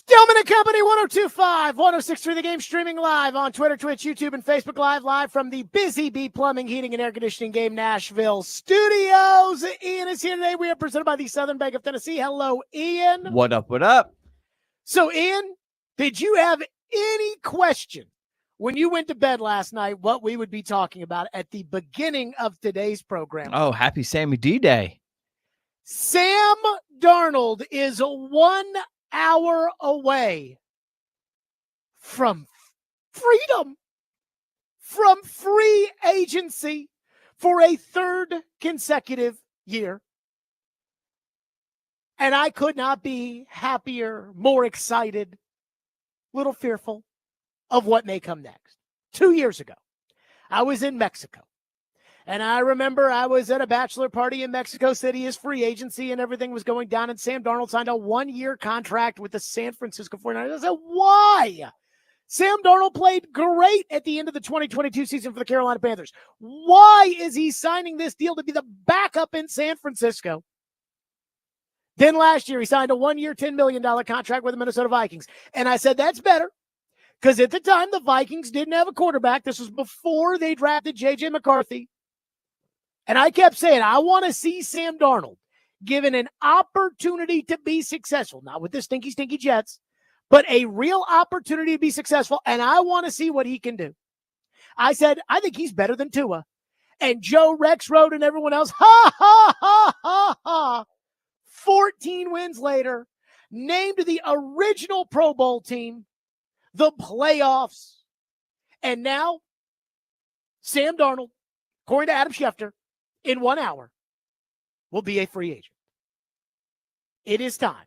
Stillman and Company, 102.5, 106.3 The Game, streaming live on Twitter, Twitch, YouTube, and Facebook live from the Busy Bee Plumbing, Heating, and Air Conditioning Game Nashville studios. Ian is here today. We are presented by the Southern Bank of Tennessee. Hello, Ian. What up, what up? So, Ian, did you have any question when you went to bed last night what we would be talking about at the beginning of today's program? Oh, happy Sammy D Day. Sam Darnold is 1 hour away from freedom, from free agency for a third consecutive year. And I could not be happier, more excited, a little fearful of what may come next. 2 years ago, I was in Mexico. And I remember I was at a bachelor party in Mexico City as free agency and everything was going down. And Sam Darnold signed a 1-year contract with the San Francisco 49ers. I said, why? Sam Darnold played great at the end of the 2022 season for the Carolina Panthers. Why is he signing this deal to be the backup in San Francisco? Then last year, he signed a 1-year, $10 million contract with the Minnesota Vikings. And I said, that's better. Because at the time, the Vikings didn't have a quarterback. This was before they drafted J.J. McCarthy. And I kept saying, I want to see Sam Darnold given an opportunity to be successful, not with the stinky Jets, but a real opportunity to be successful, and I want to see what he can do. I said, I think he's better than Tua. And Joe Rexrode and everyone else, ha, ha, ha, ha, ha. 14 wins later, named the original Pro Bowl team, the playoffs, and now Sam Darnold, according to Adam Schefter, in 1 hour, will be a free agent. It is time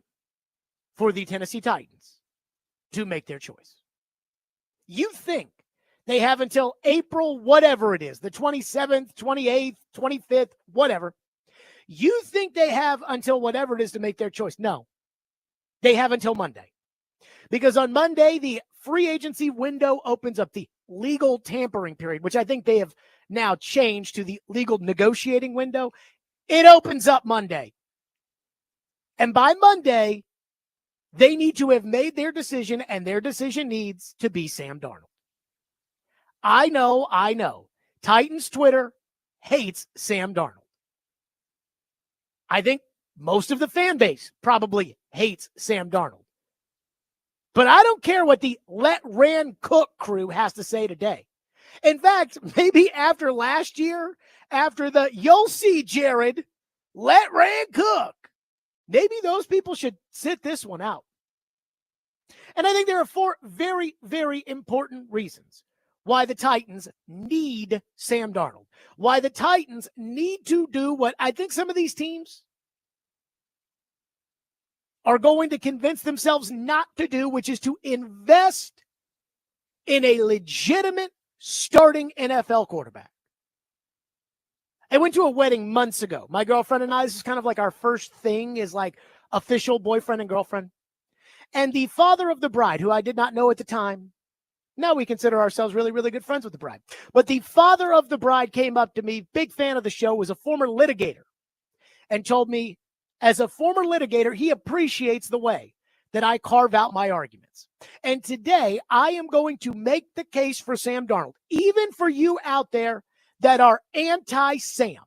for the Tennessee Titans to make their choice. You think they have until April, whatever it is, the 27th, 28th, 25th, whatever. You think they have until whatever it is to make their choice. No, they have until Monday. Because on Monday, the free agency window opens up, the legal tampering period, which I think they have now changed to the legal negotiating window. It opens up Monday. And by Monday, they need to have made their decision, and their decision needs to be Sam Darnold. I know. Titans Twitter hates Sam Darnold. I think most of the fan base probably hates Sam Darnold. But I don't care what the Let Rand Cook crew has to say today. In fact, maybe after last year, after the you'll see Jared, let Rand cook, maybe those people should sit this one out. And I think there are 4 very, very important reasons why the Titans need Sam Darnold, why the Titans need to do what I think some of these teams are going to convince themselves not to do, which is to invest in a legitimate starting NFL quarterback. I went to a wedding months ago. My girlfriend and I, this is kind of like our first thing, is like official boyfriend and girlfriend. And the father of the bride, who I did not know at the time, now we consider ourselves really, really good friends with the bride. But the father of the bride came up to me, big fan of the show, was a former litigator, and told me, as a former litigator, he appreciates the way that I carve out my arguments. And today, I am going to make the case for Sam Darnold, even for you out there that are anti-Sam.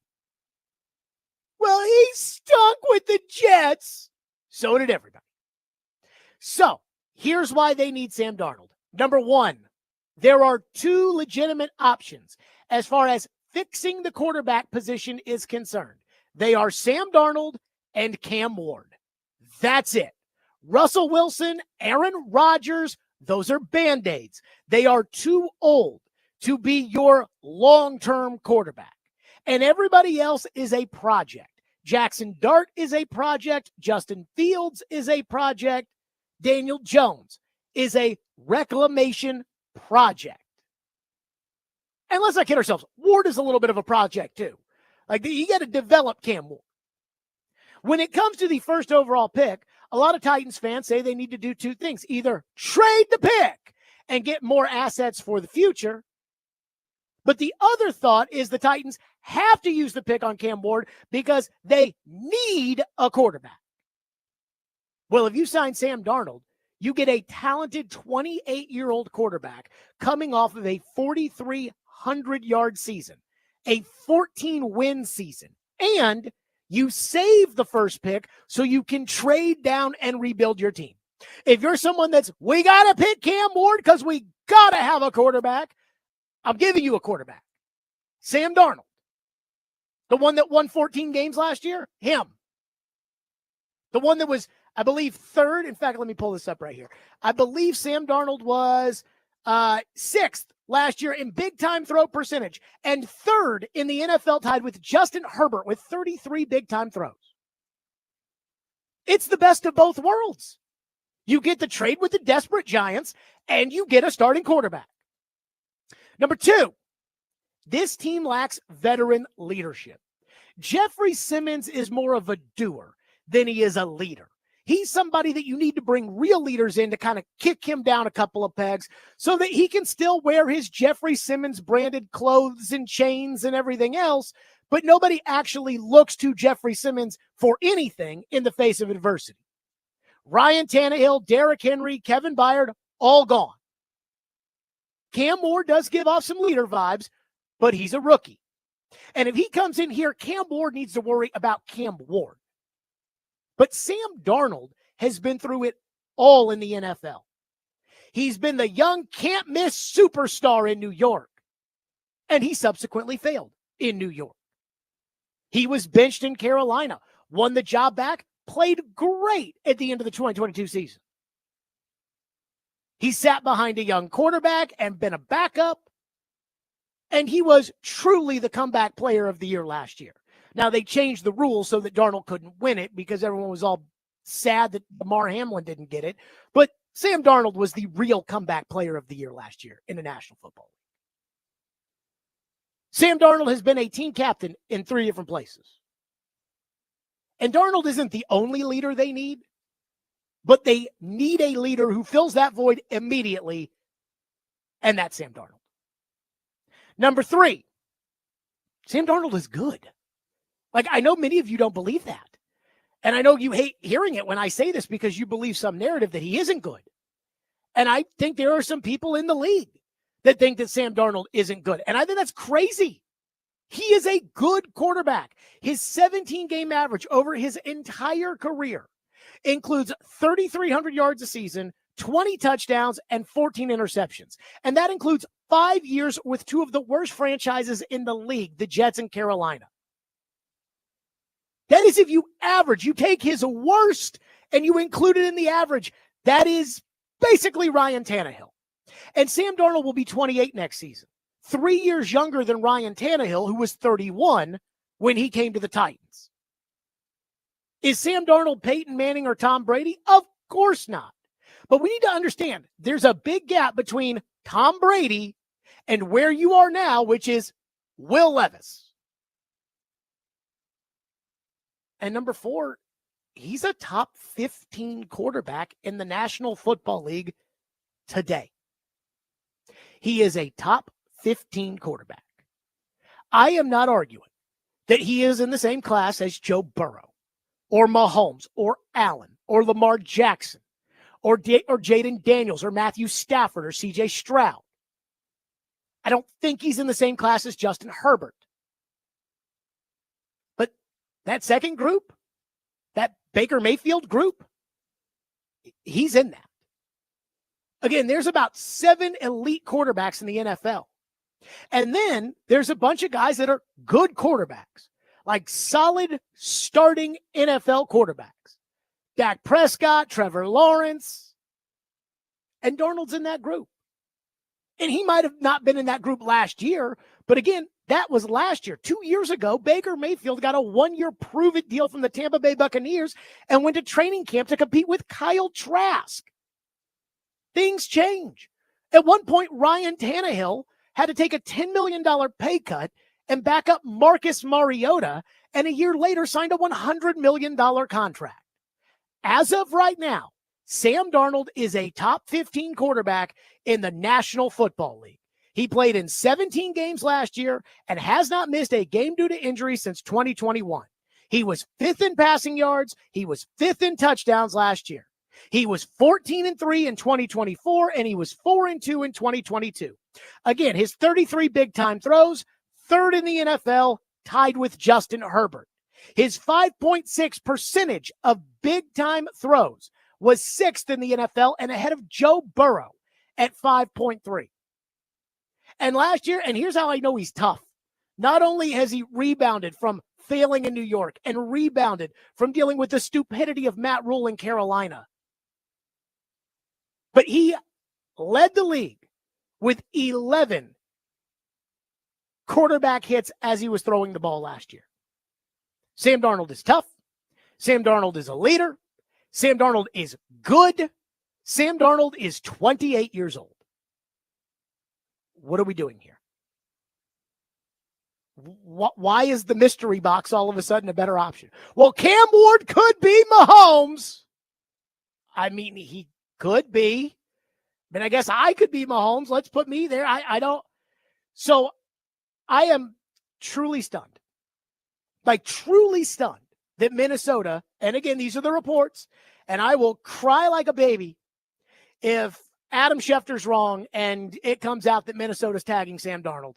Well, he stunk with the Jets. So did everybody. So, here's why they need Sam Darnold. Number 1, there are 2 legitimate options as far as fixing the quarterback position is concerned. They are Sam Darnold and Cam Ward. That's it. Russell Wilson, Aaron Rodgers, those are Band-Aids. They are too old to be your long-term quarterback. And everybody else is a project. Jackson Dart is a project. Justin Fields is a project. Daniel Jones is a reclamation project. And let's not kid ourselves. Ward is a little bit of a project too. Like, you got to develop Cam Ward. When it comes to the first overall pick, a lot of Titans fans say they need to do 2 things. Either trade the pick and get more assets for the future. But the other thought is the Titans have to use the pick on Cam Ward because they need a quarterback. Well, if you sign Sam Darnold, You get a talented 28-year-old quarterback coming off of a 4,300-yard season, a 14-win season, and you save the first pick so you can trade down and rebuild your team. If you're someone that's, we got to pick Cam Ward because we got to have a quarterback, I'm giving you a quarterback. Sam Darnold, the one that won 14 games last year, him. The one that was, I believe, third. In fact, let me pull this up right here. I believe Sam Darnold was sixth last year in big-time throw percentage and third in the NFL, tied with Justin Herbert with 33 big-time throws. It's the best of both worlds. You get the trade with the desperate Giants, and you get a starting quarterback. Number two, this team lacks veteran leadership. Jeffrey Simmons is more of a doer than he is a leader. He's somebody that you need to bring real leaders in to kind of kick him down a couple of pegs so that he can still wear his Jeffrey Simmons branded clothes and chains and everything else, but nobody actually looks to Jeffrey Simmons for anything in the face of adversity. Ryan Tannehill, Derrick Henry, Kevin Byard, all gone. Cam Ward does give off some leader vibes, but he's a rookie. And if he comes in here, Cam Ward needs to worry about Cam Ward. But Sam Darnold has been through it all in the NFL. He's been the young can't-miss superstar in New York, and he subsequently failed in New York. He was benched in Carolina, won the job back, played great at the end of the 2022 season. He sat behind a young quarterback and been a backup, and he was truly the comeback player of the year last year. Now, they changed the rules so that Darnold couldn't win it because everyone was all sad that Damar Hamlin didn't get it. But Sam Darnold was the real comeback player of the year last year in the National Football League. Sam Darnold has been a team captain in 3 different places. And Darnold isn't the only leader they need, but they need a leader who fills that void immediately, and that's Sam Darnold. Number 3, Sam Darnold is good. Like, I know many of you don't believe that. And I know you hate hearing it when I say this because you believe some narrative that he isn't good. And I think there are some people in the league that think that Sam Darnold isn't good. And I think that's crazy. He is a good quarterback. His 17-game average over his entire career includes 3,300 yards a season, 20 touchdowns, and 14 interceptions. And that includes 5 years with 2 of the worst franchises in the league, the Jets and Carolina. That is if you average, you take his worst and you include it in the average. That is basically Ryan Tannehill. And Sam Darnold will be 28 next season, 3 years younger than Ryan Tannehill, who was 31 when he came to the Titans. Is Sam Darnold Peyton Manning or Tom Brady? Of course not. But we need to understand there's a big gap between Tom Brady and where you are now, which is Will Levis. And number 4, he's a top 15 quarterback in the National Football League today. He is a top 15 quarterback. I am not arguing that he is in the same class as Joe Burrow or Mahomes or Allen or Lamar Jackson or Jaden Daniels or Matthew Stafford or CJ Stroud. I don't think he's in the same class as Justin Herbert. But that second group, that Baker Mayfield group, he's in that. Again, there's about 7 elite quarterbacks in the NFL. And then there's a bunch of guys that are good quarterbacks, like solid starting NFL quarterbacks. Dak Prescott, Trevor Lawrence, and Darnold's in that group. And he might have not been in that group last year, but again, that was last year. 2 years ago, Baker Mayfield got a 1-year prove-it deal from the Tampa Bay Buccaneers and went to training camp to compete with Kyle Trask. Things change. At one point, Ryan Tannehill had to take a $10 million pay cut and back up Marcus Mariota, and a year later signed a $100 million contract. As of right now, Sam Darnold is a top 15 quarterback in the National Football League. He played in 17 games last year and has not missed a game due to injury since 2021. He was 5th in passing yards. He was 5th in touchdowns last year. He was 14-3 in 2024, and he was 4-2 in 2022. Again, his 33 big-time throws, third in the NFL, tied with Justin Herbert. His 5.6 percentage of big-time throws was sixth in the NFL and ahead of Joe Burrow at 5.3. And last year, and here's how I know he's tough. Not only has he rebounded from failing in New York and rebounded from dealing with the stupidity of Matt Rule in Carolina, but he led the league with 11 quarterback hits as he was throwing the ball last year. Sam Darnold is tough. Sam Darnold is a leader. Sam Darnold is good. Sam Darnold is 28 years old. What are we doing here? Why is the mystery box all of a sudden a better option? Well, Cam Ward could be Mahomes. I mean, he could be. But I guess I could be Mahomes. Let's put me there. I don't. So I am truly stunned. Like, truly stunned that Minnesota, and again, these are the reports, and I will cry like a baby if Adam Schefter's wrong and it comes out that Minnesota's tagging Sam Darnold.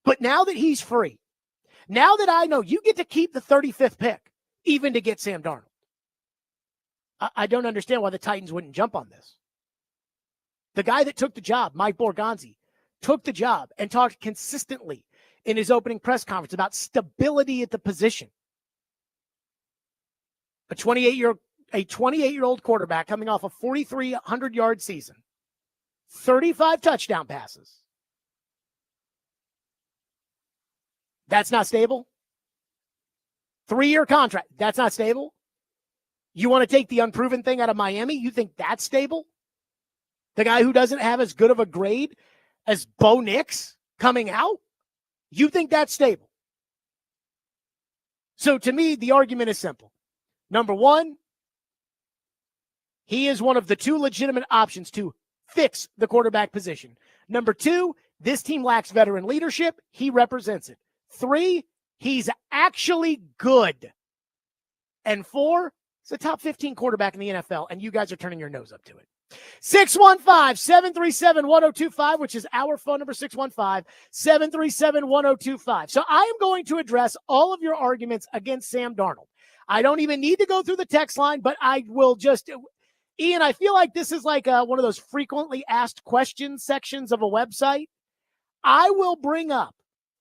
But now that he's free, now that I know you get to keep the 35th pick, even to get Sam Darnold, I don't understand why the Titans wouldn't jump on this. The guy that took the job, Mike Borgonzi, took the job and talked consistently in his opening press conference about stability at the position. A 28-year-old quarterback coming off a 4,300-yard season, 35 touchdown passes. That's not stable. 3-year contract. That's not stable. You want to take the unproven thing out of Miami? You think that's stable? The guy who doesn't have as good of a grade as Bo Nix coming out? You think that's stable? So to me, the argument is simple. Number one, he is one of the two legitimate options to fix the quarterback position. Number two, this team lacks veteran leadership. He represents it. 3, he's actually good. And 4, he's a top 15 quarterback in the NFL, and you guys are turning your nose up to it. 615-737-1025, which is our phone number, 615-737-1025. So I am going to address all of your arguments against Sam Darnold. I don't even need to go through the text line, but I will just, Ian, I feel like this is like one of those frequently asked questions sections of a website. I will bring up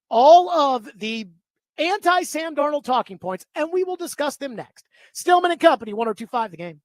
all of the anti-Sam Darnold talking points, and we will discuss them next. Stillman and Company, 102.5 The Game.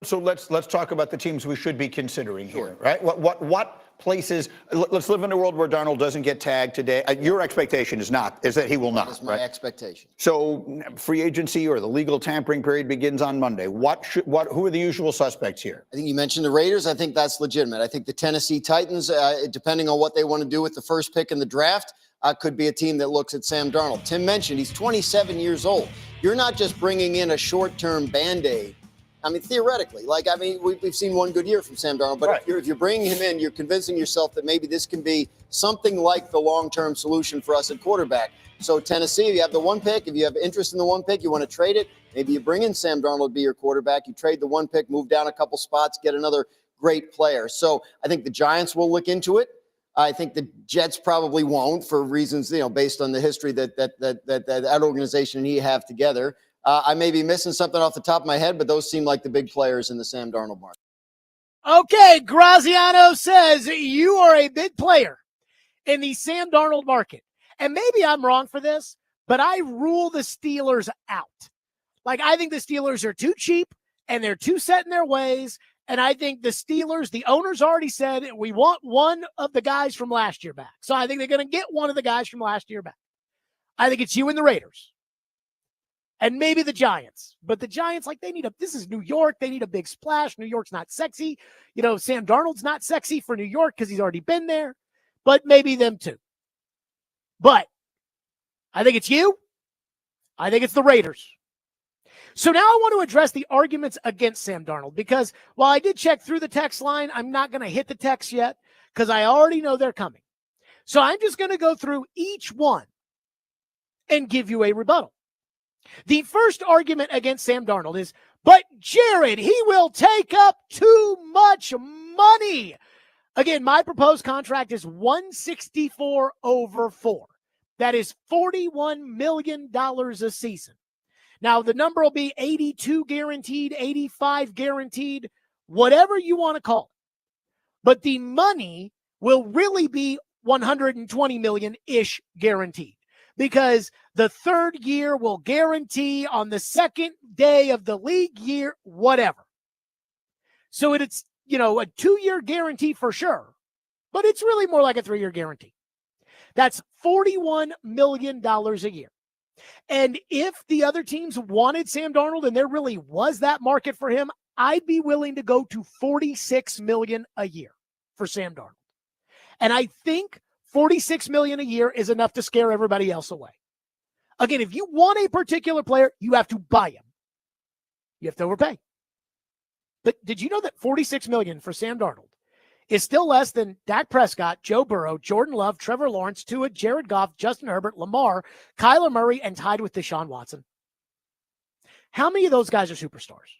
So let's talk about the teams we should be considering here, right? What places? Let's live in a world where Darnold doesn't get tagged today. Your expectation is that he will not. That is my expectation. So free agency or the legal tampering period begins on Monday. Who are the usual suspects here? I think you mentioned the Raiders. I think that's legitimate. I think the Tennessee Titans, depending on what they want to do with the first pick in the draft, could be a team that looks at Sam Darnold. Tim mentioned he's 27 years old. You're not just bringing in a short-term Band-Aid. I mean, theoretically, we've seen one good year from Sam Darnold, but if you're bringing him in, you're convincing yourself that maybe this can be something like the long-term solution for us at quarterback. So Tennessee, if you have the one pick, if you have interest in the one pick, you want to trade it, maybe you bring in Sam Darnold to be your quarterback, you trade the one pick, move down a couple spots, get another great player. So I think the Giants will look into it. I think the Jets probably won't for reasons, based on the history that organization and he have together. I may be missing something off the top of my head, but those seem like the big players in the Sam Darnold market. Okay, Graziano says you are a big player in the Sam Darnold market. And maybe I'm wrong for this, but I rule the Steelers out. I think the Steelers are too cheap and they're too set in their ways. And I think the Steelers, the owners already said, we want one of the guys from last year back. So I think they're going to get one of the guys from last year back. I think it's you and the Raiders. And maybe the Giants. But the Giants, this is New York. They need a big splash. New York's not sexy. Sam Darnold's not sexy for New York because he's already been there. But maybe them too. But I think it's you. I think it's the Raiders. So now I want to address the arguments against Sam Darnold because while I did check through the text line, I'm not going to hit the text yet because I already know they're coming. So I'm just going to go through each one and give you a rebuttal. The first argument against Sam Darnold is, but Jared, he will take up too much money. Again, my proposed contract is $164 over 4. That is $41 million a season. Now, the number will be 82 guaranteed, 85 guaranteed, whatever you want to call it. But the money will really be $120 million-ish guaranteed. Because the third year will guarantee on the second day of the league year, whatever. So it's, a 2-year guarantee for sure, but it's really more like a 3-year guarantee. That's $41 million a year. And if the other teams wanted Sam Darnold and there really was that market for him, I'd be willing to go to $46 million a year for Sam Darnold. And I think $46 million a year is enough to scare everybody else away. Again, if you want a particular player, you have to buy him. You have to overpay. But did you know that $46 million for Sam Darnold is still less than Dak Prescott, Joe Burrow, Jordan Love, Trevor Lawrence, Tua, Jared Goff, Justin Herbert, Lamar, Kyler Murray, and tied with Deshaun Watson? How many of those guys are superstars?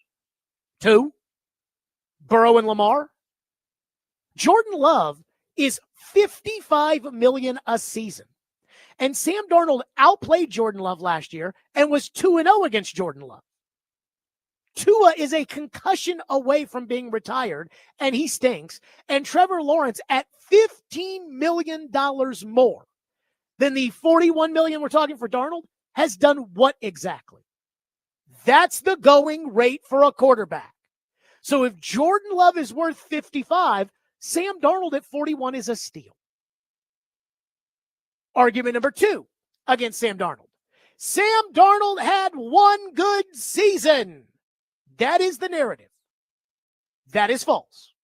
2? Burrow and Lamar? Jordan Love is $55 million a season. And Sam Darnold outplayed Jordan Love last year and was 2-0 against Jordan Love. Tua is a concussion away from being retired, and he stinks. And Trevor Lawrence at $15 million more than the $41 million we're talking for Darnold has done what exactly? That's the going rate for a quarterback. So if Jordan Love is worth 55, Sam Darnold at 41 is a steal. Argument number 2 against Sam Darnold. Sam Darnold had one good season. That is the narrative. That is false.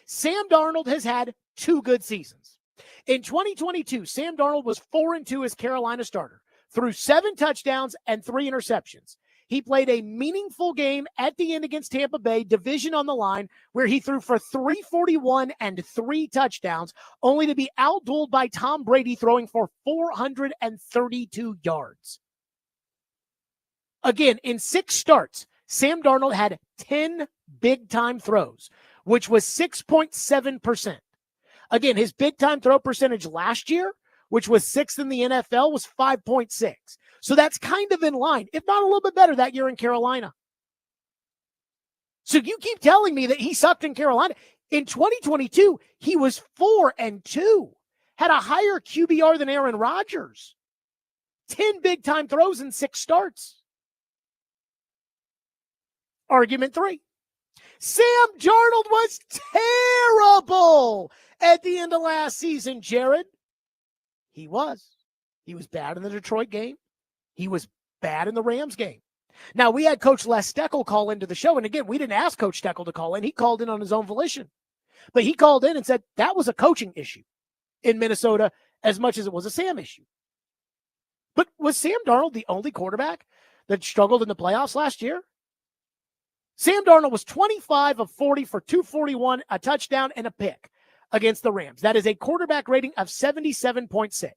Sam Darnold has had 2 good seasons. In 2022, Sam Darnold was 4-2 as Carolina starter, threw 7 touchdowns and 3 interceptions. He played a meaningful game at the end against Tampa Bay, division on the line, where he threw for 341 and 3 touchdowns, only to be outdueled by Tom Brady throwing for 432 yards. Again, in 6 starts, Sam Darnold had 10 big-time throws, which was 6.7%. Again, his big-time throw percentage last year, which was 6th in the NFL, was 5.6. So that's kind of in line, if not a little bit better that year in Carolina. So you keep telling me that he sucked in Carolina. In 2022, he was 4-2, had a higher QBR than Aaron Rodgers. 10 big-time throws in 6 starts. Argument 3. Sam Darnold was terrible at the end of last season, Jared. He was. He was bad in the Detroit game. He was bad in the Rams game. Now, we had Coach Les Steckel call into the show, and again, we didn't ask Coach Steckel to call in. He called in on his own volition. But he called in and said that was a coaching issue in Minnesota as much as it was a Sam issue. But was Sam Darnold the only quarterback that struggled in the playoffs last year? Sam Darnold was 25 of 40 for 241, a touchdown, and a pick against the Rams. That is a quarterback rating of 77.6.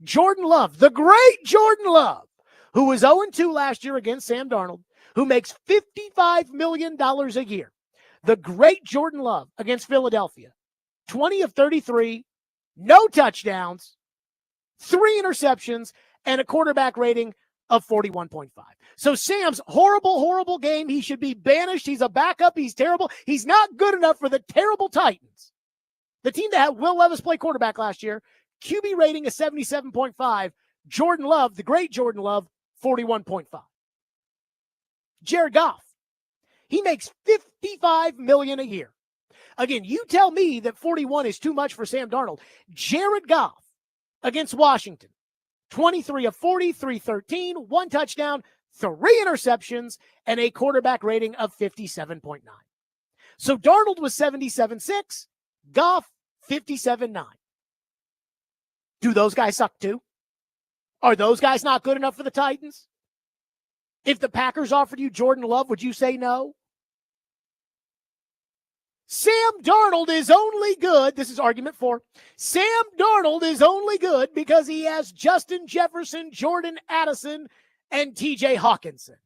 Jordan Love, the great Jordan Love, who was 0-2 last year against Sam Darnold, who makes $55 million a year. The great Jordan Love against Philadelphia, 20 of 33, no touchdowns, 3 interceptions, and a quarterback rating of 41.5. So Sam's horrible game. He should be banished. He's a backup. He's terrible. He's not good enough for the terrible Titans. The team that had Will Levis play quarterback last year, QB rating is 77.5. Jordan Love, the great Jordan Love, 41.5. Jared Goff, he makes $55 million a year. Again, you tell me that 41 is too much for Sam Darnold. Jared Goff against Washington, 23 of 40, 313, 1 touchdown, 3 interceptions, and a quarterback rating of 57.9. So Darnold was 77.6, Goff 57.9. Do those guys suck too? Are those guys not good enough for the Titans? If the Packers offered you Jordan Love, would you say no? Sam Darnold is only good. This is argument 4. Sam Darnold is only good because he has Justin Jefferson, Jordan Addison, and TJ Hawkinson.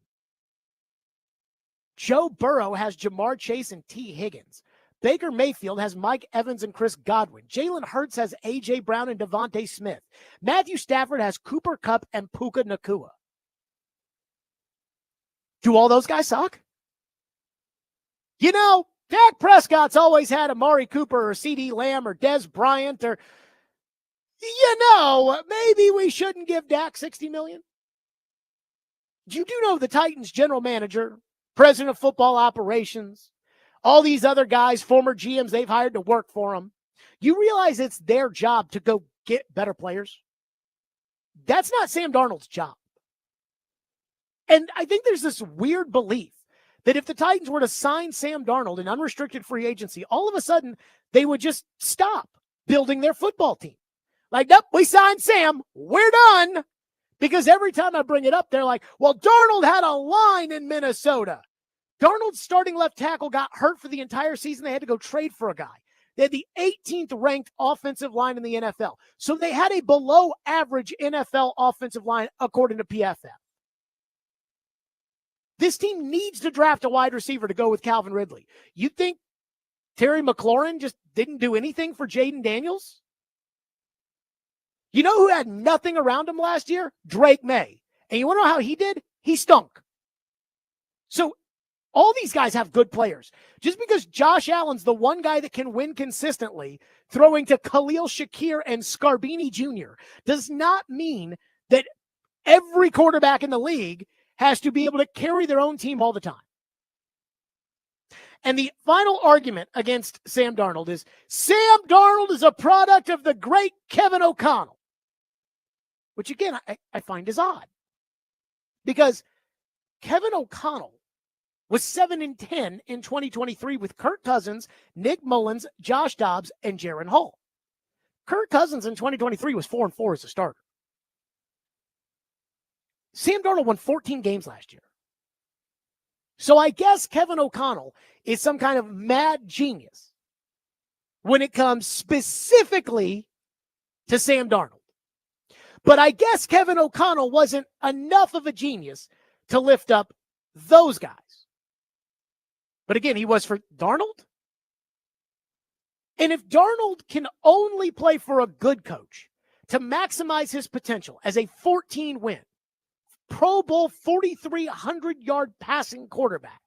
Joe Burrow has Jamar Chase and T. Higgins. Baker Mayfield has Mike Evans and Chris Godwin. Jalen Hurts has A.J. Brown and Devontae Smith. Matthew Stafford has Cooper Kupp and Puka Nacua. Do all those guys suck? You know, Dak Prescott's always had Amari Cooper or C.D. Lamb or Dez Bryant or, maybe we shouldn't give Dak $60 million. You do know the Titans general manager, president of football operations, all these other guys, former GMs they've hired to work for them. You realize it's their job to go get better players? That's not Sam Darnold's job. And I think there's this weird belief that if the Titans were to sign Sam Darnold in unrestricted free agency, all of a sudden they would just stop building their football team. Like, nope, we signed Sam. We're done. Because every time I bring it up, they're like, well, Darnold had a line in Minnesota. Darnold's starting left tackle got hurt for the entire season. They had to go trade for a guy. They had the 18th ranked offensive line in the NFL. So they had a below average NFL offensive line according to PFF. This team needs to draft a wide receiver to go with Calvin Ridley. You think Terry McLaurin just didn't do anything for Jaden Daniels? You know who had nothing around him last year? Drake May. And you want to know how he did? He stunk. So all these guys have good players. Just because Josh Allen's the one guy that can win consistently, throwing to Khalil Shakir and Scarbini Jr., does not mean that every quarterback in the league has to be able to carry their own team all the time. And the final argument against Sam Darnold is Sam Darnold is a product of the great Kevin O'Connell, which again, I find is odd because Kevin O'Connell was 7-10 in 2023 with Kirk Cousins, Nick Mullins, Josh Dobbs, and Jaron Hall. Kirk Cousins in 2023 was 4-4 as a starter. Sam Darnold won 14 games last year. So I guess Kevin O'Connell is some kind of mad genius when it comes specifically to Sam Darnold. But I guess Kevin O'Connell wasn't enough of a genius to lift up those guys. But again, he was for Darnold. And if Darnold can only play for a good coach to maximize his potential as a 14-win, Pro Bowl 4,300-yard passing quarterback,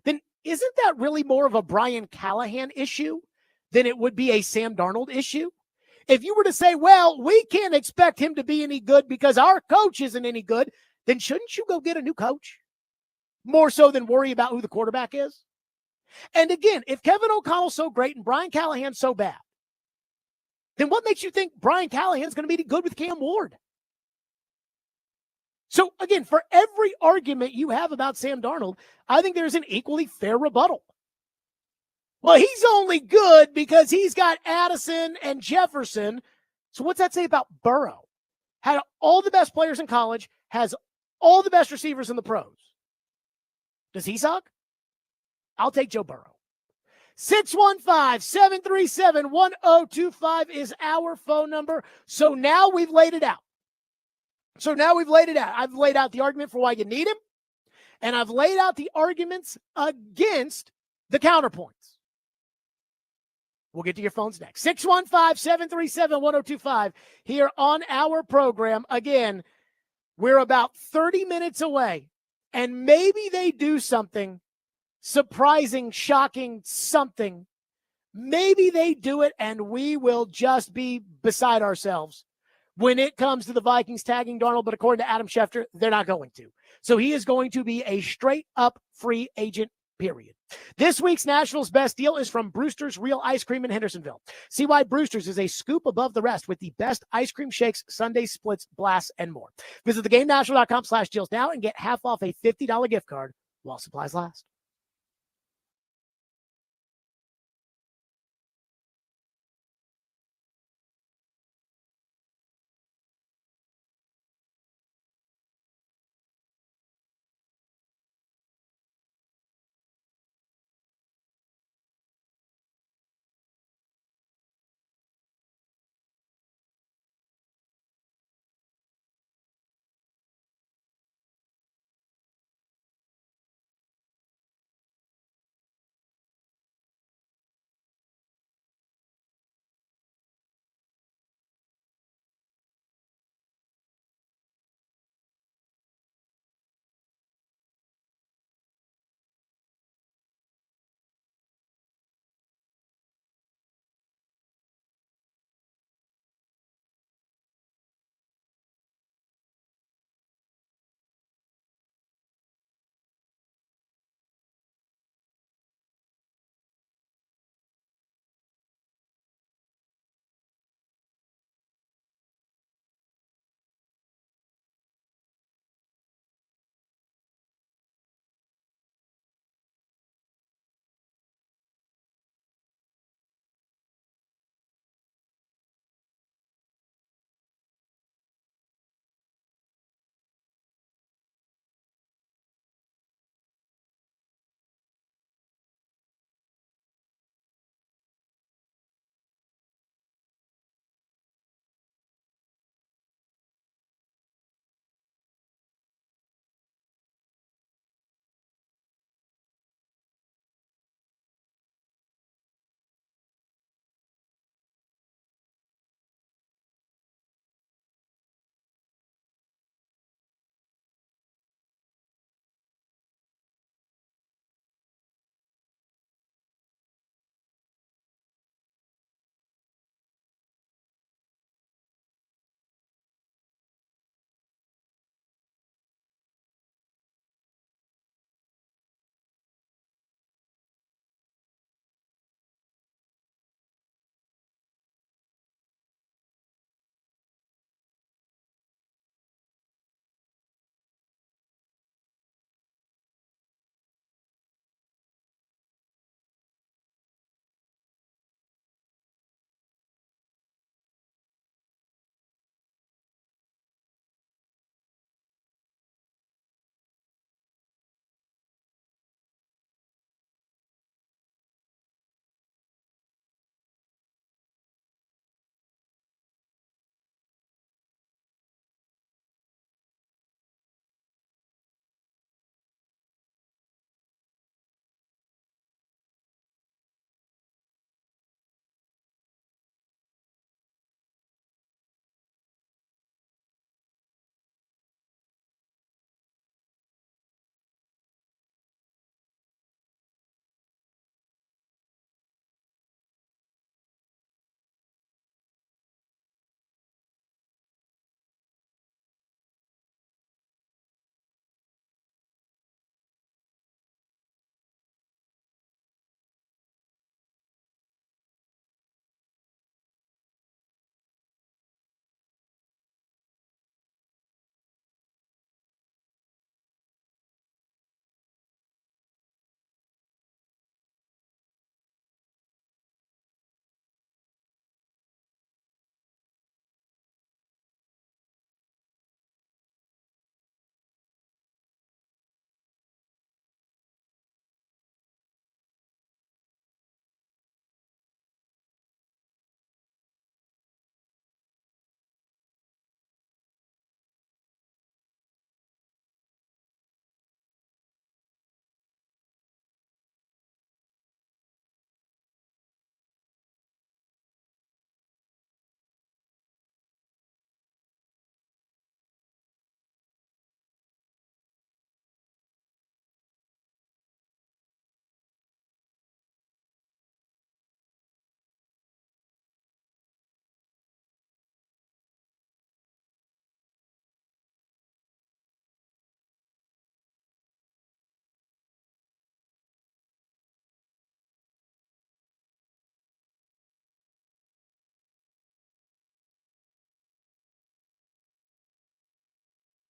then isn't that really more of a Brian Callahan issue than it would be a Sam Darnold issue? If you were to say, well, we can't expect him to be any good because our coach isn't any good, then shouldn't you go get a new coach? more so than worry about who the quarterback is. And again, if Kevin O'Connell's so great and Brian Callahan's so bad, then what makes you think Brian Callahan's going to be good with Cam Ward? So again, for every argument you have about Sam Darnold, I think there's an equally fair rebuttal. Well, he's only good because he's got Addison and Jefferson. So what's that say about Burrow? Had all the best players in college, has all the best receivers in the pros. Does he suck? I'll take Joe Burrow. 615-737-1025 is our phone number. So now we've laid it out. I've laid out the argument for why you need him, and I've laid out the arguments against the counterpoints. We'll get to your phones next. 615-737-1025 here on our program. Again, we're about 30 minutes away, and maybe they do something surprising, shocking, something. Maybe they do it, and we will just be beside ourselves when it comes to the Vikings tagging Darnold. But according to Adam Schefter, they're not going to. So he is going to be a straight-up free agent, period. This week's Nationals Best Deal is from Brewster's Real Ice Cream in Hendersonville. See why Brewster's is a scoop above the rest with the best ice cream shakes, sundaes, splits, blasts, and more. Visit theGameNational.com/deals now and get half off a $50 gift card while supplies last.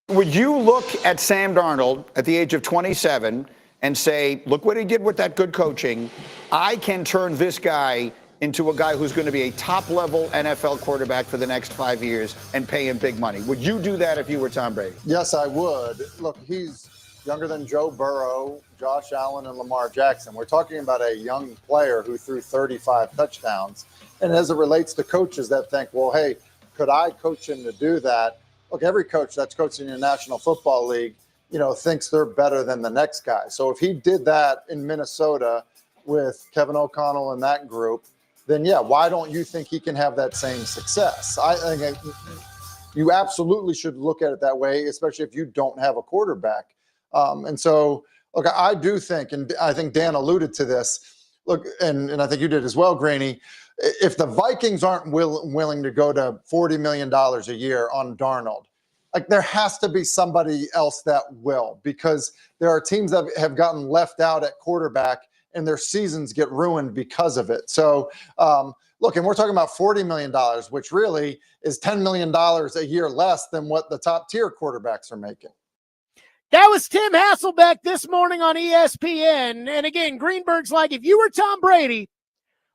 Would you look at Sam Darnold at the age of 27 and say, look what he did with that good coaching. I can turn this guy into a guy who's going to be a top-level NFL quarterback for the next 5 years and pay him big money. Would you do that if you were Tom Brady? Yes, I would. Look, he's younger than Joe Burrow, Josh Allen, and Lamar Jackson. We're talking about a young player who threw 35 touchdowns. And as it relates to coaches that think, well, hey, could I coach him to do that? Look, every coach that's coaching in the National Football League, thinks they're better than the next guy. So if he did that in Minnesota with Kevin O'Connell and that group, then yeah, why don't you think he can have that same success? I think you absolutely should look at it that way, especially if you don't have a quarterback. And so, look, I do think, and I think Dan alluded to this, look, and I think you did as well, Graney, if the Vikings aren't willing to go to $40 million a year on Darnold, like there has to be somebody else that will, because there are teams that have gotten left out at quarterback and their seasons get ruined because of it. So, look, and we're talking about $40 million, which really is $10 million a year less than what the top tier quarterbacks are making. That was Tim Hasselbeck this morning on ESPN. And again, Greenberg's like, if you were Tom Brady,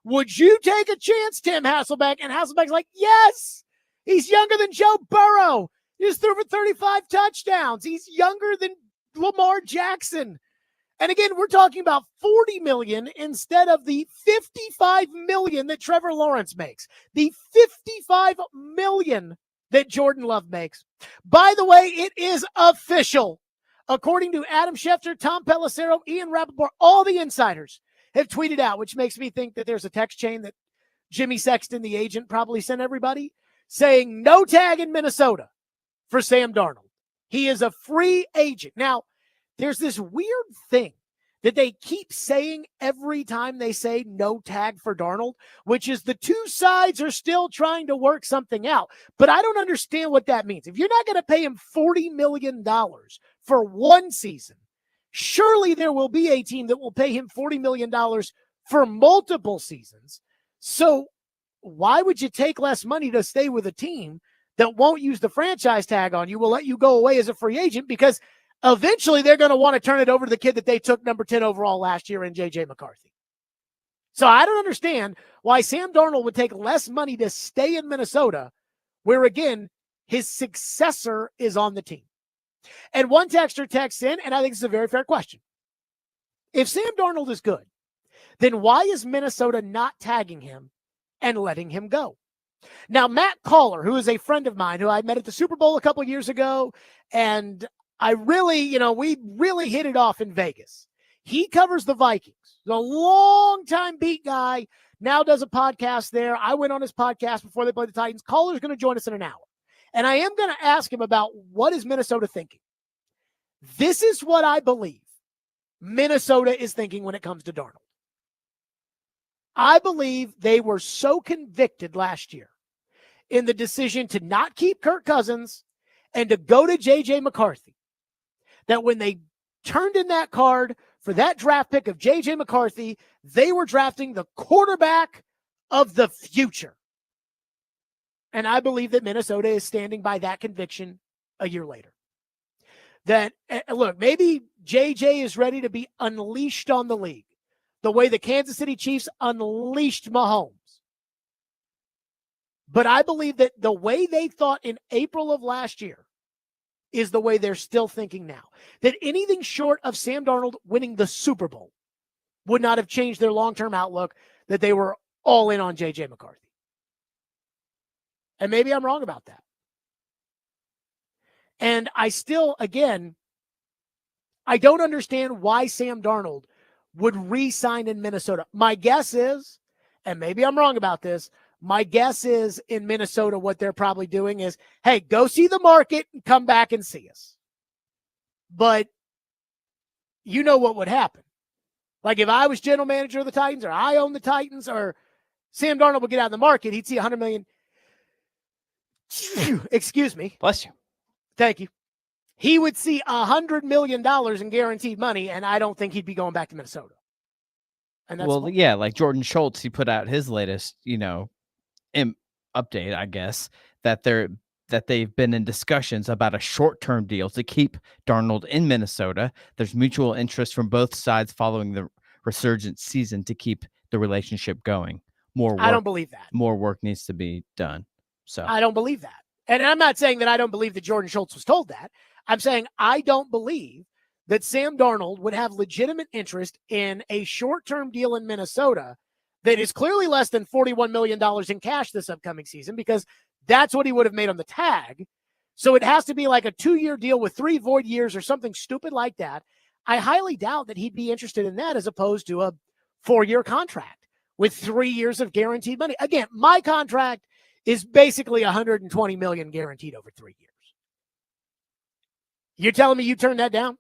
would you take a chance, Tim Hasselbeck? And Hasselbeck's like, yes. He's younger than Joe Burrow. He just threw for 35 touchdowns. He's younger than Lamar Jackson. And again, we're talking about $40 million instead of the $55 million that Trevor Lawrence makes. The $55 million that Jordan Love makes. By the way, it is official. According to Adam Schefter, Tom Pelissero, Ian Rappaport, all the insiders have tweeted out, which makes me think that there's a text chain that Jimmy Sexton, the agent, probably sent everybody, saying no tag in Minnesota for Sam Darnold. He is a free agent. Now, there's this weird thing that they keep saying every time they say no tag for Darnold, which is the two sides are still trying to work something out. But I don't understand what that means. If you're not going to pay him $40 million for one season, surely there will be a team that will pay him $40 million for multiple seasons. So why would you take less money to stay with a team that won't use the franchise tag on you, will let you go away as a free agent? Because eventually they're going to want to turn it over to the kid that they took number 10 overall last year in J.J. McCarthy. So I don't understand why Sam Darnold would take less money to stay in Minnesota, where, again, his successor is on the team. And one texter texts in, and I think this is a very fair question. If Sam Darnold is good, then why is Minnesota not tagging him and letting him go? Now, Matt Coller, who is a friend of mine, who I met at the Super Bowl a couple of years ago, and I really, we really hit it off in Vegas. He covers the Vikings. He's a long-time beat guy, now does a podcast there. I went on his podcast before they played the Titans. Coller's going to join us in an hour. And I am going to ask him about what is Minnesota thinking. This is what I believe Minnesota is thinking when it comes to Darnold. I believe they were so convicted last year in the decision to not keep Kirk Cousins and to go to J.J. McCarthy that when they turned in that card for that draft pick of J.J. McCarthy, they were drafting the quarterback of the future. And I believe that Minnesota is standing by that conviction a year later. That, look, maybe J.J. is ready to be unleashed on the league the way the Kansas City Chiefs unleashed Mahomes. But I believe that the way they thought in April of last year is the way they're still thinking now. That anything short of Sam Darnold winning the Super Bowl would not have changed their long-term outlook, that they were all in on J.J. McCarthy. And maybe I'm wrong about that. And I still, again, I don't understand why Sam Darnold would re-sign in Minnesota. My guess is, and maybe I'm wrong about this, my guess is in Minnesota what they're probably doing is, hey, go see the market and come back and see us. But you know what would happen. Like if I was general manager of the Titans, or I own the Titans, or Sam Darnold would get out of the market, he'd see $100 million. Excuse me. Bless you. Thank you. He would see $100 million in guaranteed money, and I don't think he'd be going back to Minnesota. And that's Well, yeah, like Jordan Schultz, he put out his latest, update, I guess, that they're that they've been in discussions about a short-term deal to keep Darnold in Minnesota. There's mutual interest from both sides following the resurgent season to keep the relationship going. I don't believe that. More work needs to be done. So I don't believe that. And I'm not saying that I don't believe that Jordan Schultz was told that. I'm saying I don't believe that Sam Darnold would have legitimate interest in a short-term deal in Minnesota that is clearly less than $41 million in cash this upcoming season, because that's what he would have made on the tag. So it has to be like a 2-year deal with 3 void years or something stupid like that. I highly doubt that he'd be interested in that as opposed to a 4-year contract with 3 years of guaranteed money. Again, my contract is basically $120 million guaranteed over 3 years. You're telling me you turned that down?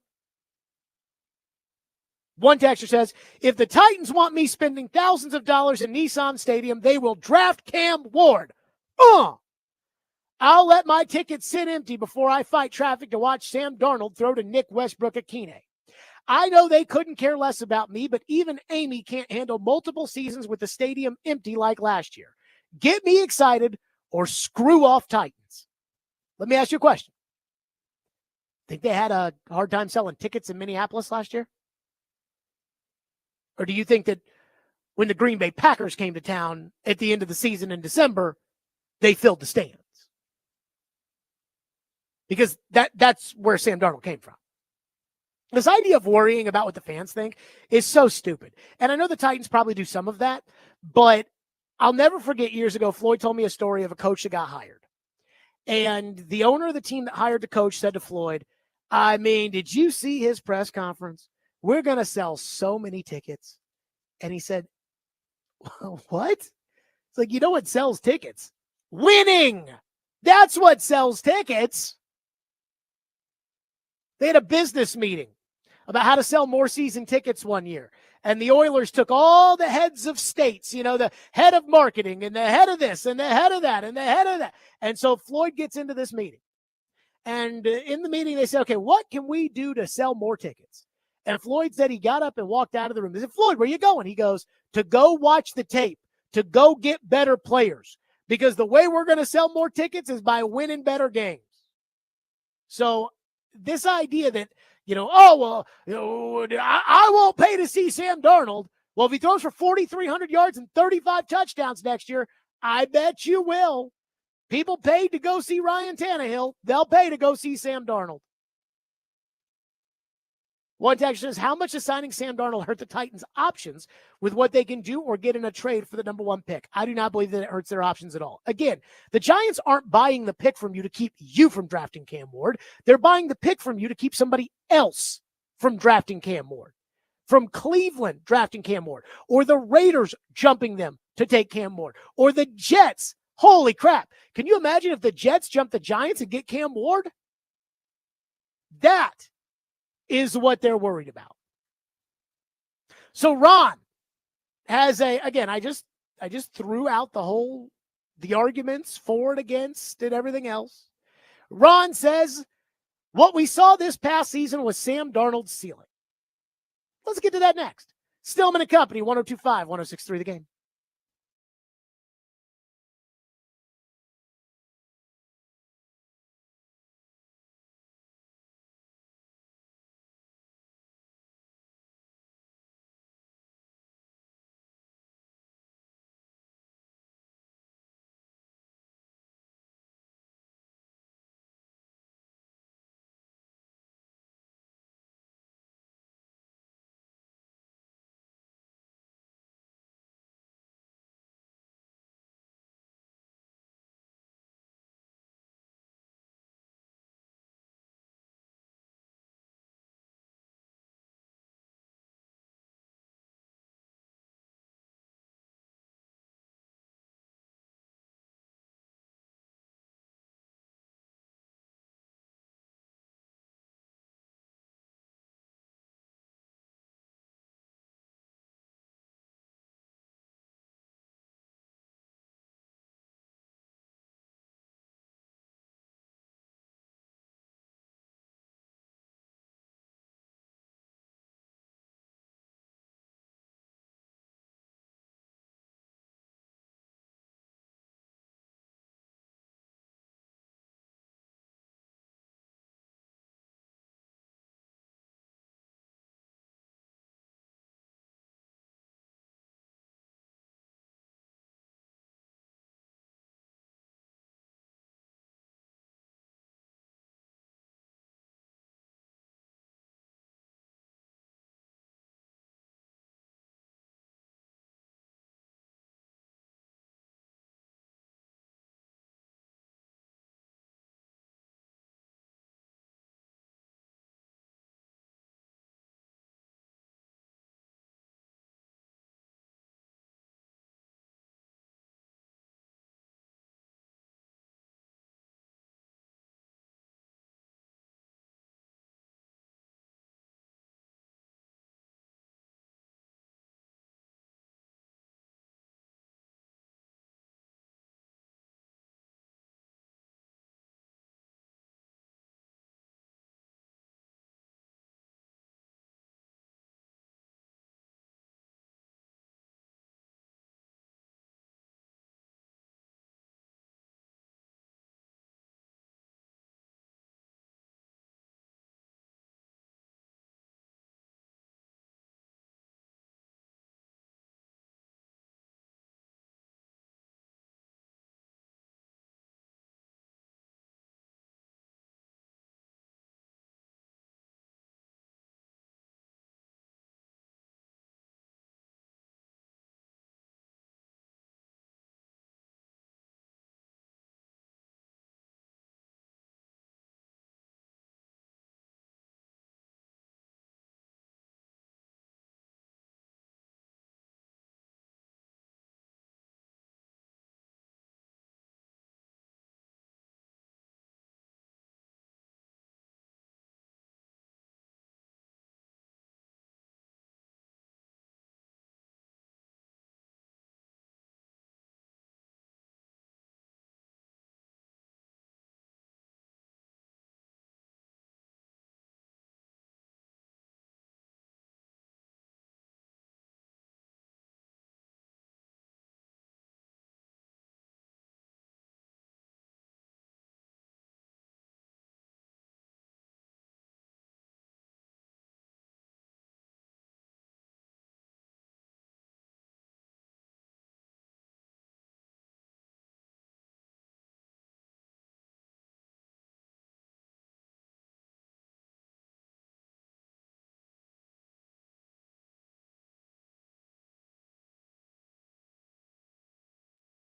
One texter says, if the Titans want me spending thousands of dollars in Nissan Stadium, they will draft Cam Ward. I'll let my tickets sit empty before I fight traffic to watch Sam Darnold throw to Nick Westbrook-Akine. I know they couldn't care less about me, but even Amy can't handle multiple seasons with the stadium empty like last year. Get me excited or screw off Titans. Let me ask you a question. Think they had a hard time selling tickets in Minneapolis last year? Or do you think that when the Green Bay Packers came to town at the end of the season in December, they filled the stands? Because that's where Sam Darnold came from. This idea of worrying about what the fans think is so stupid. And I know the Titans probably do some of that, but I'll never forget years ago, Floyd told me a story of a coach that got hired. And the owner of the team that hired the coach said to Floyd, I mean, did you see his press conference? We're going to sell so many tickets. And he said, what? It's like, you know what sells tickets? Winning. That's what sells tickets. They had a business meeting about how to sell more season tickets one year. And the Oilers took all the heads of states, the head of marketing and the head of this and the head of that and the head of that. And so Floyd gets into this meeting. And in the meeting, they said, okay, what can we do to sell more tickets? And Floyd said he got up and walked out of the room. They said, Floyd, where are you going? He goes, to go watch the tape, to go get better players. Because the way we're going to sell more tickets is by winning better games. So this idea that, I won't pay to see Sam Darnold. Well, if he throws for 4,300 yards and 35 touchdowns next year, I bet you will. People paid to go see Ryan Tannehill. They'll pay to go see Sam Darnold. One text says, how much does signing Sam Darnold hurt the Titans' options with what they can do or get in a trade for the number 1 pick? I do not believe that it hurts their options at all. Again, the Giants aren't buying the pick from you to keep you from drafting Cam Ward. They're buying the pick from you to keep somebody else from drafting Cam Ward. From Cleveland drafting Cam Ward. Or the Raiders jumping them to take Cam Ward. Or the Jets. Holy crap. Can you imagine if the Jets jump the Giants and get Cam Ward? That is what they're worried about. So Ron has again, I just threw out the arguments for and against and everything else. Ron says, what we saw this past season was Sam Darnold's ceiling. Let's get to that next. Stillman and Company, 102.5, 106.3 The Game.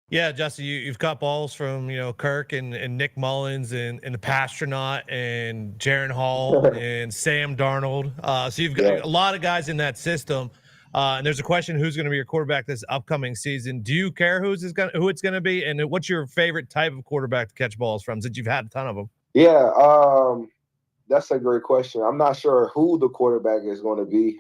Yeah, Justin, you've caught balls from, Kirk and Nick Mullins and the Pastronaut and Jaron Hall and Sam Darnold. So you've got a lot of guys in that system. And there's a question, who's going to be your quarterback this upcoming season? Do you care who it's going to be? And what's your favorite type of quarterback to catch balls from, since you've had a ton of them? Yeah, that's a great question. I'm not sure who the quarterback is going to be.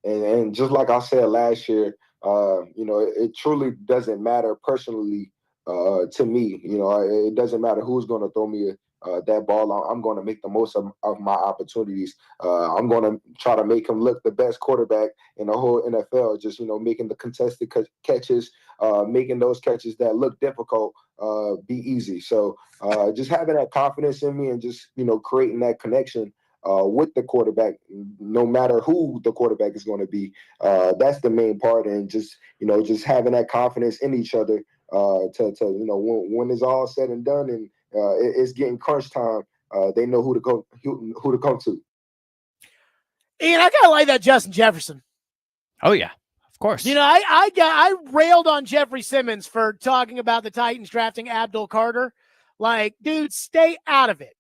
And just like I said last year, it truly doesn't matter personally to me. It doesn't matter who's going to throw me that ball. I'm going to make the most of my opportunities. I'm going to try to make him look the best quarterback in the whole NFL, just, making the contested catches, making those catches that look difficult be easy. So just having that confidence in me and just, creating that connection with the quarterback, no matter who the quarterback is going to be. That's the main part. And just, just having that confidence in each other to when it's all said and done and it's getting crunch time, they know who to come to. Ian, I kind of like that Justin Jefferson. Oh, yeah, of course. I railed on Jeffrey Simmons for talking about the Titans drafting Abdul Carter. Like, dude, stay out of it.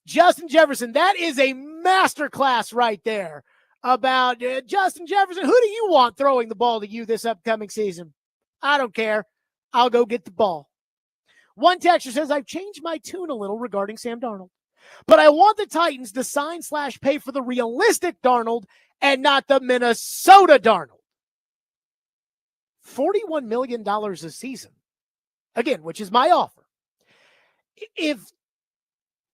Justin Jefferson, that is a masterclass right there about Justin Jefferson. Who do you want throwing the ball to you this upcoming season? I don't care. I'll go get the ball. One texter says, I've changed my tune a little regarding Sam Darnold, but I want the Titans to sign/pay for the realistic Darnold and not the Minnesota Darnold. $41 million a season. Again, which is my offer. If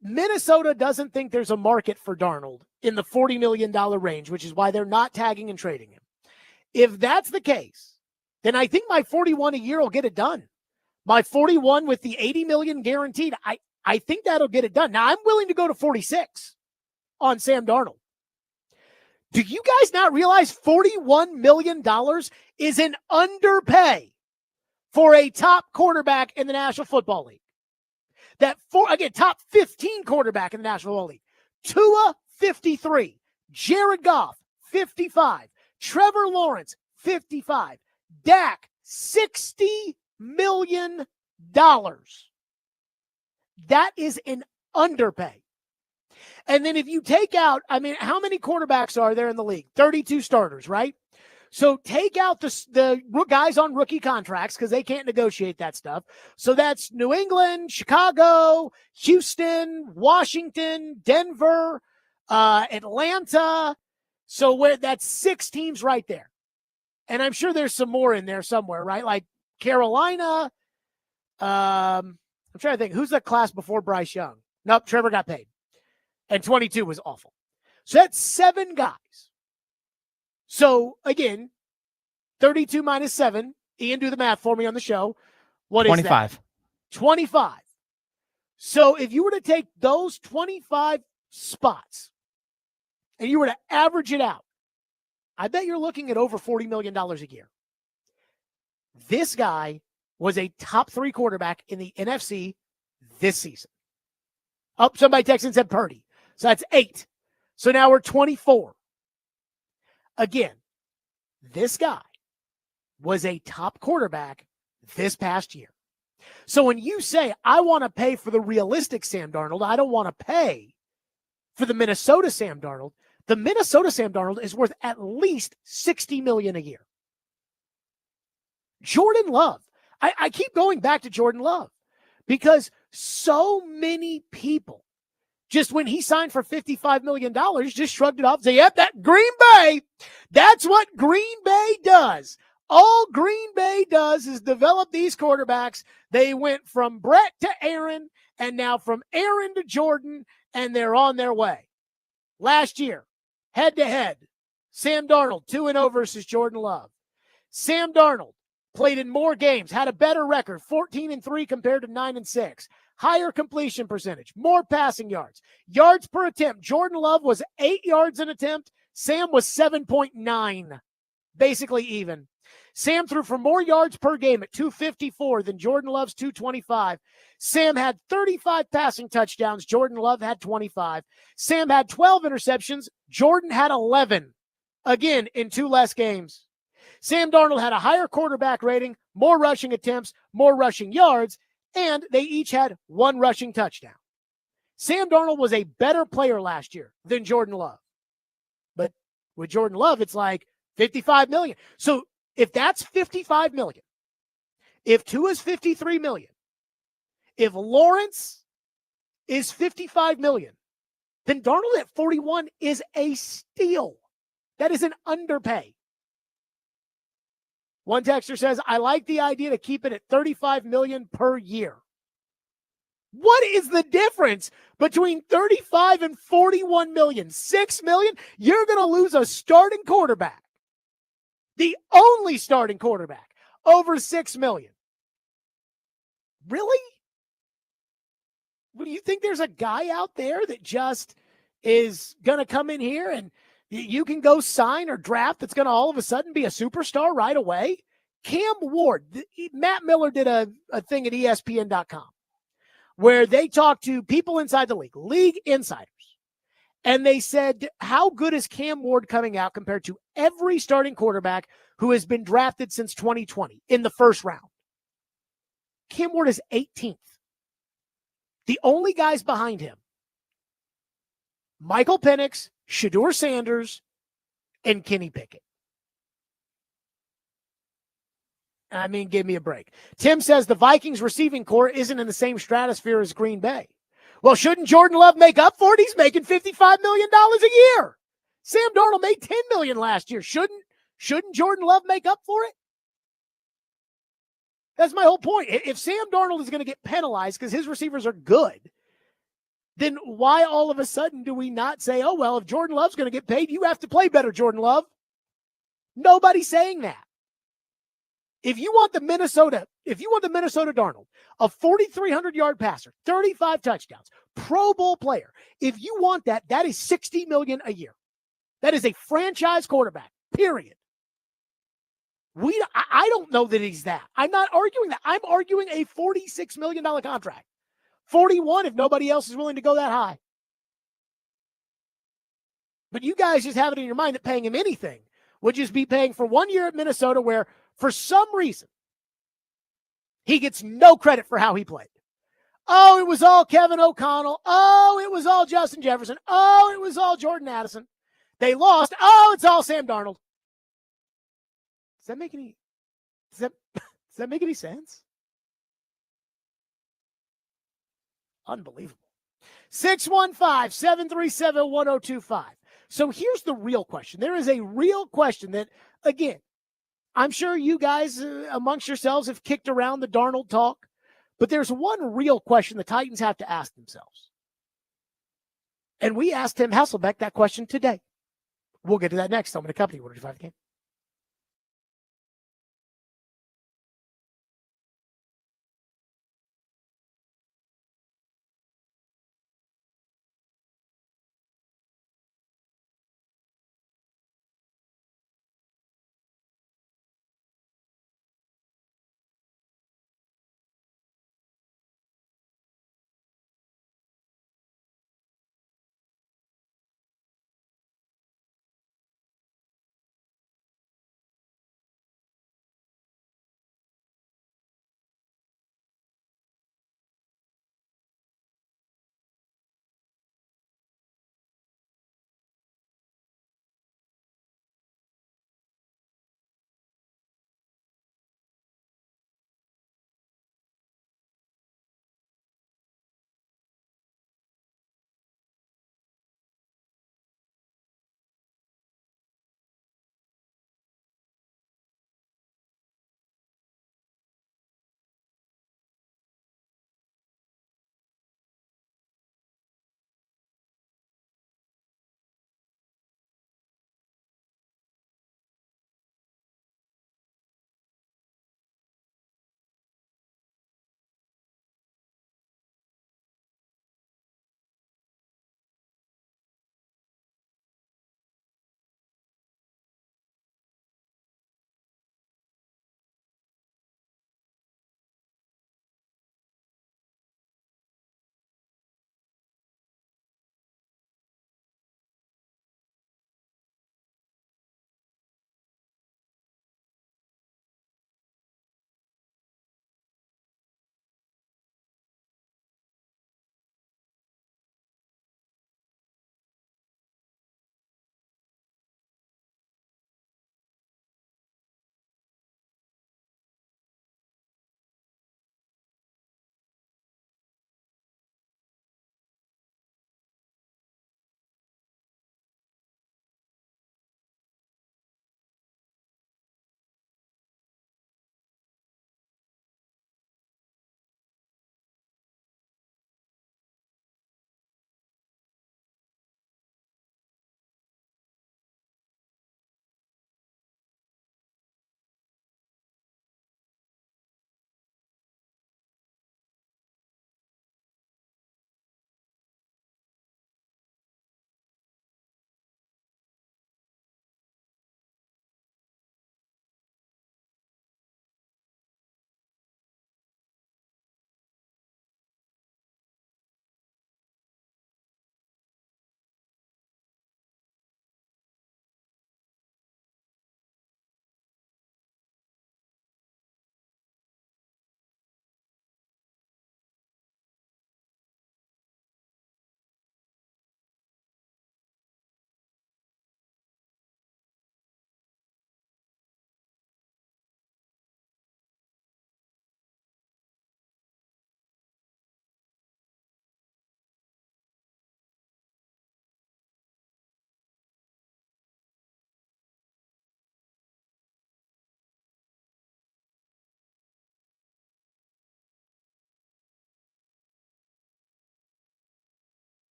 Minnesota doesn't think there's a market for Darnold in the $40 million range, which is why they're not tagging and trading him, if that's the case, then I think my 41 a year will get it done. My 41 with the $80 million guaranteed, I think that'll get it done. Now, I'm willing to go to 46 on Sam Darnold. Do you guys not realize $41 million is an underpay for a top quarterback in the National Football League? Top 15 quarterback in the National Football League. Tua, 53. Jared Goff, 55. Trevor Lawrence, 55. Dak, $60 million. That is an underpay. And then if you take out, how many quarterbacks are there in the league? 32 starters, right? So take out the guys on rookie contracts because they can't negotiate that stuff. So that's New England, Chicago, Houston, Washington, Denver, Atlanta. So that's 6 teams right there. And I'm sure there's some more in there somewhere, right? Like Carolina. I'm trying to think. Who's the class before Bryce Young? Nope, Trevor got paid. And 22 was awful. So that's 7 guys. So, again, 32 minus 7. Ian, do the math for me on the show. What 25. Is that? 25. So, if you were to take those 25 spots and you were to average it out, I bet you're looking at over $40 million a year. This guy was a top 3 quarterback in the NFC this season. Oh, somebody texted and said Purdy. So that's 8. So now we're 24. Again, this guy was a top quarterback this past year. So when you say, I want to pay for the realistic Sam Darnold, I don't want to pay for the Minnesota Sam Darnold. The Minnesota Sam Darnold is worth at least $60 million a year. Jordan Love. I keep going back to Jordan Love because so many people just when he signed for $55 million, just shrugged it off and said, yep, that Green Bay, that's what Green Bay does. All Green Bay does is develop these quarterbacks. They went from Brett to Aaron and now from Aaron to Jordan, and they're on their way. Last year, head-to-head, Sam Darnold, 2-0 versus Jordan Love. Sam Darnold played in more games, had a better record, 14-3 compared to 9-6. Higher completion percentage, more passing yards. Yards per attempt, Jordan Love was 8 yards an attempt. Sam was 7.9, basically even. Sam threw for more yards per game at 254 than Jordan Love's 225. Sam had 35 passing touchdowns. Jordan Love had 25. Sam had 12 interceptions. Jordan had 11. Again, in 2 less games. Sam Darnold had a higher quarterback rating, more rushing attempts, more rushing yards, and they each had one rushing touchdown. Sam Darnold was a better player last year than Jordan Love. But with Jordan Love, it's like $55 million. So if that's $55 million, if Tua is $53 million, if Lawrence is $55 million, then Darnold at 41 is a steal. That is an underpay. One texter says, I like the idea to keep it at $35 million per year. What is the difference between 35 and 41 million? $6 million? You're going to lose a starting quarterback, the only starting quarterback, over $6 million. Really? Do you think there's a guy out there that just is going to come in here and you can go sign or draft that's going to all of a sudden be a superstar right away? Cam Ward, Matt Miller did a thing at ESPN.com where they talked to people inside the league insiders, and they said, how good is Cam Ward coming out compared to every starting quarterback who has been drafted since 2020 in the first round? Cam Ward is 18th. The only guys behind him, Michael Penix, Shedeur Sanders, and Kenny Pickett. I mean, give me a break. Tim says the Vikings receiving core isn't in the same stratosphere as Green Bay. Well, shouldn't Jordan Love make up for it? He's making $55 million a year. Sam Darnold made $10 million last year. Shouldn't Jordan Love make up for it? That's my whole point. If Sam Darnold is going to get penalized because his receivers are good, then why all of a sudden do we not say, oh, well, if Jordan Love's going to get paid, you have to play better, Jordan Love? Nobody's saying that. If you want the Minnesota Darnold, a 4,300-yard passer, 35 touchdowns, Pro Bowl player, if you want that, that is $60 million a year. That is a franchise quarterback, period. I don't know that he's that. I'm not arguing that. I'm arguing a $46 million contract. 41 if nobody else is willing to go that high. But you guys just have it in your mind that paying him anything would just be paying for 1 year at Minnesota where, for some reason, he gets no credit for how he played. Oh, it was all Kevin O'Connell. Oh, it was all Justin Jefferson. Oh, it was all Jordan Addison. They lost. Oh, it's all Sam Darnold. Does that make any sense? Unbelievable. 615-737-1025. So here's the real question. There is a real question that, again, I'm sure you guys amongst yourselves have kicked around the Darnold talk, but there's one real question the Titans have to ask themselves. And we asked Tim Hasselbeck that question today. We'll get to that next. I'm in the company. 105 game.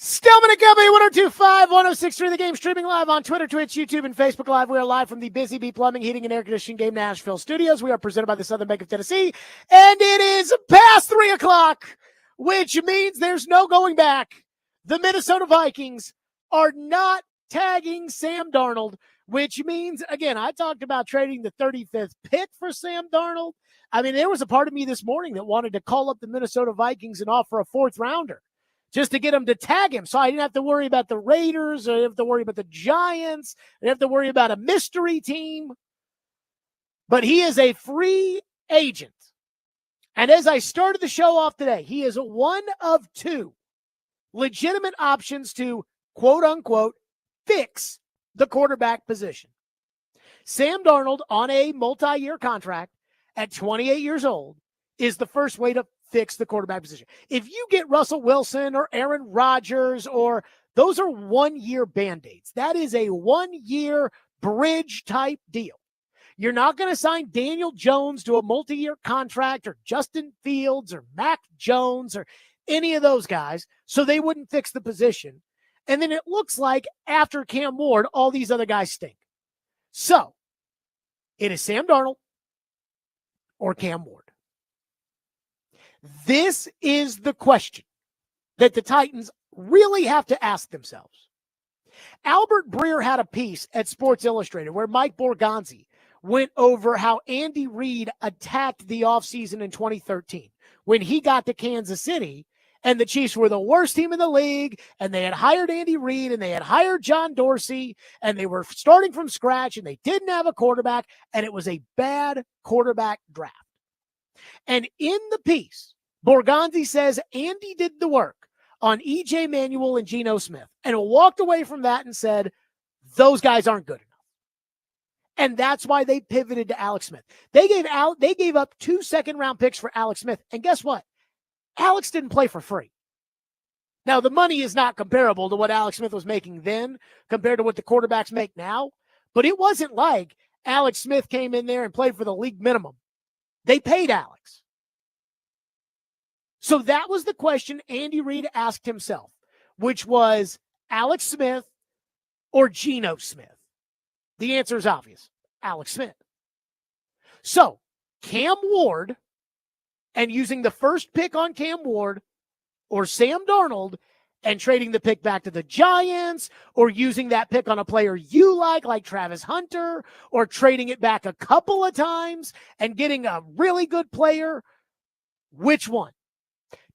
Stillman and Company, 1025, 1063, the game streaming live on Twitter, Twitch, YouTube, and Facebook Live. We are live from the Busy Bee Plumbing, Heating, and Air Conditioning Game Nashville studios. We are presented by the Southern Bank of Tennessee, and it is past 3 o'clock, which means there's no going back. The Minnesota Vikings are not tagging Sam Darnold, which means, again, I talked about trading the 35th pick for Sam Darnold. I mean, there was a part of me this morning that wanted to call up the Minnesota Vikings and offer a 4th rounder just to get him to tag him. So I didn't have to worry about the Raiders. I didn't have to worry about the Giants. I didn't have to worry about a mystery team. But he is a free agent. And as I started the show off today, he is one of 2 legitimate options to, quote unquote, fix the quarterback position. Sam Darnold on a multi-year contract at 28 years old is the first way to fix the quarterback position. If you get Russell Wilson or Aaron Rodgers, or those are 1-year Band-Aids. That is a 1-year bridge type deal. You're not going to sign Daniel Jones to a multi-year contract, or Justin Fields or Mac Jones or any of those guys, so they wouldn't fix the position. And then it looks like after Cam Ward, all these other guys stink. So it is Sam Darnold or Cam Ward. This is the question that the Titans really have to ask themselves. Albert Breer had a piece at Sports Illustrated where Mike Borgonzi went over how Andy Reid attacked the offseason in 2013 when he got to Kansas City and the Chiefs were the worst team in the league, and they had hired Andy Reid and they had hired John Dorsey, and they were starting from scratch, and they didn't have a quarterback, and it was a bad quarterback draft. And in the piece, Borgonzi says Andy did the work on E.J. Manuel and Geno Smith and walked away from that and said, those guys aren't good enough. And that's why they pivoted to Alex Smith. They gave up 2 second-round picks for Alex Smith. And guess what? Alex didn't play for free. Now, the money is not comparable to what Alex Smith was making then compared to what the quarterbacks make now. But it wasn't like Alex Smith came in there and played for the league minimum. They paid Alex. So that was the question Andy Reid asked himself, which was Alex Smith or Geno Smith? The answer is obvious, Alex Smith. So Cam Ward, and using the first pick on Cam Ward, or Sam Darnold and trading the pick back to the Giants, or using that pick on a player you like Travis Hunter, or trading it back a couple of times and getting a really good player, which one?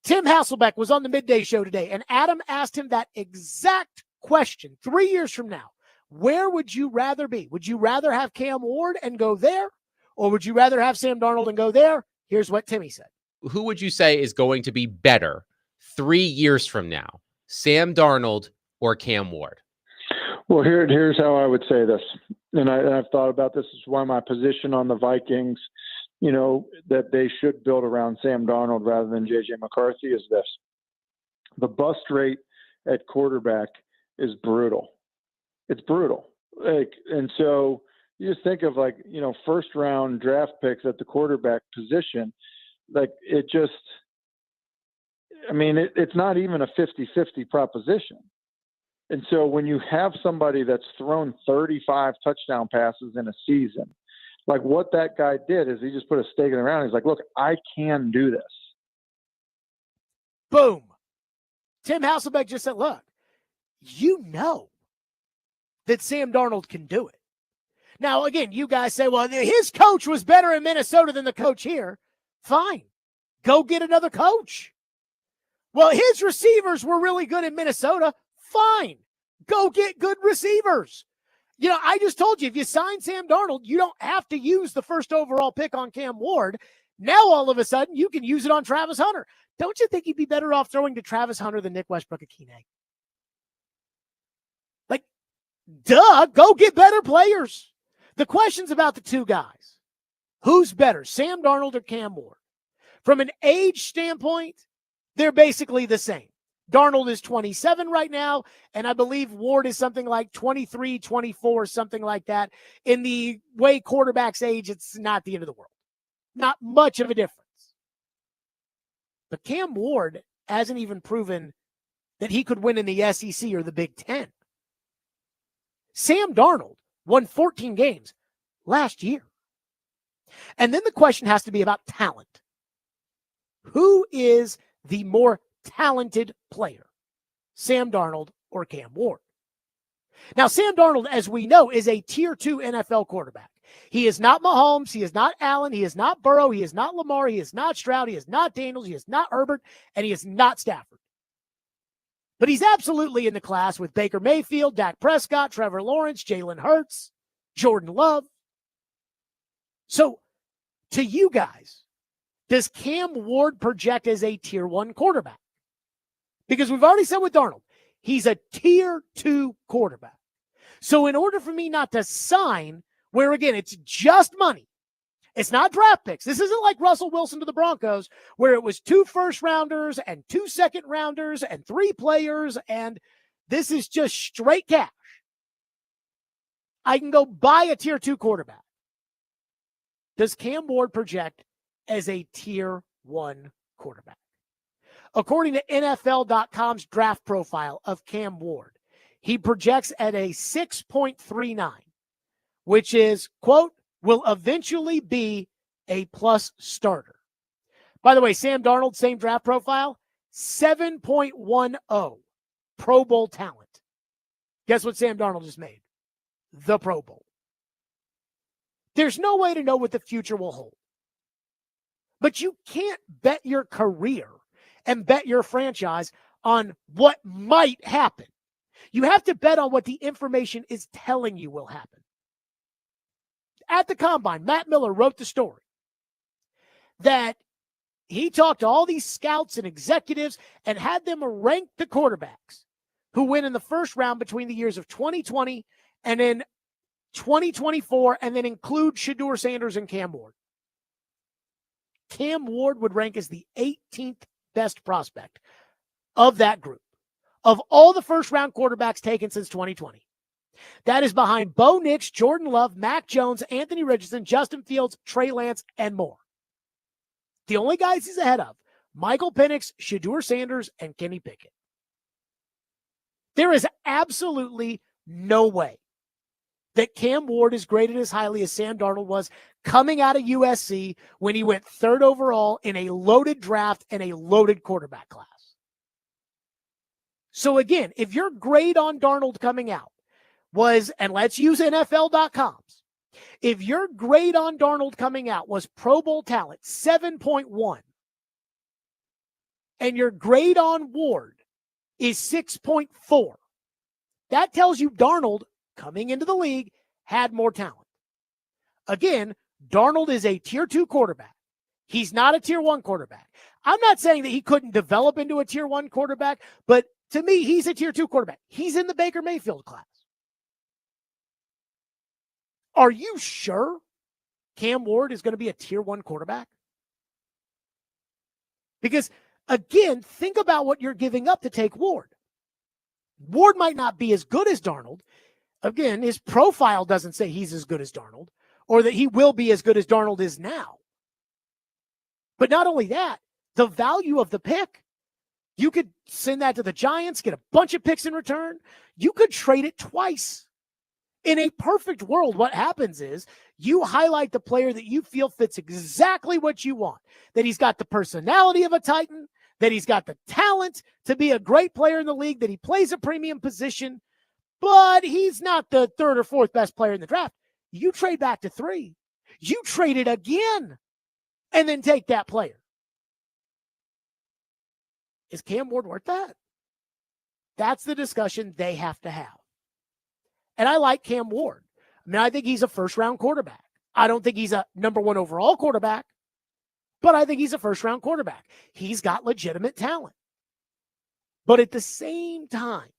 Tim Hasselbeck was on the Midday Show today, and Adam asked him that exact question 3 years from now. Where would you rather be? Would you rather have Cam Ward and go there, or would you rather have Sam Darnold and go there? Here's what Timmy said. Who would you say is going to be better 3 years from now, Sam Darnold or Cam Ward? Well, here's how I would say this, and I've thought about this. Is why my position on the Vikings, that they should build around Sam Darnold rather than J.J. McCarthy is this. The bust rate at quarterback is brutal. It's brutal. And so you just think of first round draft picks at the quarterback position. It's not even a 50-50 proposition. And so when you have somebody that's thrown 35 touchdown passes in a season, like what that guy did is he just put a stake in the ground. He's like, look, I can do this. Boom. Tim Hasselbeck just said, look, that Sam Darnold can do it. Now, again, you guys say, well, his coach was better in Minnesota than the coach here. Fine. Go get another coach. Well, his receivers were really good in Minnesota. Fine. Go get good receivers. I just told you, if you sign Sam Darnold, you don't have to use the first overall pick on Cam Ward. Now, all of a sudden, you can use it on Travis Hunter. Don't you think he'd be better off throwing to Travis Hunter than Nick Westbrook-Akine? Duh, go get better players. The question's about the 2 guys. Who's better, Sam Darnold or Cam Ward? From an age standpoint, they're basically the same. Darnold is 27 right now, and I believe Ward is something like 23, 24, something like that. In the way quarterbacks age, it's not the end of the world. Not much of a difference. But Cam Ward hasn't even proven that he could win in the SEC or the Big Ten. Sam Darnold won 14 games last year. And then the question has to be about talent. Who is the more talented player, Sam Darnold or Cam Ward? Now, Sam Darnold, as we know, is a tier 2 NFL quarterback. He is not Mahomes. He is not Allen. He is not Burrow. He is not Lamar. He is not Stroud. He is not Daniels. He is not Herbert. And he is not Stafford. But he's absolutely in the class with Baker Mayfield, Dak Prescott, Trevor Lawrence, Jalen Hurts, Jordan Love. So, to you guys, does Cam Ward project as a tier 1 quarterback? Because we've already said with Darnold, he's a tier 2 quarterback. So in order for me not to sign, where again, it's just money, it's not draft picks. This isn't like Russell Wilson to the Broncos, where it was 2 first-rounders and 2 second-rounders and 3 players, and this is just straight cash. I can go buy a tier 2 quarterback. Does Cam Ward project as a tier 1 quarterback? According to NFL.com's draft profile of Cam Ward, he projects at a 6.39, which is, quote, will eventually be a plus starter. By the way, Sam Darnold, same draft profile, 7.10 Pro Bowl talent. Guess what Sam Darnold just made? The Pro Bowl. There's no way to know what the future will hold. But you can't bet your career and bet your franchise on what might happen. You have to bet on what the information is telling you will happen. At the Combine, Matt Miller wrote the story that he talked to all these scouts and executives and had them rank the quarterbacks who went in the first round between the years of 2020 and then 2024, and then include Shedeur Sanders and Cam Ward. Cam Ward would rank as the 18th best prospect of that group, of all the first-round quarterbacks taken since 2020. That is behind Bo Nix, Jordan Love, Mac Jones, Anthony Richardson, Justin Fields, Trey Lance, and more. The only guys he's ahead of, Michael Penix, Shedeur Sanders, and Kenny Pickett. There is absolutely no way that Cam Ward is graded as highly as Sam Darnold was coming out of USC when he went 3rd overall in a loaded draft and a loaded quarterback class. So again, if your grade on Darnold coming out was, and let's use NFL.com's, if your grade on Darnold coming out was Pro Bowl talent, 7.1, and your grade on Ward is 6.4, that tells you Darnold, coming into the league, had more talent. Again, Darnold is a tier 2 quarterback. He's not a tier 1 quarterback. I'm not saying that he couldn't develop into a tier 1 quarterback, but to me, he's a tier 2 quarterback. He's in the Baker Mayfield class. Are you sure Cam Ward is going to be a tier 1 quarterback? Because, again, think about what you're giving up to take Ward. Ward might not be as good as Darnold. Again, his profile doesn't say he's as good as Darnold or that he will be as good as Darnold is now. But not only that, the value of the pick, you could send that to the Giants, get a bunch of picks in return. You could trade it twice. In a perfect world, what happens is you highlight the player that you feel fits exactly what you want, that he's got the personality of a Titan, that he's got the talent to be a great player in the league, that he plays a premium position, but he's not the 3rd or 4th best player in the draft. You trade back to 3. You trade it again and then take that player. Is Cam Ward worth that? That's the discussion they have to have. And I like Cam Ward. I mean, I think he's a first-round quarterback. I don't think he's a number 1 overall quarterback, but I think he's a first-round quarterback. He's got legitimate talent. But at the same time,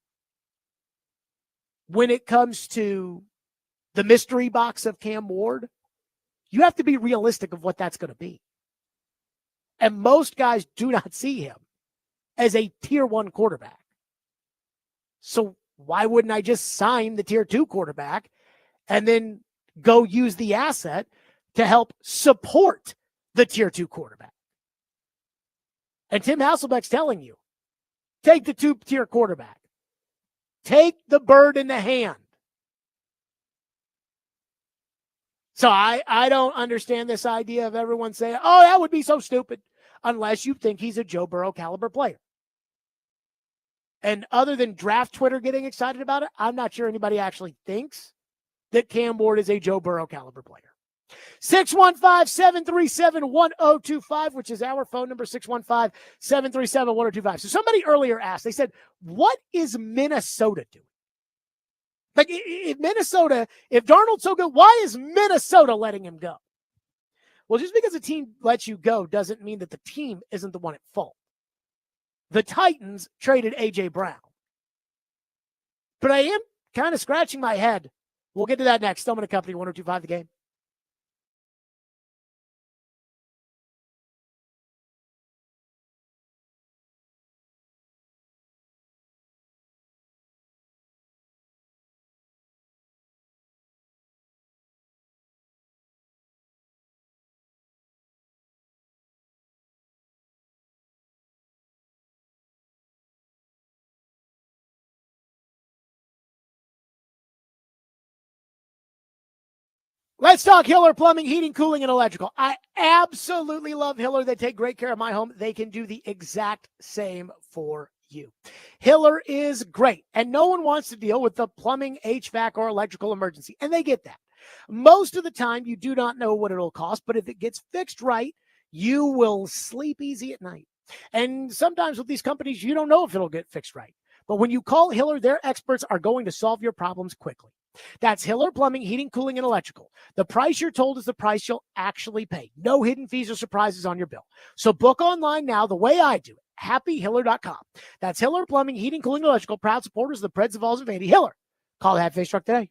when it comes to the mystery box of Cam Ward, you have to be realistic of what that's going to be. And most guys do not see him as a tier 1 quarterback. So why wouldn't I just sign the tier 2 quarterback and then go use the asset to help support the tier 2 quarterback? And Tim Hasselbeck's telling you, take the two-tier quarterback. Take the bird in the hand. So I don't understand this idea of everyone saying, oh, that would be so stupid, unless you think he's a Joe Burrow caliber player. And other than draft Twitter getting excited about it, I'm not sure anybody actually thinks that Cam Ward is a Joe Burrow caliber player. 615-737-1025, which is our phone number, 615-737-1025. So somebody earlier asked, they said, what is Minnesota doing? Like, if Minnesota, if Darnold's so good, why is Minnesota letting him go? Well, just because a team lets you go doesn't mean that the team isn't the one at fault. The Titans traded A.J. Brown. But I am kind of scratching my head. We'll get to that next. Stillman & Company, 102.5 The Game. Let's talk Hiller Plumbing, Heating, Cooling, and Electrical. I absolutely love Hiller. They take great care of my home. They can do the exact same for you. Hiller is great, and no one wants to deal with the plumbing, HVAC, or electrical emergency, and they get that. Most of the time, you do not know what it'll cost, but if it gets fixed right, you will sleep easy at night. And sometimes with these companies, you don't know if it'll get fixed right. But when you call Hiller, their experts are going to solve your problems quickly. That's Hiller Plumbing, Heating, Cooling, and Electrical. The price you're told is the price you'll actually pay. No hidden fees or surprises on your bill. So book online now the way I do it. HappyHiller.com. That's Hiller Plumbing, Heating, Cooling, and Electrical. Proud supporters of the Preds of Vols and Vandy. Hiller. Call the Hat Face Truck today.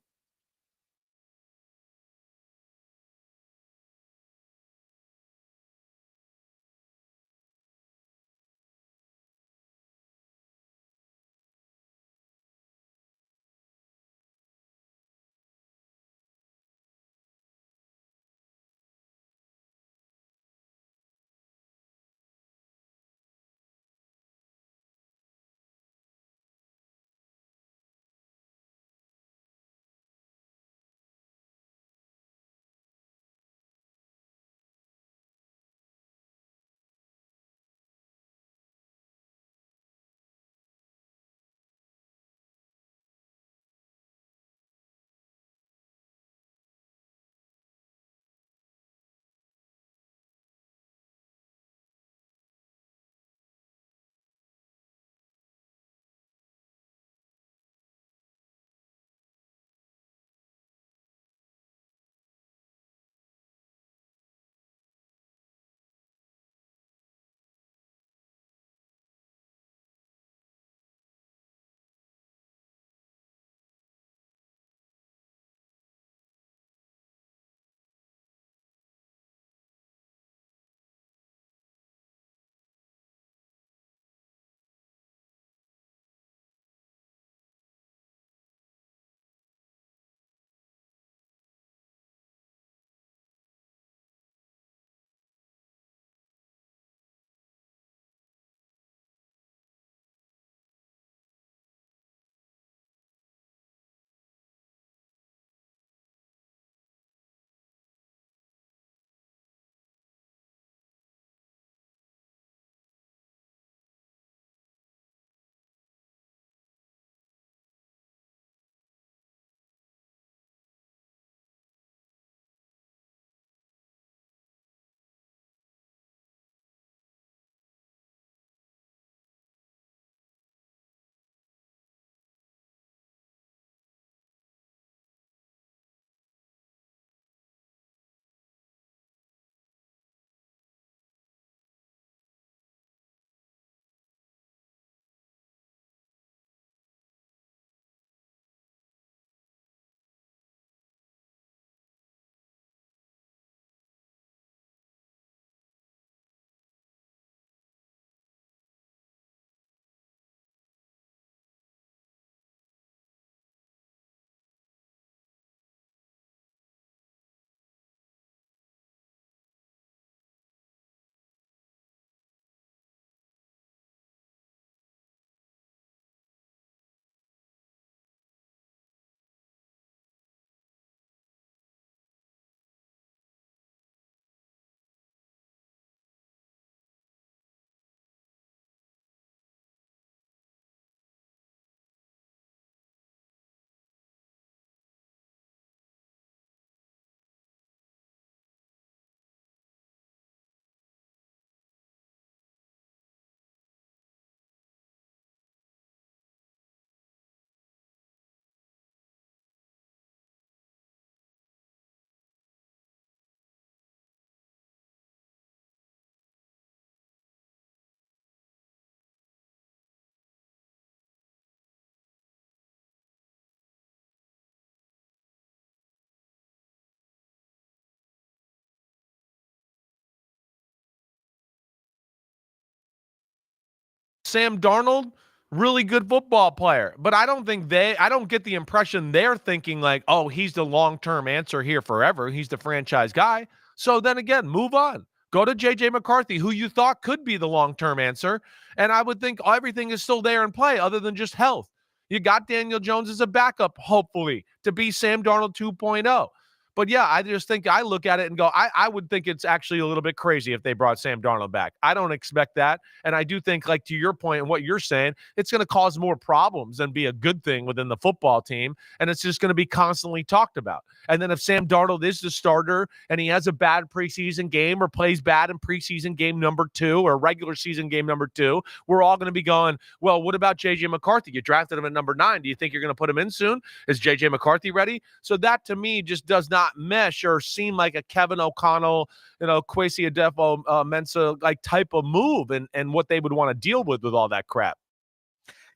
Sam Darnold, really good football player. But I don't get the impression they're thinking like, oh, he's the long-term answer here forever. He's the franchise guy. So then again, move on. Go to J.J. McCarthy, who you thought could be the long-term answer. And I would think everything is still there in play other than just health. You got Daniel Jones as a backup, hopefully, to be Sam Darnold 2.0. But yeah, I just think I look at it and go, I would think it's actually a little bit crazy if they brought Sam Darnold back. I don't expect that. And I do think, like to your point and what you're saying, it's going to cause more problems than be a good thing within the football team. And it's just going to be constantly talked about. And then if Sam Darnold is the starter and he has a bad preseason game or plays bad in preseason game number 2 or regular season game number 2, we're all going to be going, well, what about J.J. McCarthy? You drafted him at number 9. Do you think you're going to put him in soon? Is J.J. McCarthy ready? So that to me just does not mesh or seem like a Kevin O'Connell, Kwesi Adefo-Mensah like type of move and what they would want to deal with all that crap.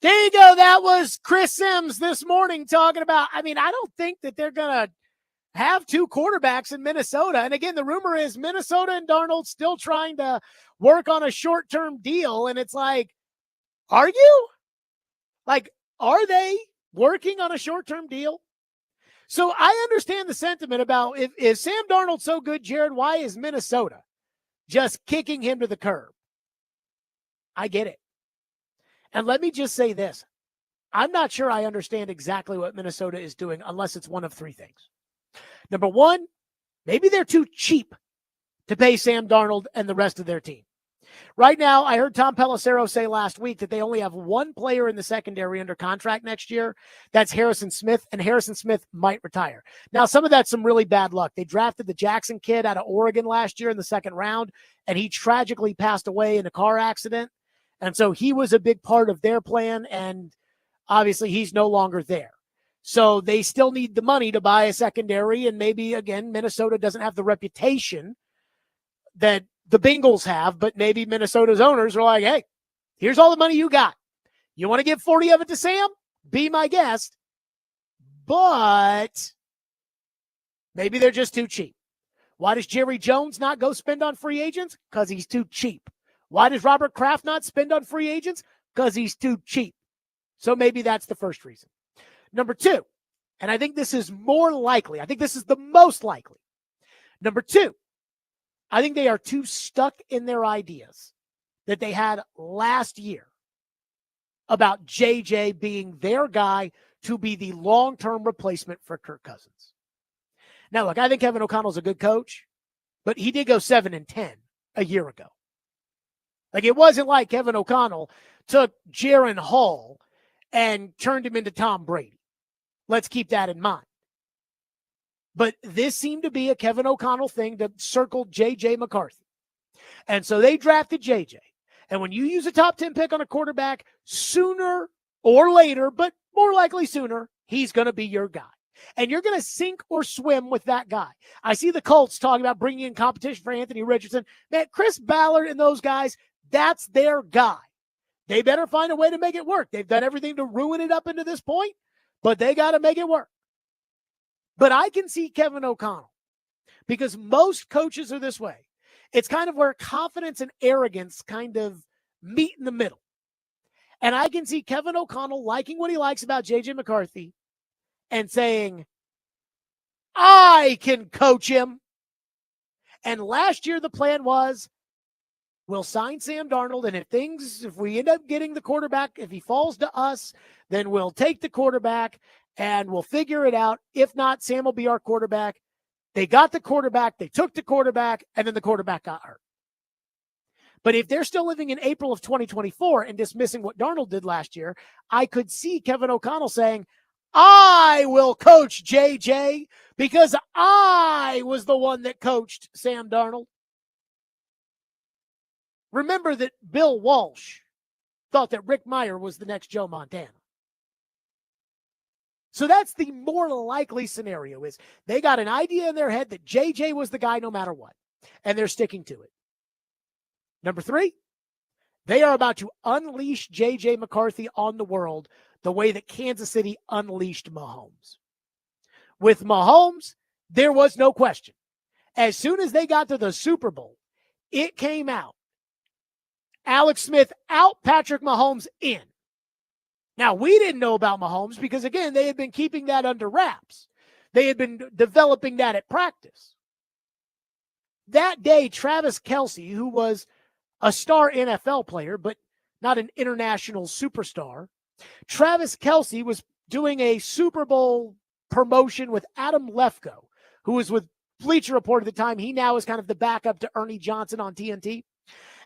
There you go. That was Chris Sims this morning talking about, I don't think that they're going to have 2 quarterbacks in Minnesota. And again, the rumor is Minnesota and Darnold still trying to work on a short-term deal. And it's like, are you? Like, are they working on a short-term deal? So I understand the sentiment about if Sam Darnold's so good, Jared, why is Minnesota just kicking him to the curb? I get it. And let me just say this. I'm not sure I understand exactly what Minnesota is doing unless it's one of 3 things. Number 1, maybe they're too cheap to pay Sam Darnold and the rest of their team. Right now, I heard Tom Pelissero say last week that they only have 1 player in the secondary under contract next year. That's Harrison Smith, and Harrison Smith might retire. Now, some of that's some really bad luck. They drafted the Jackson kid out of Oregon last year in the 2nd round, and he tragically passed away in a car accident. And so he was a big part of their plan, and obviously he's no longer there. So they still need the money to buy a secondary, and maybe, again, Minnesota doesn't have the reputation that the Bengals have, but maybe Minnesota's owners are like, hey, here's all the money you got. You want to give 40 of it to Sam? Be my guest. But maybe they're just too cheap. Why does Jerry Jones not go spend on free agents? Because he's too cheap. Why does Robert Kraft not spend on free agents? Because he's too cheap. So maybe that's the first reason. Number 2, and I think this is more likely. I think this is the most likely. Number 2, I think they are too stuck in their ideas that they had last year about JJ being their guy to be the long-term replacement for Kirk Cousins. Now, look, I think Kevin O'Connell's a good coach, but he did go 7-10 a year ago. Like, it wasn't like Kevin O'Connell took Jaron Hall and turned him into Tom Brady. Let's keep that in mind. But this seemed to be a Kevin O'Connell thing to circle J.J. McCarthy. And so they drafted J.J. And when you use a top 10 pick on a quarterback, sooner or later, but more likely sooner, he's going to be your guy. And you're going to sink or swim with that guy. I see the Colts talking about bringing in competition for Anthony Richardson. Man, Chris Ballard and those guys, that's their guy. They better find a way to make it work. They've done everything to ruin it up into this point, but they got to make it work. But I can see Kevin O'Connell because most coaches are this way. It's kind of where confidence and arrogance kind of meet in the middle. And I can see Kevin O'Connell liking what he likes about J.J. McCarthy and saying, I can coach him. And last year the plan was, we'll sign Sam Darnold, and if we end up getting the quarterback, if he falls to us, then we'll take the quarterback and we'll figure it out. If not, Sam will be our quarterback. They got the quarterback, they took the quarterback, and then the quarterback got hurt. But if they're still living in April of 2024 and dismissing what Darnold did last year, I could see Kevin O'Connell saying, I will coach JJ because I was the one that coached Sam Darnold. Remember that Bill Walsh thought that Rick Meyer was the next Joe Montana. So that's the more likely scenario is they got an idea in their head that JJ was the guy no matter what, and they're sticking to it. Number 3, they are about to unleash JJ McCarthy on the world the way that Kansas City unleashed Mahomes. With Mahomes, there was no question. As soon as they got to the Super Bowl, it came out Alex Smith out, Patrick Mahomes in. Now, we didn't know about Mahomes because, again, they had been keeping that under wraps. They had been developing that at practice. That day, Travis Kelce, who was a star NFL player, but not an international superstar, Travis Kelce was doing a Super Bowl promotion with Adam Lefko, who was with Bleacher Report at the time. He now is kind of the backup to Ernie Johnson on TNT.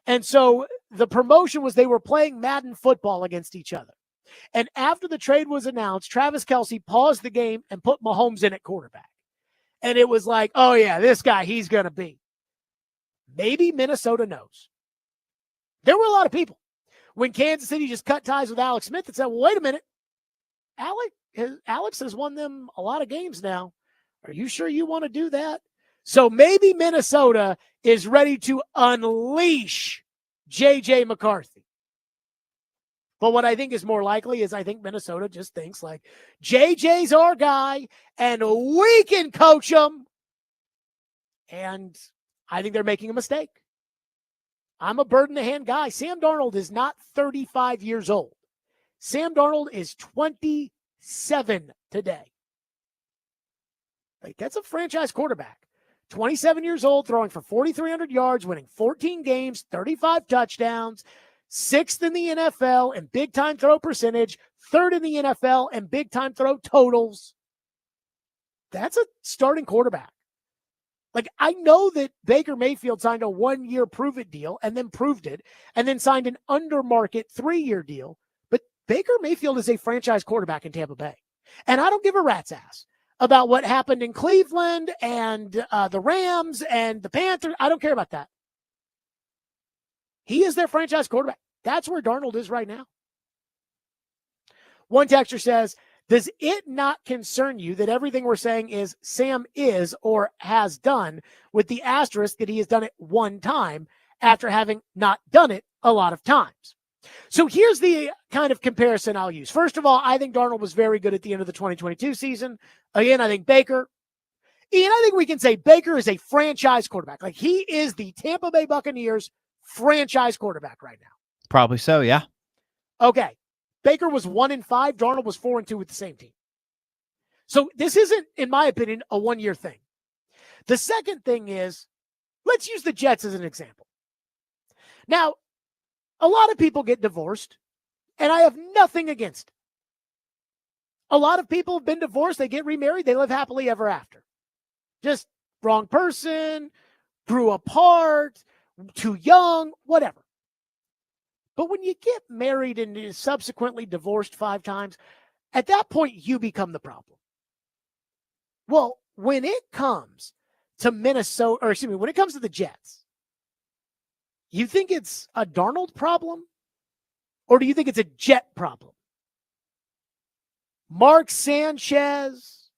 And so the promotion was they were playing Madden football against each other. And after the trade was announced, Travis Kelce paused the game and put Mahomes in at quarterback. And it was like, oh, yeah, this guy, he's going to be. Maybe Minnesota knows. There were a lot of people when Kansas City just cut ties with Alex Smith and said, well, wait a minute. Alex has won them a lot of games now. Are you sure you want to do that? So maybe Minnesota is ready to unleash J.J. McCarthy. But what I think is more likely is I think Minnesota just thinks like, J.J.'s our guy, and we can coach him. And I think they're making a mistake. I'm a bird in the hand guy. Sam Darnold is not 35 years old. Sam Darnold is 27 today. Like, that's a franchise quarterback. 27 years old, throwing for 4,300 yards, winning 14 games, 35 touchdowns, 6th in the NFL in big-time throw percentage, 3rd in the NFL in big-time throw totals. That's a starting quarterback. Like, I know that Baker Mayfield signed a 1-year prove-it deal and then proved it, and then signed an under-market 3-year deal, but Baker Mayfield is a franchise quarterback in Tampa Bay. And I don't give a rat's ass about what happened in Cleveland and the Rams and the Panthers. I don't care about that. He is their franchise quarterback. That's where Darnold is right now. One texter says, does it not concern you that everything we're saying is Sam is or has done, with the asterisk that he has done it one time after having not done it a lot of times? So here's the kind of comparison I'll use. First of all, I think Darnold was very good at the end of the 2022 season. Again, I think Baker. Ian, I think we can say Baker is a franchise quarterback. Like, he is the Tampa Bay Buccaneers franchise quarterback right now. Probably so, yeah. Okay. Baker was 1-5. Darnold was 4-2 with the same team. So this isn't, in my opinion, a one-year thing. The second thing is, let's use the Jets as an example. Now, a lot of people get divorced, and I have nothing against it. A lot of people have been divorced, they get remarried, they live happily ever after. Just wrong person, grew apart, too young, whatever. But when you get married and is subsequently divorced 5 times, at that point, you become the problem. Well, when it comes to when it comes to the Jets, you think it's a Darnold problem? Or do you think it's a Jet problem? Mark Sanchez,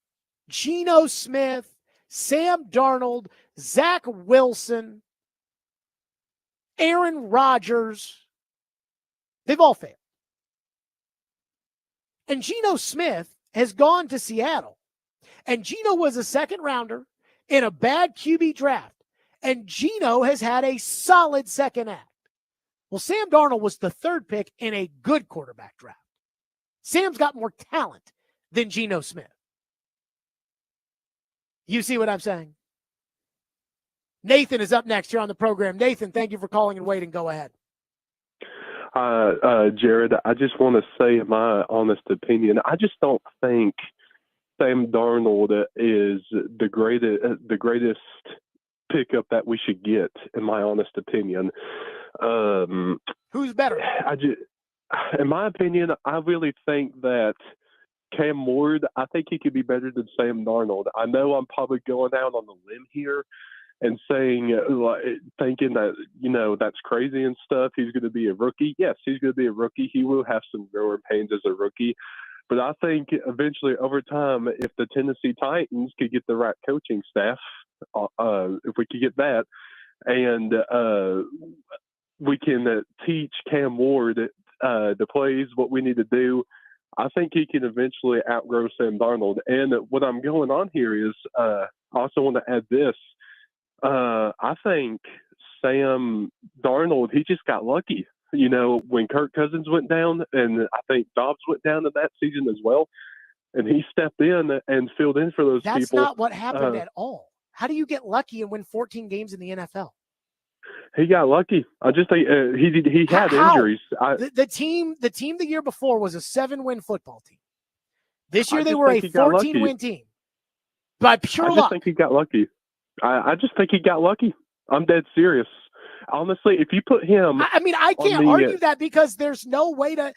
Geno Smith, Sam Darnold, Zach Wilson, Aaron Rodgers, they've all failed. And Geno Smith has gone to Seattle. And Geno was a second rounder in a bad QB draft. And Geno has had a solid second act. Well, Sam Darnold was the 3rd pick in a good quarterback draft. Sam's got more talent than Geno Smith. You see what I'm saying? Nathan is up next here on the program. Nathan, thank you for calling and waiting. Go ahead. Jared, I just want to say my honest opinion. I just don't think Sam Darnold is the greatest pickup that we should get, in my honest opinion. Who's better? In my opinion, I really think that Cam Ward, I think he could be better than Sam Darnold. I know I'm probably going out on a limb here and saying, thinking that, that's crazy and stuff. He's going to be a rookie. Yes, he's going to be a rookie. He will have some growing pains as a rookie. But I think eventually, over time, if the Tennessee Titans could get the right coaching staff, if we could get that, and we can teach Cam Ward the plays, what we need to do, I think he can eventually outgrow Sam Darnold. And what I'm going on here is I also want to add this. I think Sam Darnold, he just got lucky when Kirk Cousins went down, and I think Dobbs went down in that season as well, and he stepped in and filled in for those people. That's not what happened at all. How do you get lucky and win 14 games in the NFL? He got lucky. I just think he had injuries. The team the year before was a 7-win football team. This year they were a 14-win team. By pure luck. I just think he got lucky. I just think he got lucky. I'm dead serious. Honestly, if you put him, I can't argue that because there's no way to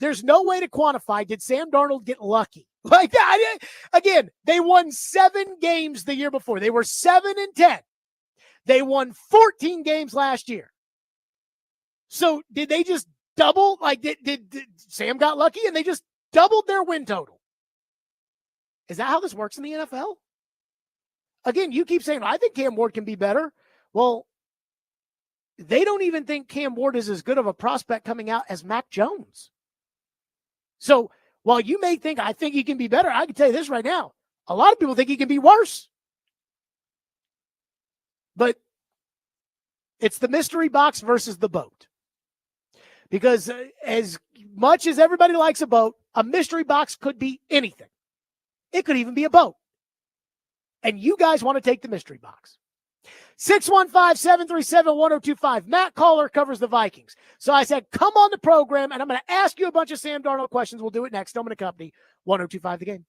there's no way to quantify. Did Sam Darnold get lucky? Like that again? They won 7 games the year before. They were 7-10. They won 14 games last year. So did they just double? Like did Sam got lucky and they just doubled their win total? Is that how this works in the NFL? Again, you keep saying, I think Cam Ward can be better. Well, they don't even think Cam Ward is as good of a prospect coming out as Mac Jones. So while you may think, I think he can be better, I can tell you this right now. A lot of people think he can be worse. But it's the mystery box versus the boat. Because as much as everybody likes a boat, a mystery box could be anything. It could even be a boat. And you guys want to take the mystery box. 615-737-1025. Matt Coller covers the Vikings. So I said, come on the program, and I'm going to ask you a bunch of Sam Darnold questions. We'll do it next. Stillman & Company, 1025 The Game.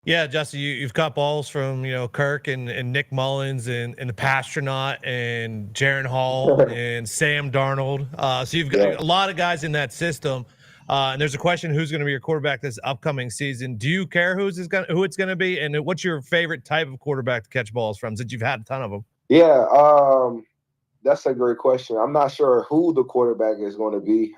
Yeah, Justin, you've caught balls from, Kirk and Nick Mullins and the Pastronaut and Jaren Hall and Sam Darnold. So you've got a lot of guys in that system. And there's a question, who's going to be your quarterback this upcoming season? Do you care who it's going to be? And what's your favorite type of quarterback to catch balls from, since you've had a ton of them? Yeah, that's a great question. I'm not sure who the quarterback is going to be.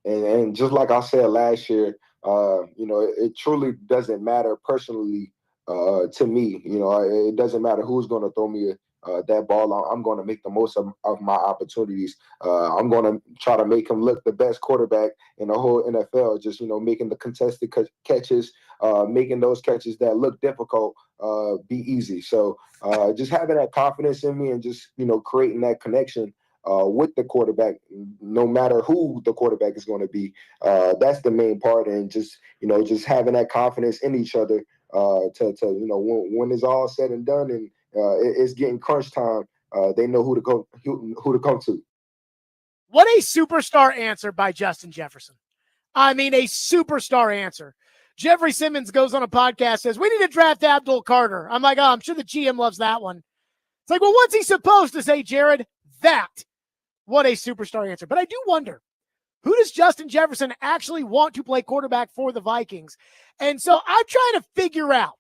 And just like I said last year, it truly doesn't matter personally to me. It doesn't matter who's going to throw me that ball. I'm going to make the most of my opportunities. I'm going to try to make him look the best quarterback in the whole NFL, just, making the contested catches, making those catches that look difficult be easy. So just having that confidence in me and just, creating that connection with the quarterback, no matter who the quarterback is going to be. That's the main part. And just, just having that confidence in each other when it's all said and done and it's getting crunch time, they know who to come to. What a superstar answer by Justin Jefferson. I mean, a superstar answer. Jeffrey Simmons goes on a podcast, says, we need to draft Abdul Carter. I'm like, I'm sure the GM loves that one. It's like, well, what's he supposed to say, Jared? That. What a superstar answer. But I do wonder, who does Justin Jefferson actually want to play quarterback for the Vikings? And so I'm trying to figure out,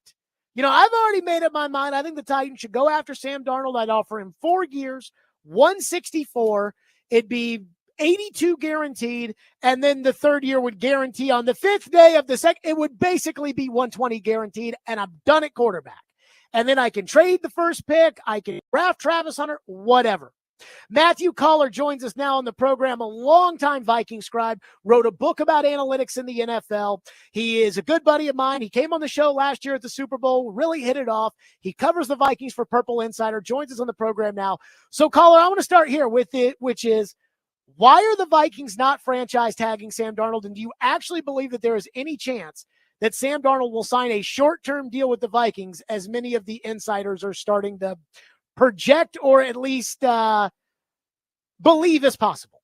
I've already made up my mind. I think the Titans should go after Sam Darnold. I'd offer him 4 years, 164. It'd be 82 guaranteed. And then the third year would guarantee on the 5th day of the second. It would basically be 120 guaranteed. And I'm done at quarterback. And then I can trade the first pick. I can draft Travis Hunter, whatever. Matthew Coller joins us now on the program, a longtime Viking scribe, wrote a book about analytics in the NFL. He is a good buddy of mine. He came on the show last year at the Super Bowl, really hit it off. He covers the Vikings for Purple Insider, joins us on the program now. So, Coller, I want to start here with it, which is, why are the Vikings not franchise tagging Sam Darnold? And do you actually believe that there is any chance that Sam Darnold will sign a short-term deal with the Vikings, as many of the insiders are starting to project or at least believe is possible?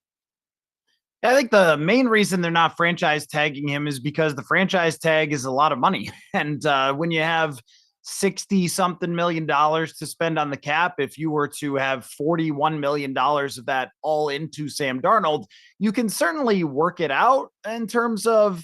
I think the main reason they're not franchise tagging him is because the franchise tag is a lot of money. And when you have $60-something million to spend on the cap, if you were to have $41 million of that all into Sam Darnold, you can certainly work it out in terms of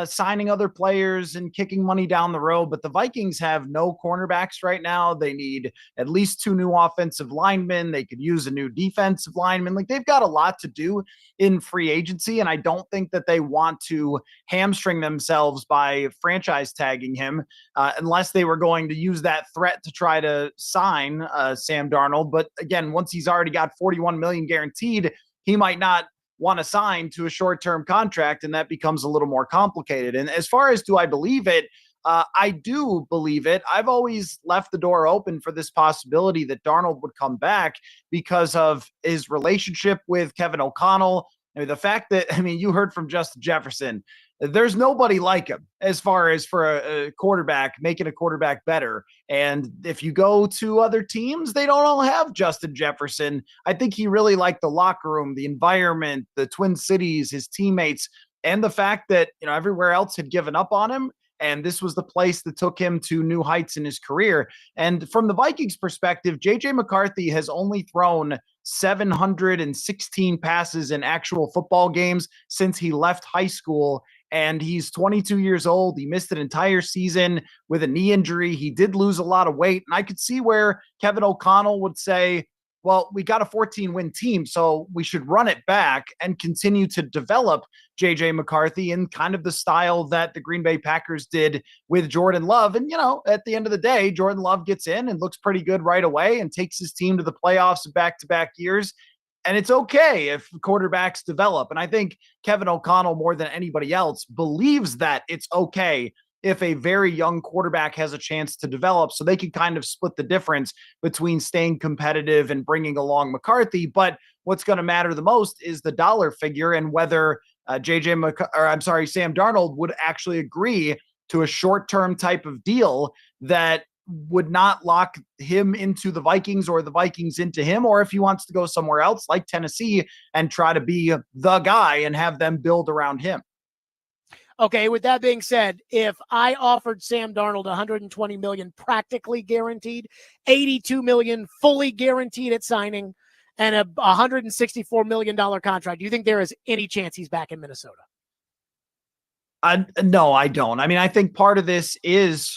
signing other players and kicking money down the road. But the Vikings have no cornerbacks right now. They need at least 2 new offensive linemen. They could use a new defensive lineman. Like, they've got a lot to do in free agency. And I don't think that they want to hamstring themselves by franchise tagging him unless they were going to use that threat to try to sign Sam Darnold. But again, once he's already got $41 million guaranteed, he might not want to sign to a short-term contract, and that becomes a little more complicated. And as far as do I believe it, I do believe it. I've always left the door open for this possibility that Darnold would come back because of his relationship with Kevin O'Connell. I mean, the fact that, you heard from Justin Jefferson, there's nobody like him as far as for a quarterback, making a quarterback better. And if you go to other teams, they don't all have Justin Jefferson. I think he really liked the locker room, the environment, the Twin Cities, his teammates, and the fact that, everywhere else had given up on him. And this was the place that took him to new heights in his career. And from the Vikings perspective, J.J. McCarthy has only thrown 716 passes in actual football games since he left high school. And he's 22 years old. He missed an entire season with a knee injury. He did lose a lot of weight. And I could see where Kevin O'Connell would say, well, we got a 14-win team, so we should run it back and continue to develop J.J. McCarthy in kind of the style that the Green Bay Packers did with Jordan Love. And, at the end of the day, Jordan Love gets in and looks pretty good right away and takes his team to the playoffs in back-to-back years. And it's okay if quarterbacks develop. And I think Kevin O'Connell, more than anybody else, believes that it's okay if a very young quarterback has a chance to develop, so they can kind of split the difference between staying competitive and bringing along McCarthy. But what's going to matter the most is the dollar figure and whether Sam Darnold would actually agree to a short-term type of deal that would not lock him into the Vikings or the Vikings into him, or if he wants to go somewhere else like Tennessee and try to be the guy and have them build around him. Okay, with that being said, if I offered Sam Darnold $120 million practically guaranteed, $82 million fully guaranteed at signing, and a $164 million contract, do you think there is any chance he's back in Minnesota? No, I don't. I mean, I think part of this is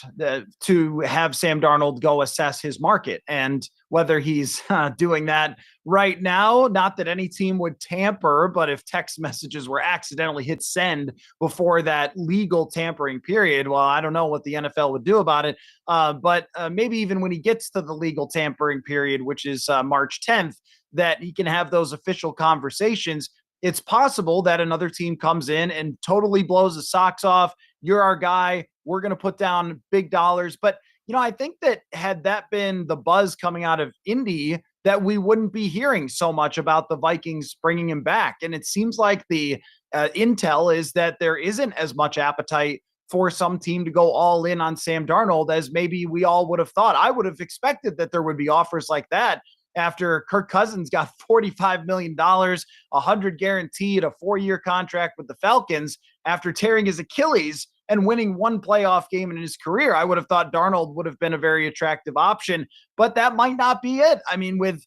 to have Sam Darnold go assess his market, and whether he's doing that right now. Not that any team would tamper, but if text messages were accidentally hit send before that legal tampering period, well, I don't know what the NFL would do about it. But maybe even when he gets to the legal tampering period, which is March 10th, that he can have those official conversations. It's possible that another team comes in and totally blows the socks off. You're our guy. We're going to put down big dollars. But, I think that had that been the buzz coming out of Indy, that we wouldn't be hearing so much about the Vikings bringing him back. And it seems like the intel is that there isn't as much appetite for some team to go all in on Sam Darnold as maybe we all would have thought. I would have expected that there would be offers like that after Kirk Cousins got $45 million, $100 guaranteed, a 4-year contract with the Falcons after tearing his Achilles and winning one playoff game in his career. I would have thought Darnold would have been a very attractive option, but that might not be it. I mean, with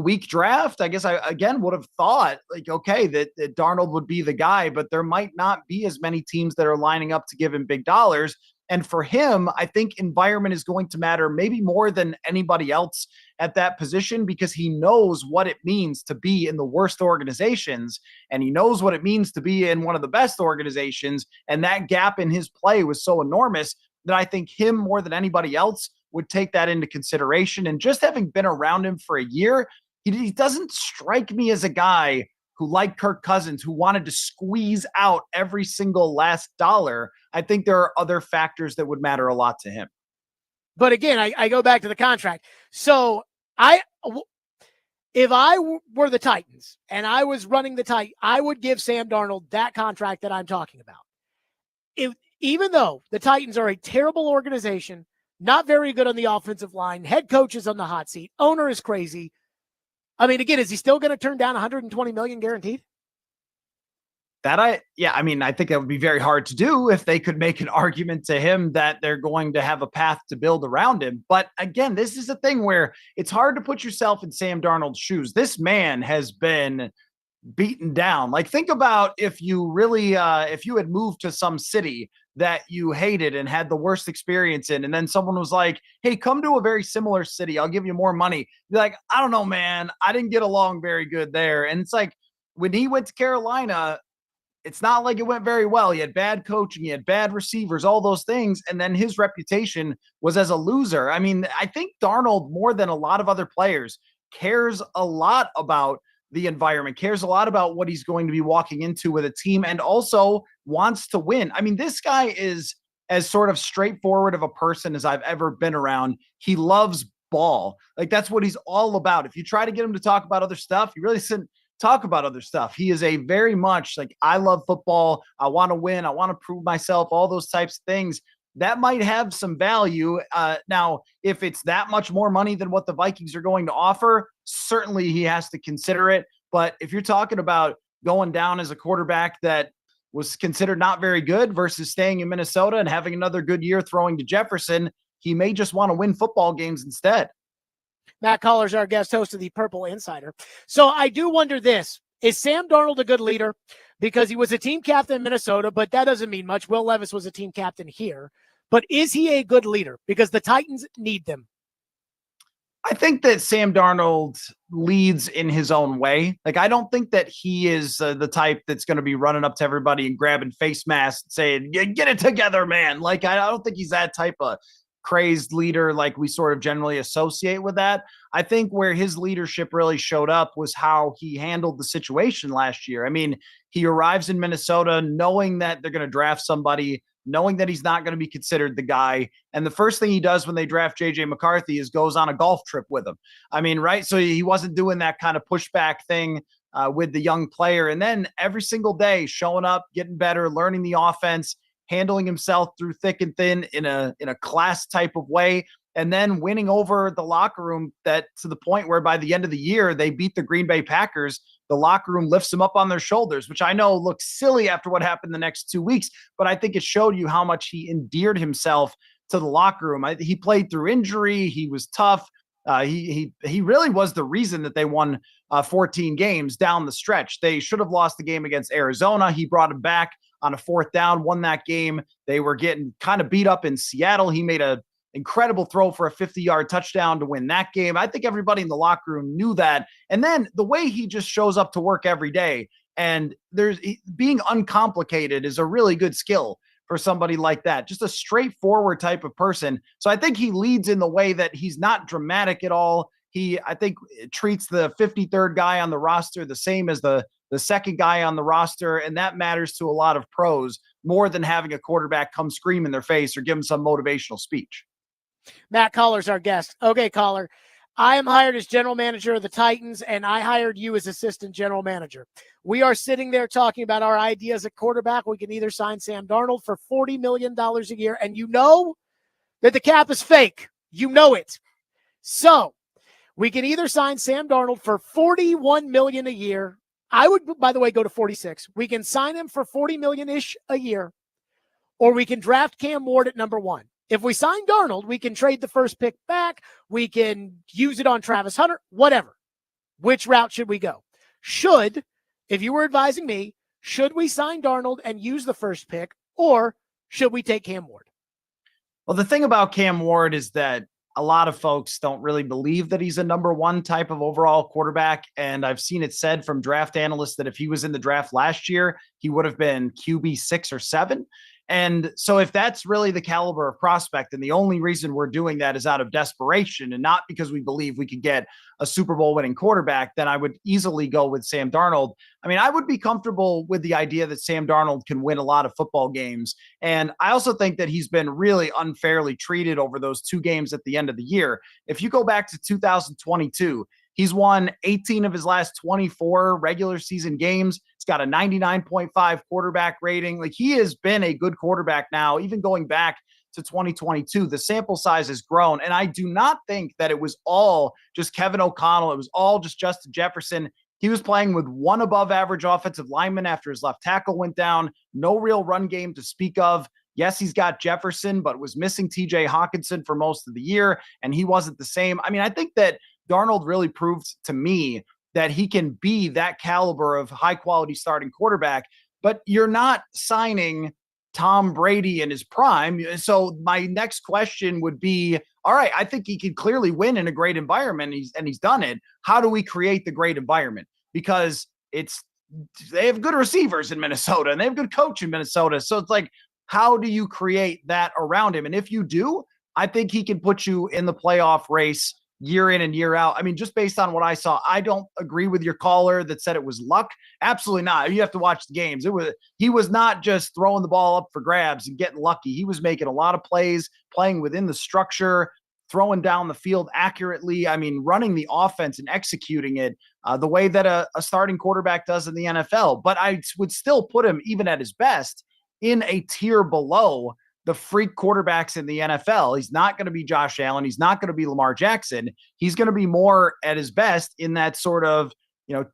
weak draft, I guess I again would have thought that Darnold would be the guy, but there might not be as many teams that are lining up to give him big dollars. And for him, I think environment is going to matter maybe more than anybody else at that position, because he knows what it means to be in the worst organizations, and he knows what it means to be in one of the best organizations. And that gap in his play was so enormous that I think him more than anybody else would take that into consideration. And just having been around him for a year, he doesn't strike me as a guy who, like Kirk Cousins, who wanted to squeeze out every single last dollar. I think there are other factors that would matter a lot to him. But again, I go back to the contract. So if I were the Titans and I was running the Titans, I would give Sam Darnold that contract that I'm talking about. Even though the Titans are a terrible organization, not very good on the offensive line, head coach is on the hot seat, owner is crazy. I mean, again, is he still going to turn down $120 million guaranteed? I think that would be very hard to do if they could make an argument to him that they're going to have a path to build around him. But again, this is a thing where it's hard to put yourself in Sam Darnold's shoes. This man has been beaten down. Like, think about if you really, if you had moved to some city that you hated and had the worst experience in, and then someone was like, hey, come to a very similar city, I'll give you more money. You're like, I don't know, man, I didn't get along very good there. And it's like, when he went to Carolina, it's not like it went very well. He had bad coaching, he had bad receivers, all those things. And then his reputation was as a loser. I mean, I think Darnold, more than a lot of other players, cares a lot about the environment, cares a lot about what he's going to be walking into with a team, and also wants to win. I mean, this guy is as sort of straightforward of a person as I've ever been around. He loves ball. Like, that's what he's all about. If you try to get him to talk about other stuff, he really doesn't talk about other stuff. He is a very much like, I love football, I want to win, I want to prove myself, all those types of things. That might have some value. Now, if it's that much more money than what the Vikings are going to offer, certainly he has to consider it. But if you're talking about going down as a quarterback that was considered not very good versus staying in Minnesota and having another good year throwing to Jefferson, he may just want to win football games instead. Matt Coller is our guest host of the Purple Insider. So I do wonder this. Is Sam Darnold a good leader? Because he was a team captain in Minnesota, but that doesn't mean much. Will Levis was a team captain here. But is he a good leader? Because the Titans need them. I think that Sam Darnold leads in his own way. Like, I don't think that he is the type that's going to be running up to everybody and grabbing face masks and saying, get it together, man. Like, I don't think he's that type of crazed leader like we sort of generally associate with that. I think where his leadership really showed up was how he handled the situation last year. I mean, he arrives in Minnesota knowing that they're going to draft somebody, knowing that he's not going to be considered the guy. And the first thing he does when they draft JJ McCarthy is goes on a golf trip with him. I mean, right? So he wasn't doing that kind of pushback thing with the young player. And then every single day showing up, getting better, learning the offense, handling himself through thick and thin in a class type of way. and then winning over the locker room that to the point where by the end of the year, they beat the Green Bay Packers. The locker room lifts them up on their shoulders, which I know looks silly after what happened the next 2 weeks, but I think it showed you how much he endeared himself to the locker room. He played through injury. He was tough. He really was the reason that they won 14 games down the stretch. They should have lost the game against Arizona. He brought them back on a 4th down, won that game. They were getting kind of beat up in Seattle. He made a incredible throw for a 50-yard touchdown to win that game. I think everybody in the locker room knew that. And then the way he just shows up to work every day, and being uncomplicated is a really good skill for somebody like that. Just a straightforward type of person. So I think he leads in the way that he's not dramatic at all. I think, treats the 53rd guy on the roster the same as the second guy on the roster, and that matters to a lot of pros more than having a quarterback come scream in their face or give them some motivational speech. Matt Coller's our guest. Okay, Coller, I am hired as general manager of the Titans, and I hired you as assistant general manager. We are sitting there talking about our ideas at quarterback. We can either sign Sam Darnold for $40 million a year, and you know that the cap is fake. You know it. So we can either sign Sam Darnold for $41 million a year. I would, by the way, go to 46. We can sign him for $40 million-ish a year, or we can draft Cam Ward at number 1. If we sign Darnold, we can trade the first pick back. We can use it on Travis Hunter, whatever. Which route should we go? If you were advising me, should we sign Darnold and use the first pick, or should we take Cam Ward? Well, the thing about Cam Ward is that a lot of folks don't really believe that he's a number 1 type of overall quarterback. And I've seen it said from draft analysts that if he was in the draft last year, he would have been QB 6 or 7. And so if that's really the caliber of prospect, and the only reason we're doing that is out of desperation and not because we believe we could get a Super Bowl winning quarterback, then I would easily go with Sam Darnold. I mean, I would be comfortable with the idea that Sam Darnold can win a lot of football games. And I also think that he's been really unfairly treated over those 2 games at the end of the year. If you go back to 2022, he's won 18 of his last 24 regular season games. He's got a 99.5 quarterback rating. Like, he has been a good quarterback now, even going back to 2022. The sample size has grown. And I do not think that it was all just Kevin O'Connell. It was all just Justin Jefferson. He was playing with 1 above average offensive lineman after his left tackle went down. No real run game to speak of. Yes, he's got Jefferson, but was missing TJ Hawkinson for most of the year, and he wasn't the same. I mean, I think that Darnold really proved to me that he can be that caliber of high-quality starting quarterback, but you're not signing Tom Brady in his prime. So my next question would be, all right, I think he can clearly win in a great environment, and he's done it. How do we create the great environment? Because they have good receivers in Minnesota, and they have good coach in Minnesota. So it's like, how do you create that around him? And if you do, I think he can put you in the playoff race year in and year out. I mean, just based on what I saw, I don't agree with your caller that said it was luck. Absolutely not. You have to watch the games. He was not just throwing the ball up for grabs and getting lucky. He was making a lot of plays, playing within the structure, throwing down the field accurately. I mean, running the offense and executing it the way that a starting quarterback does in the NFL. But I would still put him, even at his best, in a tier below the freak quarterbacks in the NFL. He's not going to be Josh Allen. He's not going to be Lamar Jackson. He's going to be more at his best in that sort of,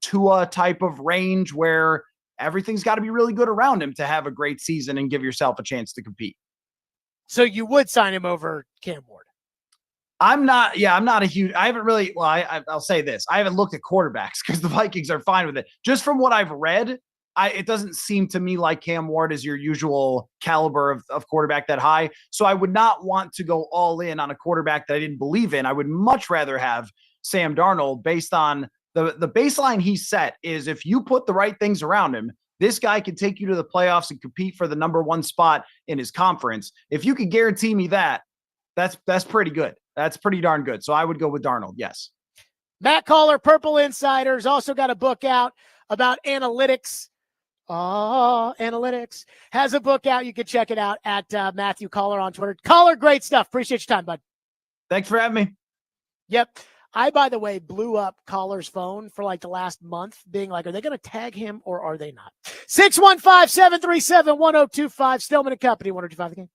Tua type of range where everything's got to be really good around him to have a great season and give yourself a chance to compete. So you would sign him over Cam Ward? I'm not a huge, I haven't really, I'll say this. I haven't looked at quarterbacks because the Vikings are fine with it. Just from what I've read, it doesn't seem to me like Cam Ward is your usual caliber of quarterback that high. So I would not want to go all in on a quarterback that I didn't believe in. I would much rather have Sam Darnold based on the baseline he set is if you put the right things around him, this guy can take you to the playoffs and compete for the number 1 spot in his conference. If you could guarantee me that, that's pretty good. That's pretty darn good. So I would go with Darnold. Yes. Matt Coller, Purple Insiders, also got a book out about analytics. Analytics. Has a book out. You can check it out at Matthew Coller on Twitter. Coller, great stuff. Appreciate your time, bud. Thanks for having me. Yep. I, by the way, blew up Coller's phone for like the last month, being like, are they going to tag him or are they not? 615-737-1025. Stillman and Company, 102.5 The Game.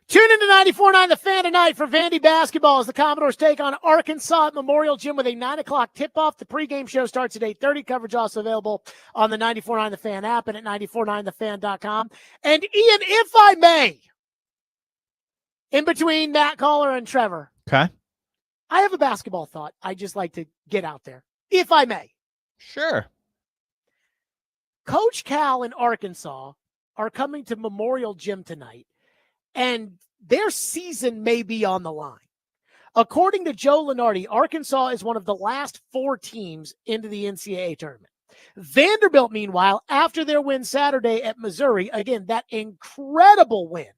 Tune into 94.9 The Fan tonight for Vandy basketball as the Commodores take on Arkansas at Memorial Gym with a 9 o'clock tip-off. The pregame show starts at 8:30. Coverage also available on the 94.9 The Fan app and at 94.9thefan.com. And Ian, if I may, in between Matt Coller and Trevor, Okay. I have a basketball thought I'd just like to get out there, if I may. Sure. Coach Cal in Arkansas are coming to Memorial Gym tonight, and their season may be on the line. According to Joe Lunardi, Arkansas is one of the last 4 teams into the NCAA tournament. Vanderbilt, meanwhile, after their win Saturday at Missouri, again, that incredible win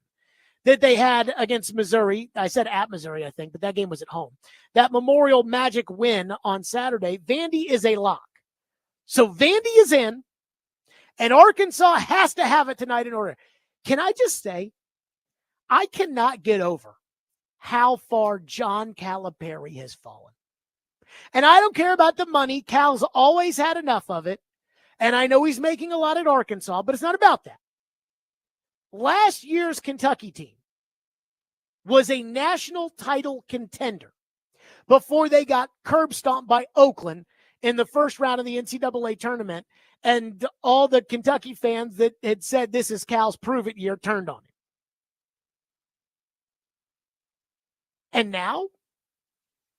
that they had against Missouri. I said at Missouri, I think, but that game was at home. That Memorial Magic win on Saturday, Vandy is a lock. So Vandy is in, and Arkansas has to have it tonight in order. Can I just say, I cannot get over how far John Calipari has fallen. And I don't care about the money. Cal's always had enough of it. And I know he's making a lot at Arkansas, but it's not about that. Last year's Kentucky team was a national title contender before they got curb stomped by Oakland in the first round of the NCAA tournament. And all the Kentucky fans that had said this is Cal's prove it year turned on him. And now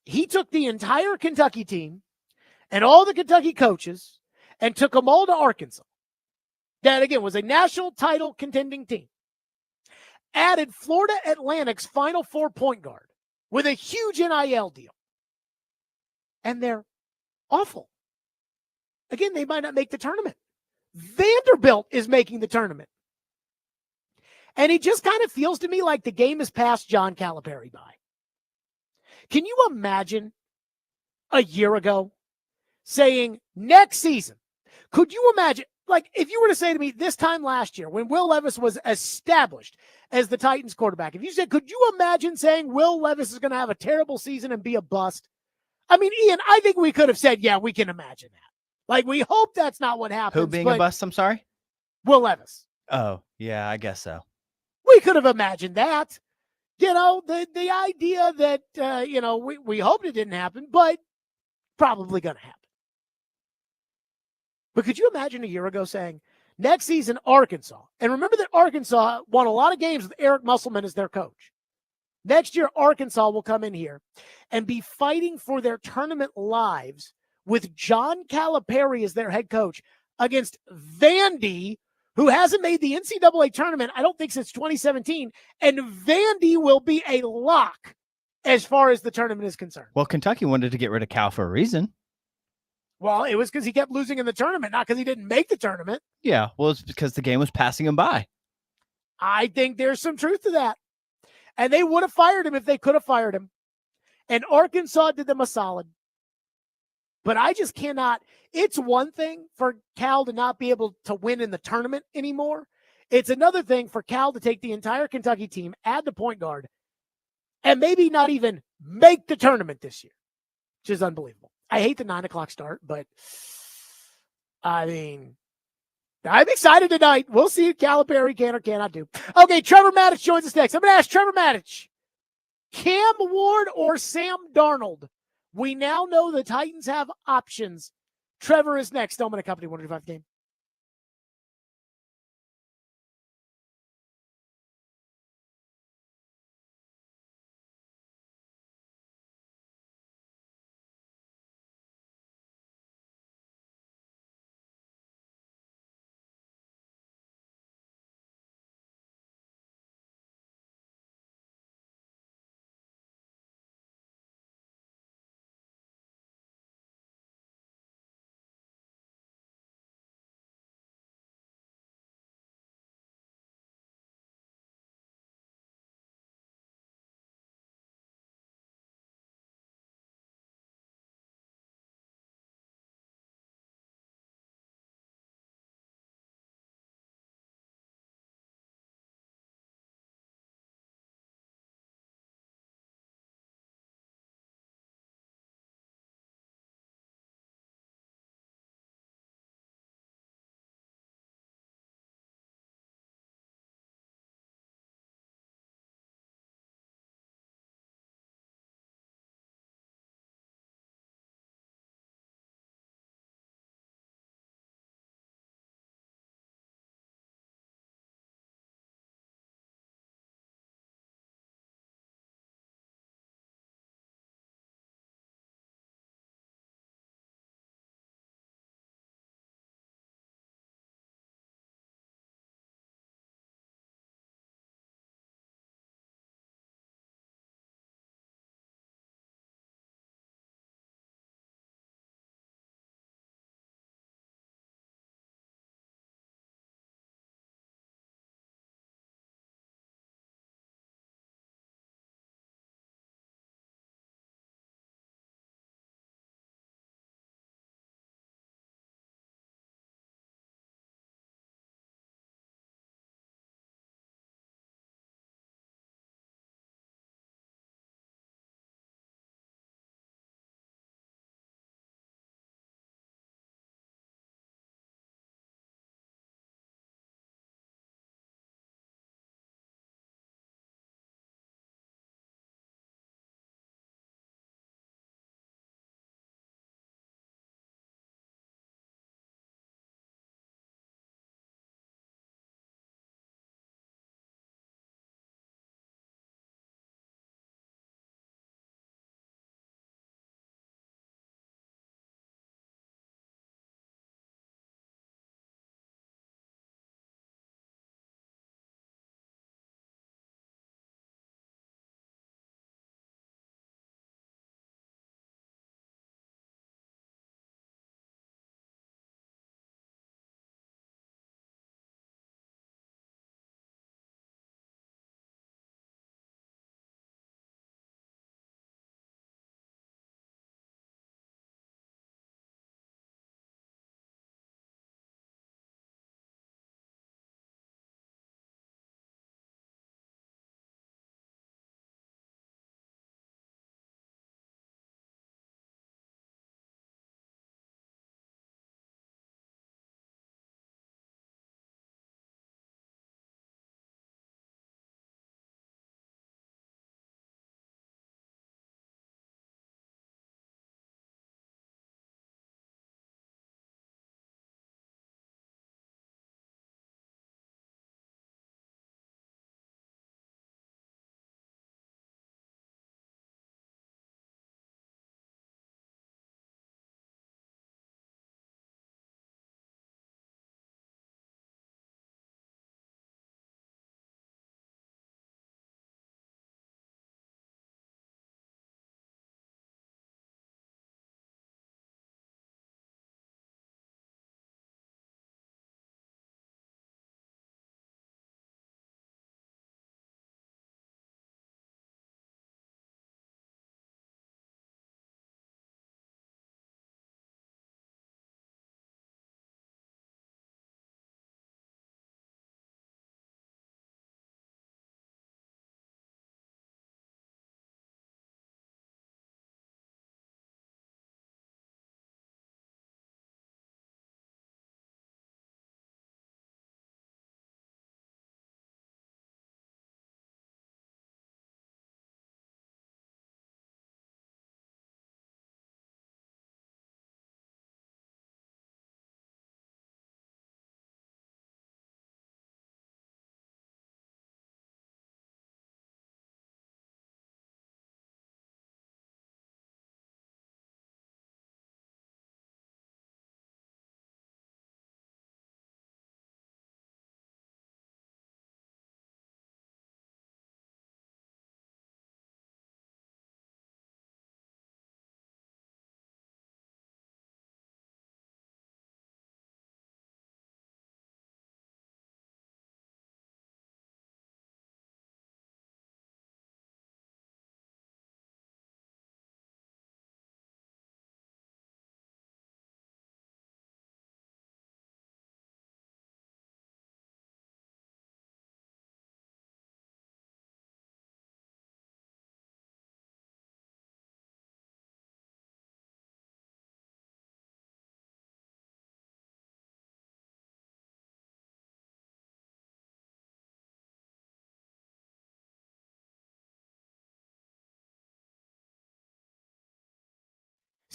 he took the entire Kentucky team and all the Kentucky coaches and took them all to Arkansas. That, again, was a national title contending team. Added Florida Atlantic's Final Four point guard with a huge NIL deal. And they're awful. Again, they might not make the tournament. Vanderbilt is making the tournament. And it just kind of feels to me like the game has passed John Calipari by. Can you imagine a year ago saying next season? Could you imagine, like, if you were to say to me this time last year when Will Levis was established as the Titans quarterback, if you said, could you imagine saying Will Levis is going to have a terrible season and be a bust? I mean, Ian, I think we could have said, yeah, we can imagine that. Like, we hope that's not what happens. Who being a bust? I'm sorry? Will Levis. Oh, yeah, I guess so. We could have imagined that. You know, the idea that, we hoped it didn't happen, but probably going to happen. But could you imagine a year ago saying, next season, Arkansas, and remember that Arkansas won a lot of games with Eric Musselman as their coach. Next year, Arkansas will come in here and be fighting for their tournament lives with John Calipari as their head coach against Vandy, who hasn't made the NCAA tournament, I don't think, since 2017. And Vandy will be a lock as far as the tournament is concerned. Well, Kentucky wanted to get rid of Cal for a reason. Well, it was because he kept losing in the tournament, not because he didn't make the tournament. Yeah, well, it's because the game was passing him by. I think there's some truth to that. And they would have fired him if they could have fired him. And Arkansas did them a solid. But I just cannot. It's one thing for Cal to not be able to win in the tournament anymore. It's another thing for Cal to take the entire Kentucky team, add the point guard, and maybe not even make the tournament this year, which is unbelievable. I hate the 9 o'clock start, but I mean, I'm excited tonight. We'll see if Calipari can or cannot do. Okay, Trevor Matage joins us next. I'm going to ask Trevor Matage, Cam Ward or Sam Darnold? We now know the Titans have options. Trevor is next. Stillman and Company 105 game.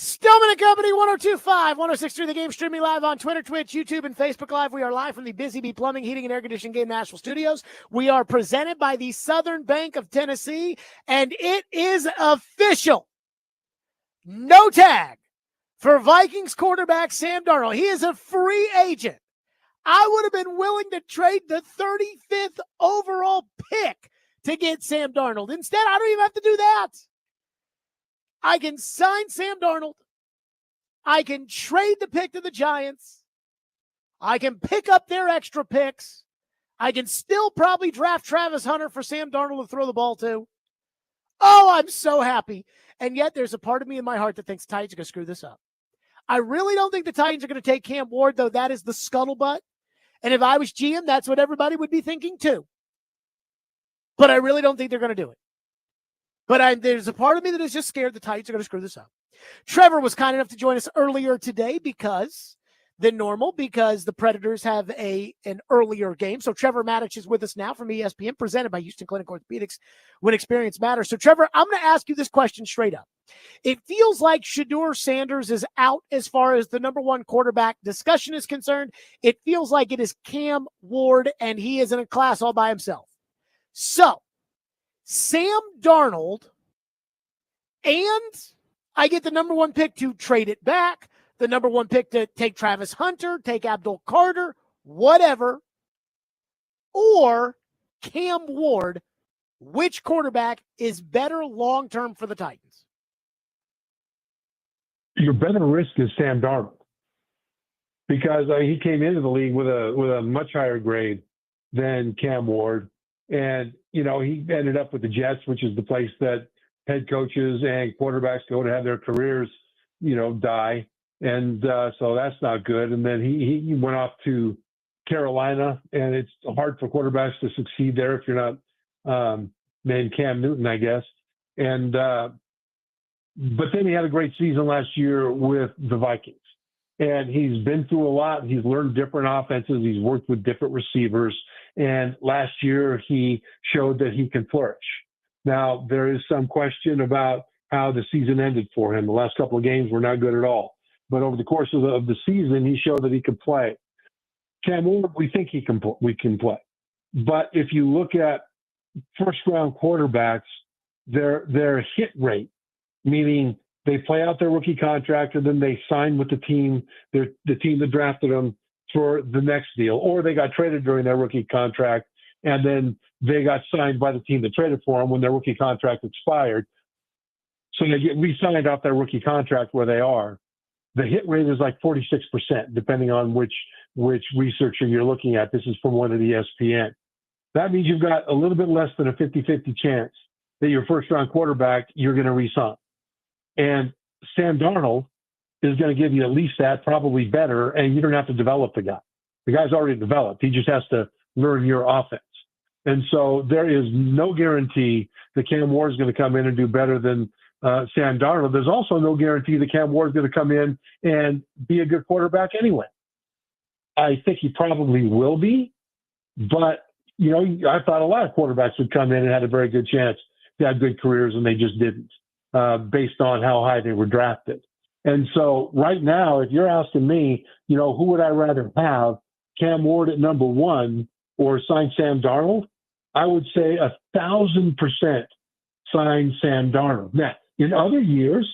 Stillman and Company, 102.5, 106.3 The Game, streaming live on Twitter, Twitch, YouTube, and Facebook Live. We are live from the Busy Bee Plumbing, Heating, and Air Conditioning Game Nashville studios. We are presented by the Southern Bank of Tennessee, and it is official. No tag for Vikings quarterback Sam Darnold. He is a free agent. I would have been willing to trade the 35th overall pick to get Sam Darnold. Instead, I don't even have to do that. I can sign Sam Darnold. I can trade the pick to the Giants. I can pick up their extra picks. I can still probably draft Travis Hunter for Sam Darnold to throw the ball to. Oh, I'm so happy. And yet there's a part of me in my heart that thinks the Titans are going to screw this up. I really don't think the Titans are going to take Cam Ward, though that is the scuttlebutt. And if I was GM, that's what everybody would be thinking too. But I really don't think they're going to do it. But there's a part of me that is just scared the Titans are going to screw this up. Trevor was kind enough to join us earlier today than normal because the Predators have an earlier game. So Trevor Matage is with us now from ESPN, presented by Houston Clinic Orthopedics, when experience matters. So Trevor, I'm going to ask you this question straight up. It feels like Shedeur Sanders is out as far as the number one quarterback discussion is concerned. It feels like it is Cam Ward, and he is in a class all by himself. So Sam Darnold, and I get the number one pick to trade it back, the number one pick to take Travis Hunter, take Abdul Carter, whatever, or Cam Ward. Which quarterback is better long-term for the Titans? Your better risk is Sam Darnold because he came into the league with a much higher grade than Cam Ward. And, he ended up with the Jets, which is the place that head coaches and quarterbacks go to have their careers, die. And so that's not good. And then he went off to Carolina, and it's hard for quarterbacks to succeed there if you're not named Cam Newton, I guess. And but then he had a great season last year with the Vikings. And he's been through a lot. He's learned different offenses. He's worked with different receivers. And last year, he showed that he can flourish. Now, there is some question about how the season ended for him. The last couple of games were not good at all. But over the course of the season, he showed that he could play. Cam Ward, we think we can play. But if you look at first-round quarterbacks, their hit rate, meaning they play out their rookie contract and then they sign with the team that drafted them for the next deal, or they got traded during their rookie contract and then they got signed by the team that traded for them when their rookie contract expired. So they get re-signed off their rookie contract where they are. The hit rate is like 46%, depending on which researcher you're looking at. This is from one of the ESPN. That means you've got a little bit less than a 50-50 chance that your first-round quarterback you're going to re-sign. And Sam Darnold is going to give you at least that, probably better, and you don't have to develop the guy. The guy's already developed. He just has to learn your offense. And so there is no guarantee that Cam Ward is going to come in and do better than Sam Darnold. There's also no guarantee that Cam Ward is going to come in and be a good quarterback anyway. I think he probably will be, but, I thought a lot of quarterbacks would come in and had a very good chance to have good careers, and they just didn't. Based on how high they were drafted. And so right now, if you're asking me, who would I rather have, Cam Ward at number one or sign Sam Darnold? I would say 1,000% sign Sam Darnold. Now, in other years,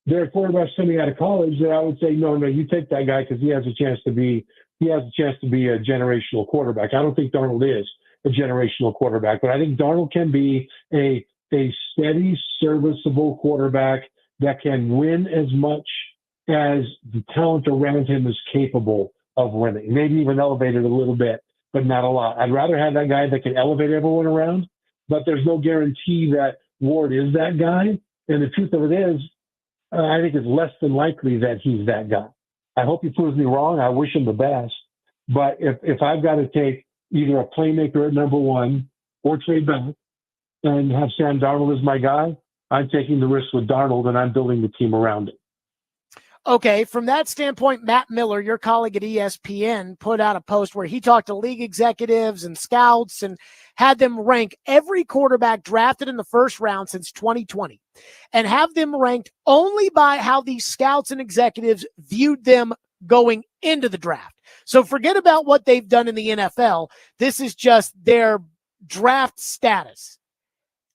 there are quarterbacks coming out of college that I would say, no, you take that guy because he has a chance to be a generational quarterback. I don't think Darnold is a generational quarterback, but I think Darnold can be a steady, serviceable quarterback that can win as much as the talent around him is capable of winning. Maybe even elevate it a little bit, but not a lot. I'd rather have that guy that can elevate everyone around, but there's no guarantee that Ward is that guy. And the truth of it is, I think it's less than likely that he's that guy. I hope he proves me wrong. I wish him the best. But if I've got to take either a playmaker at number one or trade back, and have Sam Darnold as my guy, I'm taking the risk with Darnold, and I'm building the team around it. Okay, from that standpoint, Matt Miller, your colleague at ESPN, put out a post where he talked to league executives and scouts and had them rank every quarterback drafted in the first round since 2020 and have them ranked only by how these scouts and executives viewed them going into the draft. So forget about what they've done in the NFL. This is just their draft status.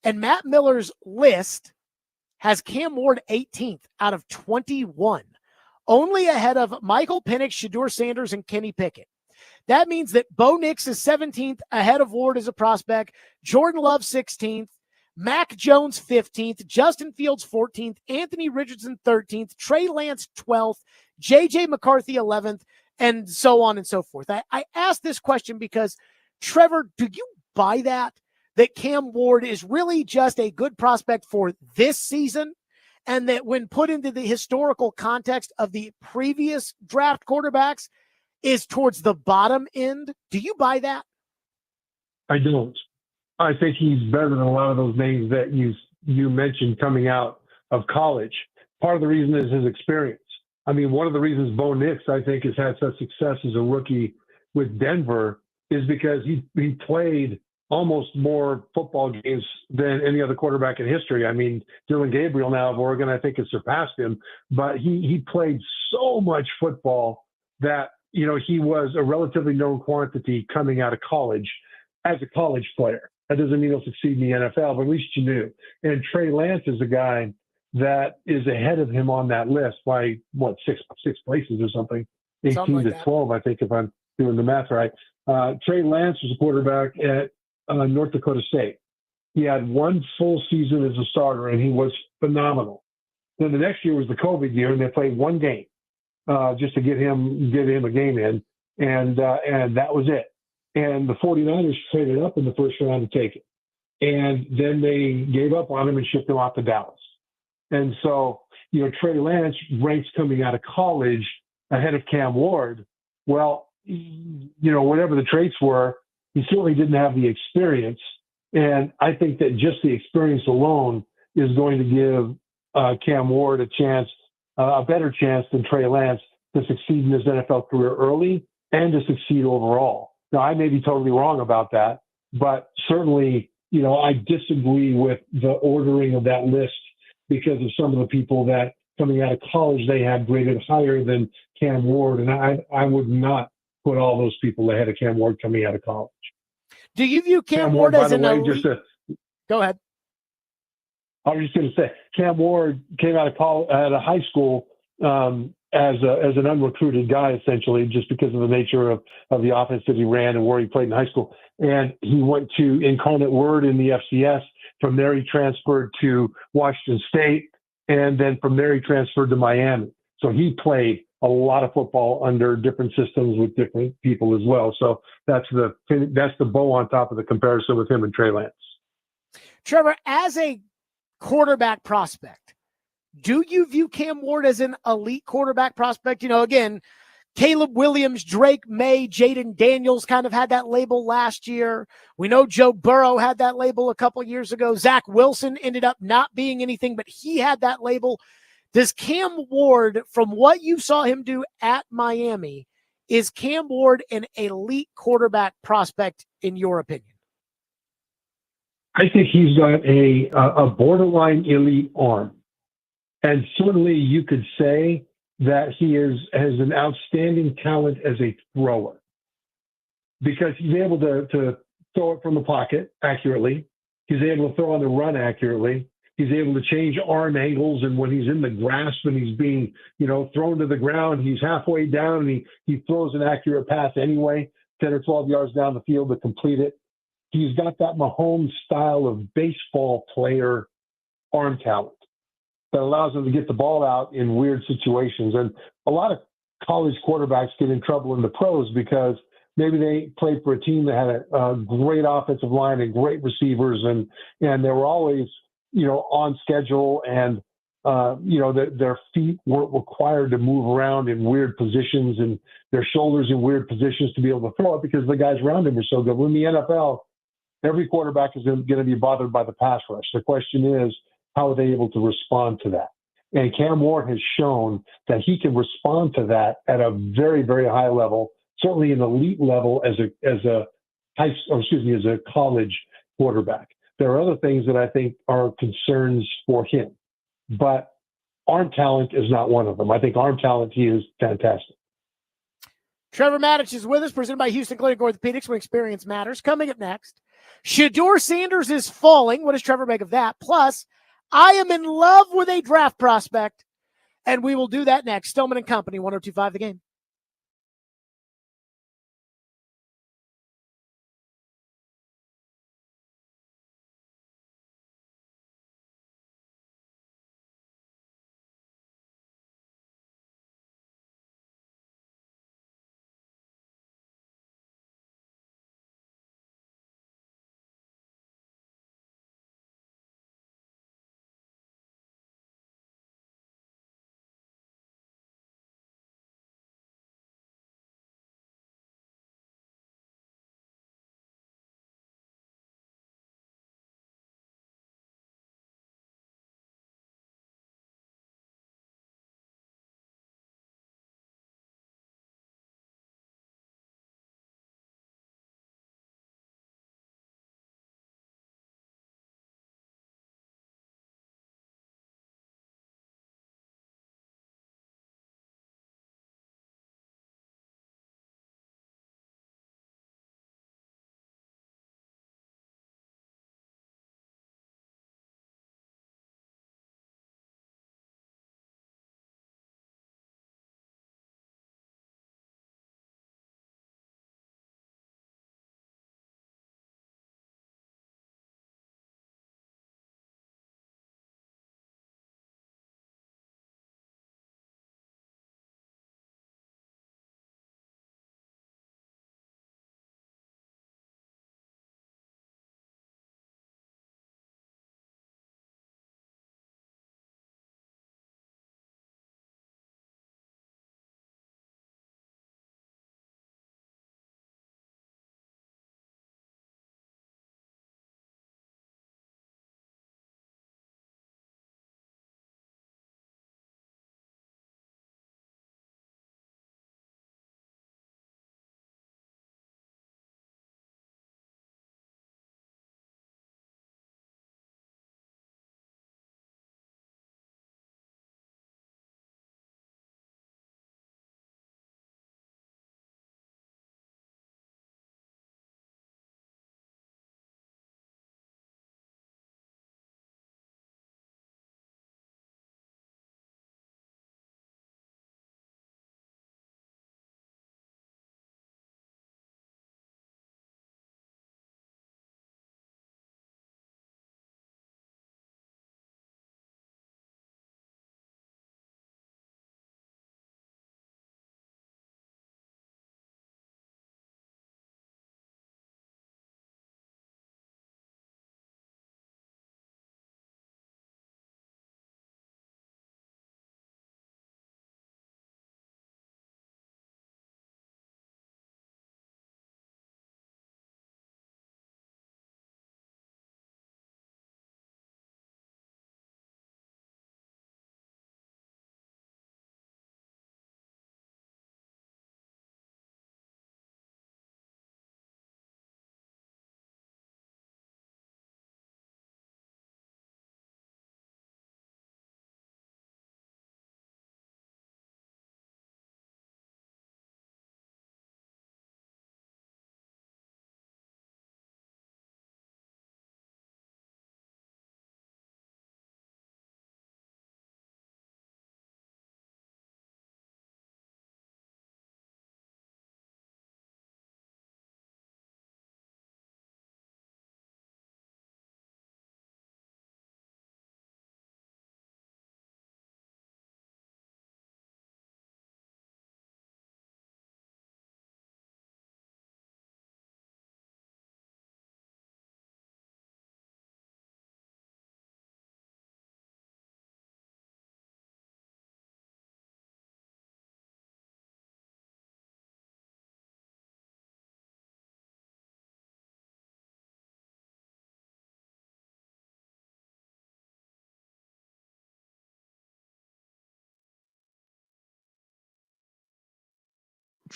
And Matt Miller's list has Cam Ward 18th out of 21. Only ahead of Michael Penix, Shedeur Sanders, and Kenny Pickett. That means that Bo Nix is 17th, ahead of Ward as a prospect. Jordan Love 16th. Mac Jones 15th. Justin Fields 14th. Anthony Richardson 13th. Trey Lance 12th. J.J. McCarthy 11th. And so on and so forth. I asked this question because, Trevor, do you buy that Cam Ward is really just a good prospect for this season? And that when put into the historical context of the previous draft quarterbacks is towards the bottom end? Do you buy that? I don't. I think he's better than a lot of those names that you mentioned coming out of college. Part of the reason is his experience. I mean, one of the reasons Bo Nix, I think, has had such success as a rookie with Denver is because he played almost more football games than any other quarterback in history. I mean, Dylan Gabriel now of Oregon, I think, has surpassed him, but he played so much football that, he was a relatively known quantity coming out of college as a college player. That doesn't mean he'll succeed in the NFL, but at least you knew. And Trey Lance is a guy that is ahead of him on that list by, six places or something, 18 to 12, I think, if I'm doing the math right. Trey Lance was a quarterback at North Dakota State. He had one full season as a starter, and he was phenomenal. Then the next year was the COVID year, and they played one game just to get him a game in, and that was it. And the 49ers traded up in the first round to take it. And then they gave up on him and shipped him off to Dallas. And so, Trey Lance ranks coming out of college ahead of Cam Ward. Well, whatever the traits were, he certainly didn't have the experience. And I think that just the experience alone is going to give Cam Ward a better chance than Trey Lance to succeed in his NFL career early and to succeed overall. Now, I may be totally wrong about that, but certainly, I disagree with the ordering of that list because of some of the people that coming out of college they had graded higher than Cam Ward. And I would not put all those people ahead of Cam Ward coming out of college. Do you view Cam Ward as an elite? Go ahead. I was just going to say, Cam Ward came out of college, out of high school as an unrecruited guy, essentially, just because of the nature of the offense that he ran and where he played in high school. And he went to Incarnate Word in the FCS. From there, he transferred to Washington State, and then from there, he transferred to Miami. So he played a lot of football under different systems with different people as well. So that's the bow on top of the comparison with him and Trey Lance. Trevor, as a quarterback prospect, do you view Cam Ward as an elite quarterback prospect? Again, Caleb Williams, Drake May, Jaden Daniels kind of had that label last year. We know Joe Burrow had that label a couple of years ago. Zach Wilson ended up not being anything, but he had that label. Does Cam Ward, from what you saw him do at Miami, is Cam Ward an elite quarterback prospect in your opinion? I think he's got a borderline elite arm. And certainly you could say that he has an outstanding talent as a thrower because he's able to throw it from the pocket accurately. He's able to throw on the run accurately. He's able to change arm angles. And when he's in the grasp and he's being, thrown to the ground, he's halfway down and he throws an accurate pass anyway, 10 or 12 yards down the field to complete it. He's got that Mahomes style of baseball player arm talent that allows him to get the ball out in weird situations. And a lot of college quarterbacks get in trouble in the pros because maybe they played for a team that had a great offensive line and great receivers, and they were always, on schedule, and their feet weren't required to move around in weird positions and their shoulders in weird positions to be able to throw it because the guys around him were so good. When the NFL, every quarterback is going to be bothered by the pass rush. The question is, how are they able to respond to that? And Cam Ward has shown that he can respond to that at a very, very high level, certainly an elite level as a college quarterback. There are other things that I think are concerns for him, but arm talent is not one of them. I think arm talent, he is fantastic. Trevor Matage is with us, presented by Houston Clinic Orthopedics, when experience matters. Coming up next, Shedeur Sanders is falling. What does Trevor make of that? Plus, I am in love with a draft prospect, and we will do that next. Stillman and Company, 102.5 The Game.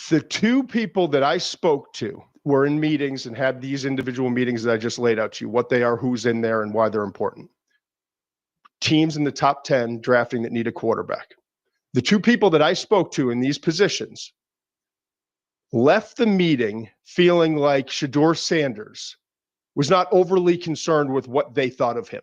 The two people that I spoke to were in meetings and had these individual meetings that I just laid out to you, what they are, who's in there, and why they're important. Teams in the top 10 drafting that need a quarterback. The two people that I spoke to in these positions left the meeting feeling like Shedeur Sanders was not overly concerned with what they thought of him.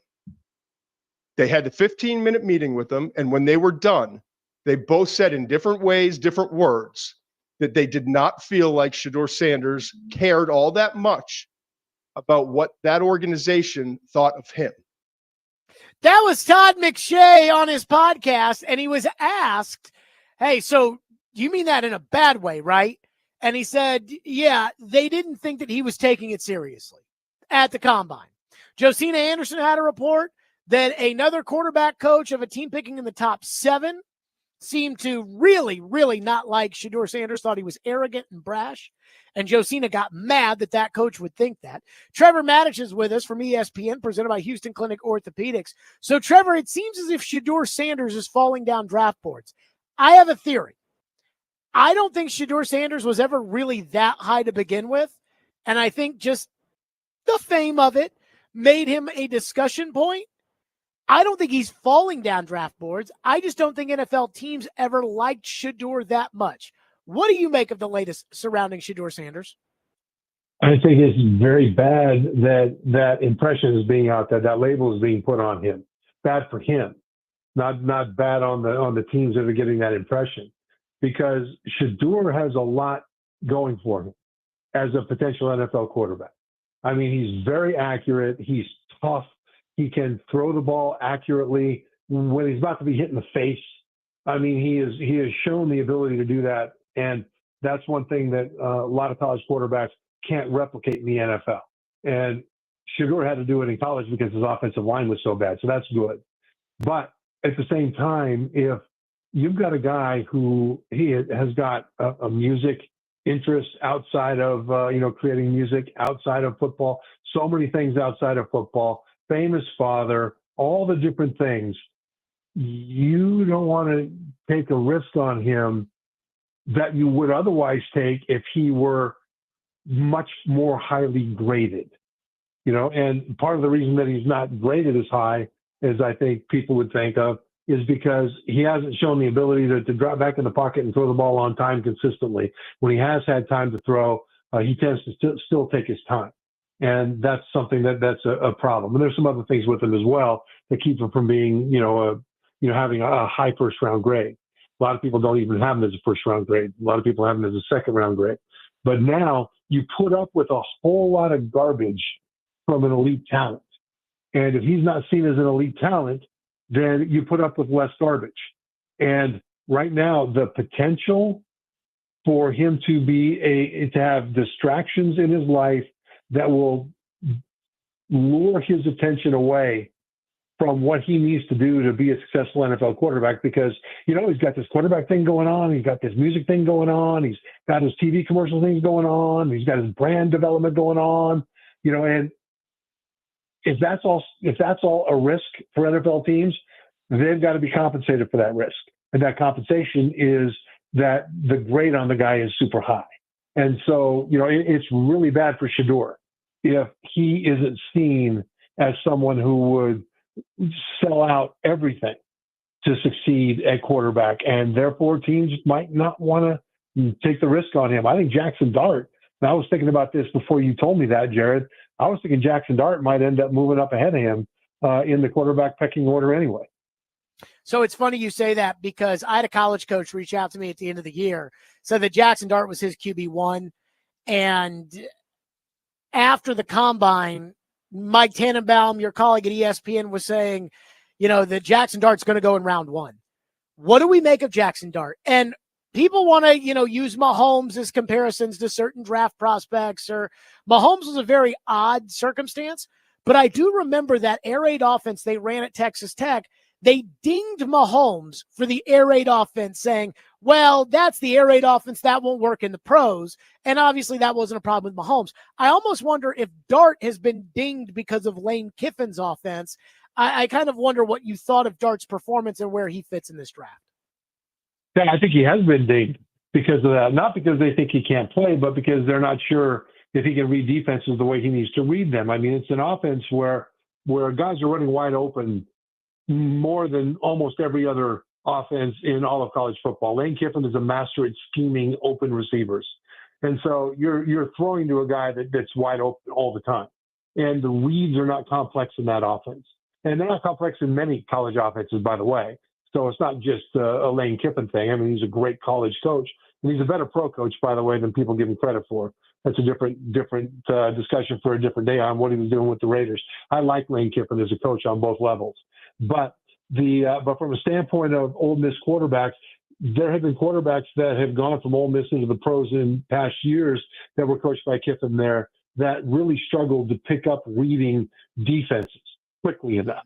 They had a 15-minute meeting with them, and when they were done, they both said in different ways, different words, that they did not feel like Shedeur Sanders cared all that much about what that organization thought of him. That was Todd McShay on his podcast, and he was asked, hey, so you mean that in a bad way, right? And he said, yeah, they didn't think that he was taking it seriously at the combine. Josina Anderson had a report that another quarterback coach of a team picking in the top 7 seemed to really, really not like Shedeur Sanders, thought he was arrogant and brash. And Josina got mad that that coach would think that. Trevor Matage is with us from ESPN, presented by Houston Clinic Orthopedics. So, Trevor, it seems as if Shedeur Sanders is falling down draft boards. I have a theory. I don't think Shedeur Sanders was ever really that high to begin with. And I think just the fame of it made him a discussion point. I don't think he's falling down draft boards. I just don't think NFL teams ever liked Shedeur that much. What do you make of the latest surrounding Shedeur Sanders? I think it's very bad that that impression is being out there, that label is being put on him. Bad for him, not bad on the teams that are getting that impression, because Shedeur has a lot going for him as a potential NFL quarterback. I mean, he's very accurate. He's tough. He can throw the ball accurately when he's about to be hit in the face. I mean, he has shown the ability to do that, and that's one thing that a lot of college quarterbacks can't replicate in the NFL. And Shedeur had to do it in college because his offensive line was so bad, so that's good. But at the same time, if you've got a guy who he has got a music interest outside of creating music outside of football, so many things outside of football, famous father, all the different things, you don't want to take a risk on him that you would otherwise take if he were much more highly graded. And part of the reason that he's not graded as high as I think people would think of is because he hasn't shown the ability to drop back in the pocket and throw the ball on time consistently. When he has had time to throw, he tends to still take his time. And that's something that's a problem. And there's some other things with him as well that keep him from being, having a high first round grade. A lot of people don't even have him as a first round grade. A lot of people have him as a second round grade. But now you put up with a whole lot of garbage from an elite talent. And if he's not seen as an elite talent, then you put up with less garbage. And right now, the potential for him to have distractions in his life that will lure his attention away from what he needs to do to be a successful NFL quarterback, because, he's got this quarterback thing going on. He's got this music thing going on. He's got his TV commercial things going on. He's got his brand development going on, and if that's all a risk for NFL teams, they've got to be compensated for that risk. And that compensation is that the grade on the guy is super high. And so, it's really bad for Shedeur if he isn't seen as someone who would sell out everything to succeed at quarterback. And therefore, teams might not want to take the risk on him. I think Jackson Dart, and I was thinking about this before you told me that, Jared, I was thinking Jackson Dart might end up moving up ahead of him in the quarterback pecking order anyway. So it's funny you say that, because I had a college coach reach out to me at the end of the year, said that Jackson Dart was his QB1. And after the combine, Mike Tannenbaum, your colleague at ESPN, was saying, that Jackson Dart's going to go in round 1. What do we make of Jackson Dart? And people want to, use Mahomes as comparisons to certain draft prospects, or Mahomes was a very odd circumstance. But I do remember that air raid offense they ran at Texas Tech. They dinged Mahomes for the air raid offense, saying, well, that's the air raid offense. That won't work in the pros. And obviously that wasn't a problem with Mahomes. I almost wonder if Dart has been dinged because of Lane Kiffin's offense. I kind of wonder what you thought of Dart's performance and where he fits in this draft. Yeah, I think he has been dinged. because of that. Not because they think he can't play, but because they're not sure if he can read defenses the way he needs to read them. I mean, it's an offense where guys are running wide open more than almost every other offense in all of college football. Lane Kiffin is a master at scheming open receivers. And so you're throwing to a guy that's wide open all the time. And the reads are not complex in that offense. And they're not complex in many college offenses, by the way. So it's not just a Lane Kiffin thing. I mean, he's a great college coach. And he's a better pro coach, by the way, than people give him credit for. That's a different discussion for a different day on what he was doing with the Raiders. I like Lane Kiffin as a coach on both levels. But from a standpoint of Ole Miss quarterbacks, there have been quarterbacks that have gone from Ole Miss into the pros in past years that were coached by Kiffin there that really struggled to pick up reading defenses quickly enough.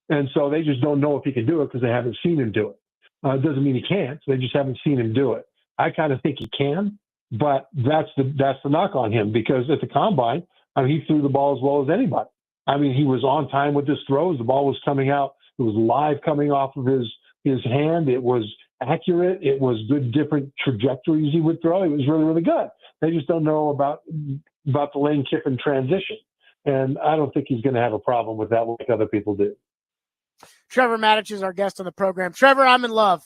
And so they just don't know if he can do it because they haven't seen him do it. It doesn't mean he can't. They just haven't seen him do it. I kind of think he can, but that's the knock on him, because at the combine, I mean, he threw the ball as well as anybody. I mean, he was on time with his throws. The ball was coming out. It was live coming off of his hand. It was accurate. It was good different trajectories he would throw. It was really, really good. They just don't know about the Lane Kiffin transition. And I don't think he's going to have a problem with that like other people do. Trevor Matage is our guest on the program. Trevor, I'm in love.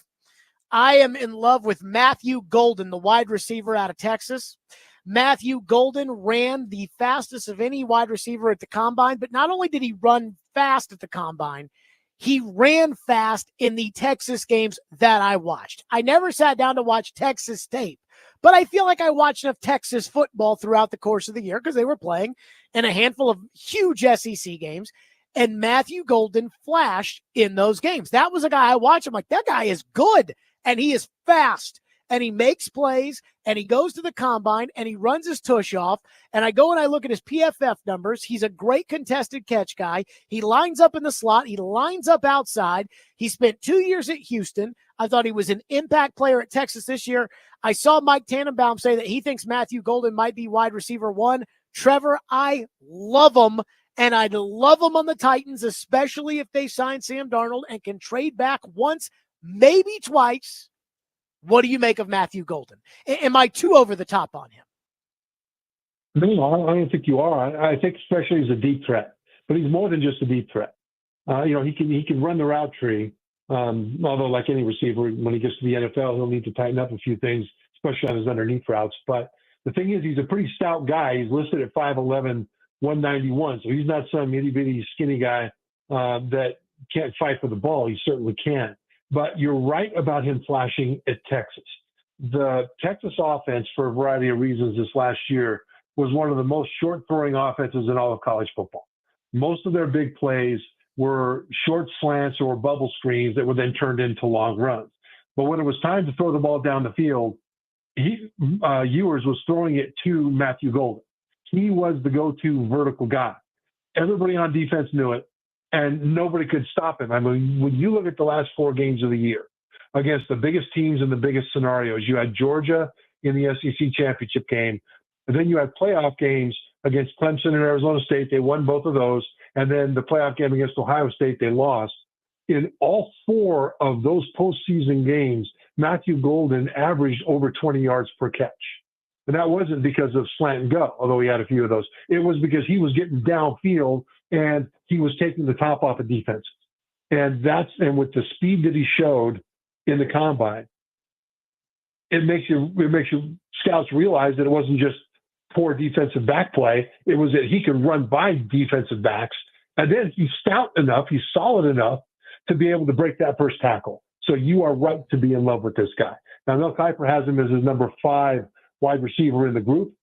I am in love with Matthew Golden, the wide receiver out of Texas. Matthew Golden ran the fastest of any wide receiver at the combine, but not only did he run fast at the combine, he ran fast in the Texas games that I watched. I never sat down to watch Texas tape, but I feel like I watched enough Texas football throughout the course of the year because they were playing in a handful of huge SEC games, and Matthew Golden flashed in those games. That was a guy I watched. I'm like, that guy is good, and he is fast, and he makes plays, and he goes to the combine, and he runs his tush off, and I go and I look at his PFF numbers. He's a great contested catch guy. He lines up in the slot. He lines up outside. He spent 2 years at Houston. I thought he was an impact player at Texas this year. I saw Mike Tannenbaum say that he thinks Matthew Golden might be wide receiver 1. Trevor, I love him, and I'd love him on the Titans, especially if they sign Sam Darnold and can trade back once, maybe twice. What do you make of Matthew Golden? Am I too over the top on him? No, I don't think you are. I think especially as a deep threat, but he's more than just a deep threat. He can run the route tree. Although, like any receiver, when he gets to the NFL, he'll need to tighten up a few things, especially on his underneath routes. But the thing is, he's a pretty stout guy. He's listed at 5'11", 191. So he's not some itty bitty skinny guy that can't fight for the ball. He certainly can. But you're right about him flashing at Texas. The Texas offense, for a variety of reasons this last year, was one of the most short-throwing offenses in all of college football. Most of their big plays were short slants or bubble screens that were then turned into long runs. But when it was time to throw the ball down the field, Ewers was throwing it to Matthew Golden. He was the go-to vertical guy. Everybody on defense knew it, and nobody could stop him. I mean, when you look at the last 4 games of the year against the biggest teams in the biggest scenarios, you had Georgia in the SEC championship game, and then you had playoff games against Clemson and Arizona State. They won both of those. And then the playoff game against Ohio State, they lost. In all 4 of those postseason games, Matthew Golden averaged over 20 yards per catch. And that wasn't because of slant and go, although he had a few of those. It was because he was getting downfield and he was taking the top off of defenses. And with the speed that he showed in the combine, it makes you scouts realize that it wasn't just poor defensive back play. It was that he could run by defensive backs. And then he's stout enough, he's solid enough to be able to break that first tackle. So you are right to be in love with this guy. Now, Mel Kiper has him as his number 5 wide receiver in the group.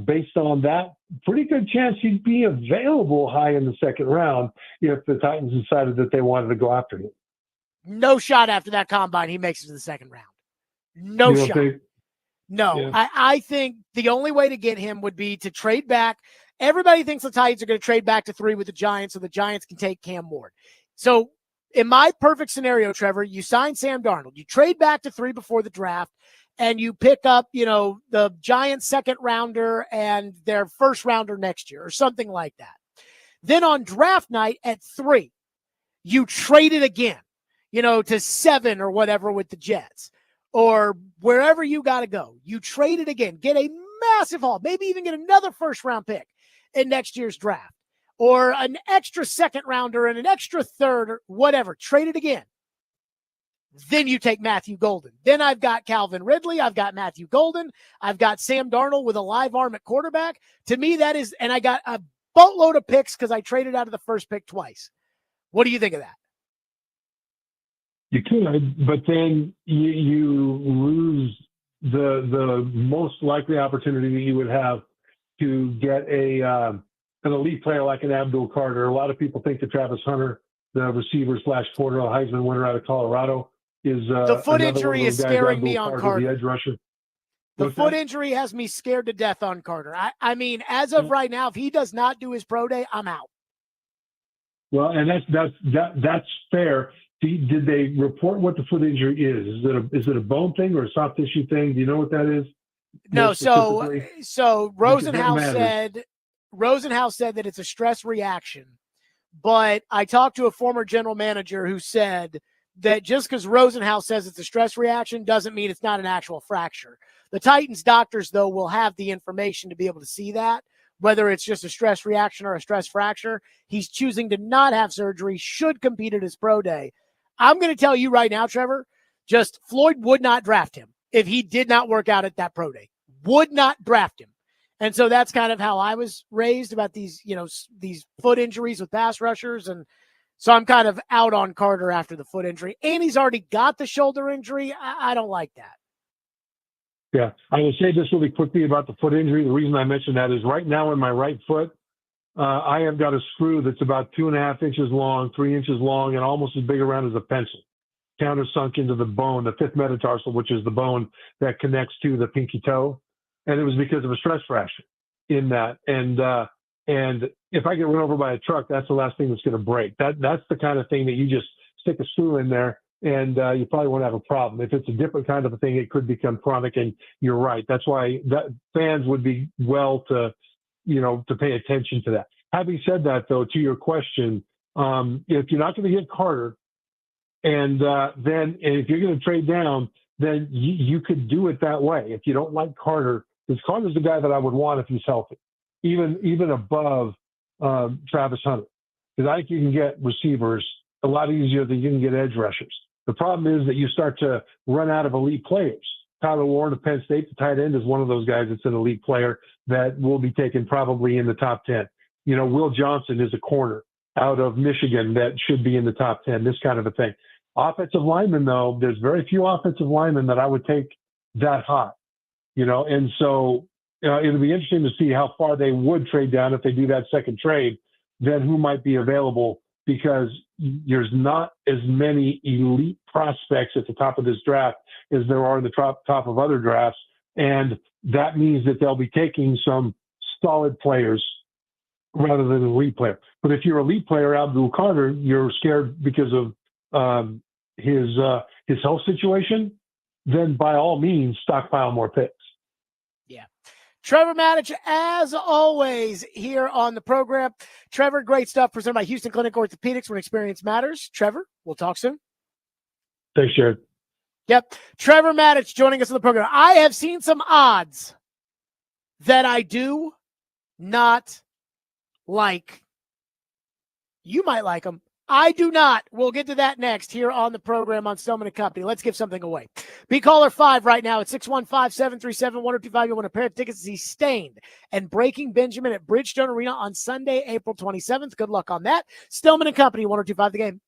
Based on that, pretty good chance he'd be available high in the second round if the Titans decided that they wanted to go after him. No shot after that combine he makes it to the second round. No shot. No, yeah. I think the only way to get him would be to trade back. Everybody thinks the Titans are going to trade back to 3 with the Giants so the Giants can take Cam Ward. So in my perfect scenario, Trevor, you sign Sam Darnold, you trade back to 3 before the draft, and you pick up, the Giants' second rounder and their first rounder next year or something like that. Then on draft night at 3, you trade it again, to 7 or whatever with the Jets. or wherever you got to go. You trade it again, get a massive haul, maybe even get another first-round pick in next year's draft, or an extra second rounder and an extra third or whatever. Trade it again. Then you take Matthew Golden. Then I've got Calvin Ridley. I've got Matthew Golden. I've got Sam Darnold with a live arm at quarterback. To me, that is, and I got a boatload of picks because I traded out of the first pick twice. What do you think of that? You could, but then you lose the most likely opportunity that you would have to get an elite player like an Abdul Carter. A lot of people think that Travis Hunter, the receiver / quarter Heisman winner out of Colorado, is the foot another injury one of is those guys, scaring Abdul me on Carter, Carter. the edge rusher. The What's foot that? injury has me scared to death on Carter. I mean, as of right now, if he does not do his pro day, I'm out. Well, and that's fair. Did they report what the foot injury is? Is it a bone thing or a soft tissue thing? Do you know what that is? No, so Rosenhaus matters. said that it's a stress reaction. But I talked to a former general manager who said that just because Rosenhaus says it's a stress reaction doesn't mean it's not an actual fracture. The Titans doctors, though, will have the information to be able to see that, whether it's just a stress reaction or a stress fracture. He's choosing to not have surgery, should compete at his pro day. I'm going to tell you right now, Trevor, just Floyd would not draft him if he did not work out at that pro day. Would not draft him. And so that's kind of how I was raised about these, these foot injuries with pass rushers. And so I'm kind of out on Carter after the foot injury. And he's already got the shoulder injury. I don't like that. Yeah, I will say this really quickly about the foot injury. The reason I mention that is right now in my right foot, I have got a screw that's about 2.5 inches long, 3 inches long, and almost as big around as a pencil. Countersunk into the bone, the fifth metatarsal, which is the bone that connects to the pinky toe. And it was because of a stress fracture in that. And if I get run over by a truck, that's the last thing that's going to break. That's the kind of thing that you just stick a screw in there and you probably won't have a problem. If it's a different kind of a thing, it could become chronic. And you're right. That's why fans would be well to pay attention to that. Having said that, though, to your question, if you're not going to get Carter, and if you're going to trade down, then you could do it that way. If you don't like Carter, because Carter's the guy that I would want if he's healthy, even above Travis Hunter, because I think you can get receivers a lot easier than you can get edge rushers. The problem is that you start to run out of elite players. Tyler Warren of Penn State, the tight end, is one of those guys that's an elite player that will be taken probably in the top 10. Will Johnson is a corner out of Michigan that should be in the top 10, this kind of a thing. Offensive linemen, though, there's very few offensive linemen that I would take that high, and so it'll be interesting to see how far they would trade down if they do that second trade, then who might be available, because there's not as many elite prospects at the top of this draft as there are in the top of other drafts. And that means that they'll be taking some solid players rather than an elite player. But if you're an elite player, Abdul Carter, you're scared because of his health situation, then by all means, stockpile more picks. Yeah. Trevor Matage, as always, here on the program. Trevor, great stuff presented by Houston Clinic Orthopedics, when experience matters. Trevor, we'll talk soon. Thanks, Jared. Yep. Trevor Matage joining us on the program. I have seen some odds that I do not like. You might like them. I do not. We'll get to that next here on the program on Stillman & Company. Let's give something away. Be caller 5 right now at 615-737-1025. You want a pair of tickets to see Stained and Breaking Benjamin at Bridgestone Arena on Sunday, April 27th. Good luck on that. Stillman & Company, 1025 The Game.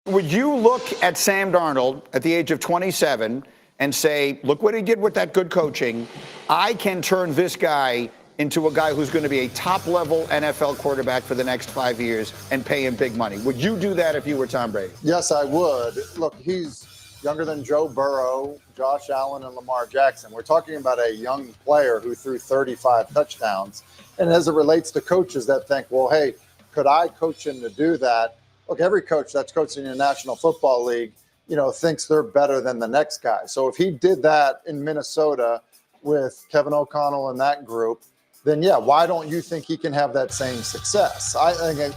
Would you look at Sam Darnold at the age of 27 and say, look what he did with that good coaching. I can turn this guy into a guy who's going to be a top-level NFL quarterback for the next 5 years and pay him big money. Would you do that if you were Tom Brady? Yes, I would. Look, he's younger than Joe Burrow, Josh Allen, and Lamar Jackson. We're talking about a young player who threw 35 touchdowns. And as it relates to coaches that think, well, hey, could I coach him to do that? Look, every coach that's coaching in the National Football League, thinks they're better than the next guy. So if he did that in Minnesota with Kevin O'Connell and that group, then yeah, why don't you think he can have that same success? I think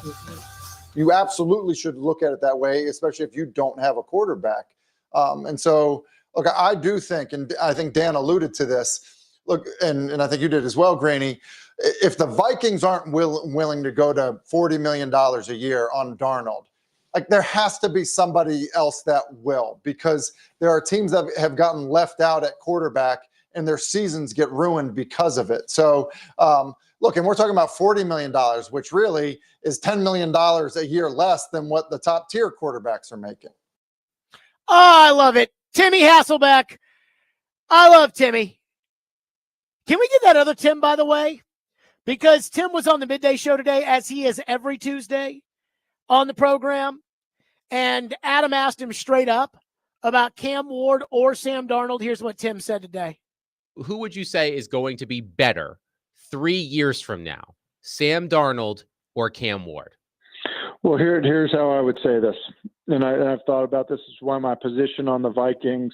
you absolutely should look at it that way, especially if you don't have a quarterback. And so, look, I do think, and I think Dan alluded to this, look, and I think you did as well, Graney, if the Vikings aren't willing to go to $40 million a year on Darnold, like there has to be somebody else that will, because there are teams that have gotten left out at quarterback and their seasons get ruined because of it. So, look, and we're talking about $40 million, which really is $10 million a year less than what the top tier quarterbacks are making. Oh, I love it. Timmy Hasselbeck. I love Timmy. Can we get that other Tim, by the way? Because Tim was on the midday show today, as he is every Tuesday on the program. And Adam asked him straight up about Cam Ward or Sam Darnold. Here's what Tim said today. Who would you say is going to be better 3 years from now, Sam Darnold or Cam Ward? Well, here's how I would say this, and I've thought about this. Is why my position on the Vikings,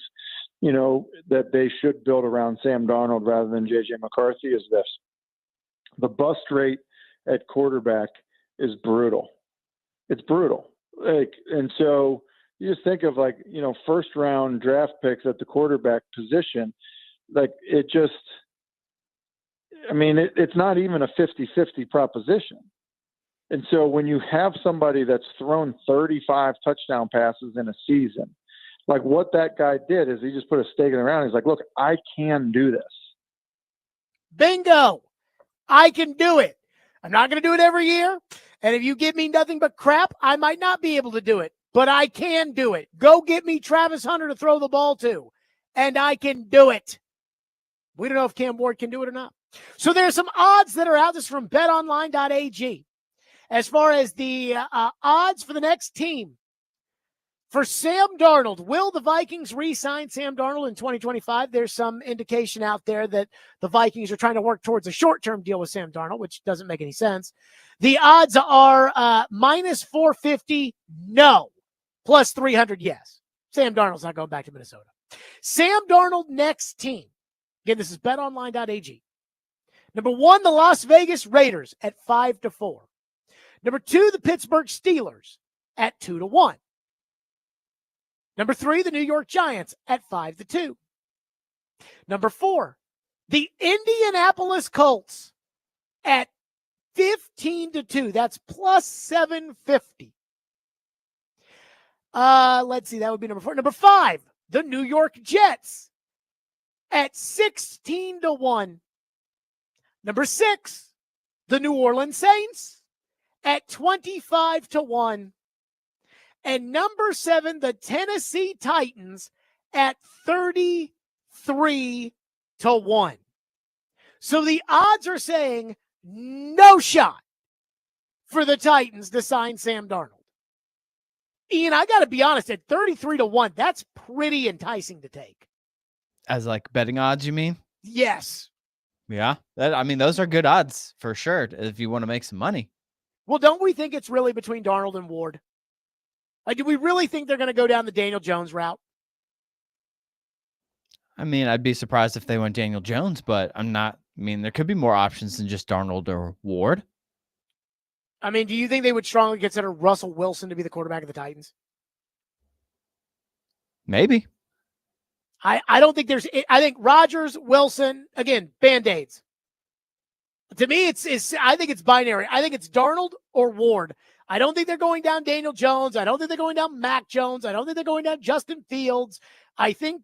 that they should build around Sam Darnold rather than J.J. McCarthy is this. The bust rate at quarterback is brutal. It's brutal. And so you just think of first round draft picks at the quarterback position. It's not even a 50-50 proposition. And so when you have somebody that's thrown 35 touchdown passes in a season, like what that guy did is he just put a stake in the ground. He's like, look, I can do this. Bingo. I can do it. I'm not going to do it every year. And if you give me nothing but crap, I might not be able to do it, but I can do it. Go get me Travis Hunter to throw the ball to, and I can do it. We don't know if Cam Ward can do it or not. So there's some odds that are out. This is from betonline.ag. As far as the odds for the next team, for Sam Darnold, will the Vikings re-sign Sam Darnold in 2025? There's some indication out there that the Vikings are trying to work towards a short-term deal with Sam Darnold, which doesn't make any sense. The odds are minus 450, no, plus 300, yes. Sam Darnold's not going back to Minnesota. Sam Darnold next team. Again, this is betonline.ag. Number 1, the Las Vegas Raiders at 5-4. Number 2, the Pittsburgh Steelers at 2-1. Number 3, the New York Giants at 5-2. Number 4, the Indianapolis Colts at 15-2. That's plus 750. Let's see, that would be number 4. Number 5, the New York Jets at 16-1. Number 6, the New Orleans Saints at 25-1. And number 7, the Tennessee Titans at 33-1. So the odds are saying no shot for the Titans to sign Sam Darnold. Ian, I got to be honest, at 33-1, that's pretty enticing to take. As like betting odds, you mean? Yes. Yeah. Those are good odds for sure if you want to make some money. Well, don't we think it's really between Darnold and Ward? Do we really think they're going to go down the Daniel Jones route? I'd be surprised if they went Daniel Jones, but I'm not. There could be more options than just Darnold or Ward. Do you think they would strongly consider Russell Wilson to be the quarterback of the Titans? Maybe. I don't think I think Rodgers, Wilson, again, Band-Aids. To me, I think it's binary. I think it's Darnold or Ward. I don't think they're going down Daniel Jones. I don't think they're going down Mac Jones. I don't think they're going down Justin Fields. I think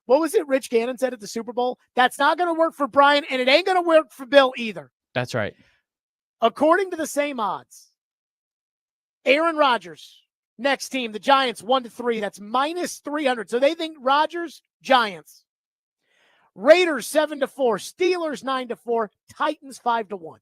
what was it Rich Gannon said at the Super Bowl? That's not going to work for Brian, and it ain't going to work for Bill either. That's right. According to the same odds, Aaron Rodgers, Next team, the Giants, 1-3. That's minus 300. So they think Rodgers, Giants. Raiders, 7-4. Steelers, 9-4. Titans, 5-1.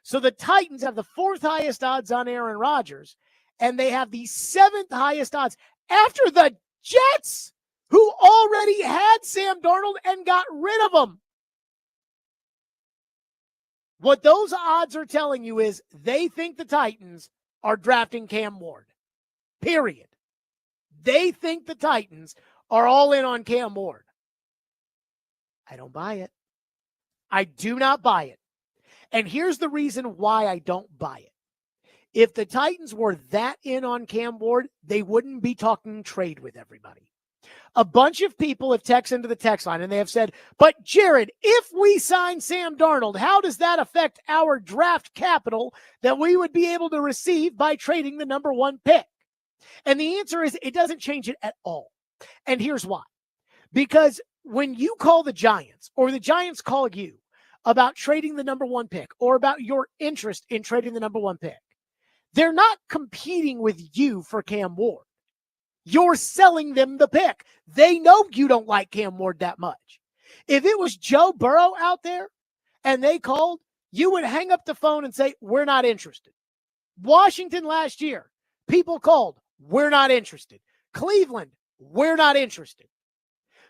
So the Titans have the 4th highest odds on Aaron Rodgers, and they have the 7th highest odds after the Jets, who already had Sam Darnold and got rid of him. What those odds are telling you is they think the Titans are drafting Cam Ward. Period. They think the Titans are all in on Cam Ward. I don't buy it. I do not buy it. And here's the reason why I don't buy it. If the Titans were that in on Cam Ward, they wouldn't be talking trade with everybody. A bunch of people have texted into the text line and they have said, but Jared, if we sign Sam Darnold, how does that affect our draft capital that we would be able to receive by trading the number 1 pick? And the answer is it doesn't change it at all. And here's why. Because when you call the Giants or the Giants call you about trading the number 1 pick or about your interest in trading the number 1 pick, they're not competing with you for Cam Ward. You're selling them the pick. They know you don't like Cam Ward that much. If it was Joe Burrow out there and they called, you would hang up the phone and say, we're not interested. Washington last year, people called, we're not interested. Cleveland, we're not interested.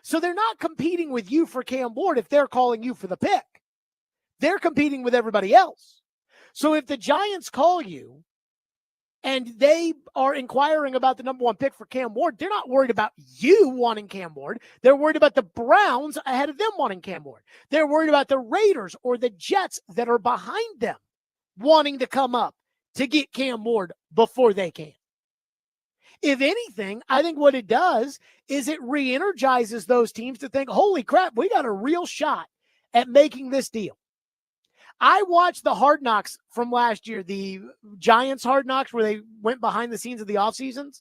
So they're not competing with you for Cam Ward if they're calling you for the pick. They're competing with everybody else. So if the Giants call you and they are inquiring about the number 1 pick for Cam Ward, they're not worried about you wanting Cam Ward. They're worried about the Browns ahead of them wanting Cam Ward. They're worried about the Raiders or the Jets that are behind them wanting to come up to get Cam Ward before they can. If anything, I think what it does is it re-energizes those teams to think, holy crap, we got a real shot at making this deal. I watched the Hard Knocks from last year, the Giants Hard Knocks, where they went behind the scenes of the offseason,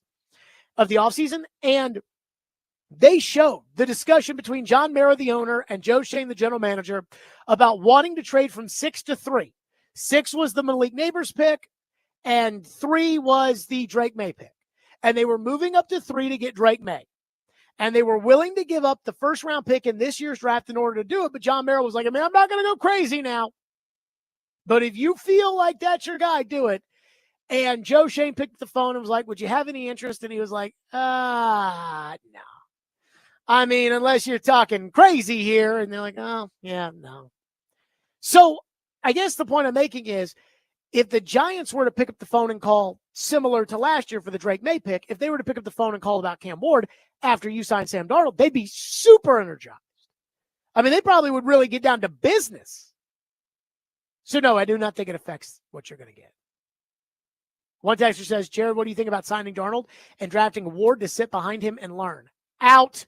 and they showed the discussion between John Mara, the owner, and Joe Shane, the general manager, about wanting to trade from 6 to 3. 6 was the Malik Neighbors pick, and 3 was the Drake May pick. And they were moving up to 3 to get Drake May. And they were willing to give up the first-round pick in this year's draft in order to do it, but John Mara was like, I'm not going to go crazy now. But if you feel like that's your guy, do it. And Joe Shane picked up the phone and was like, would you have any interest? And he was like, no. I mean, unless you're talking crazy here. And they're like, oh, yeah, no. So I guess the point I'm making is if the Giants were to pick up the phone and call similar to last year for the Drake May pick, if they were to pick up the phone and call about Cam Ward after you signed Sam Darnold, they'd be super energized. I mean, they probably would really get down to business. So, no, I do not think it affects what you're going to get. One texter says, Jared, what do you think about signing Darnold and drafting Ward to sit behind him and learn? Out.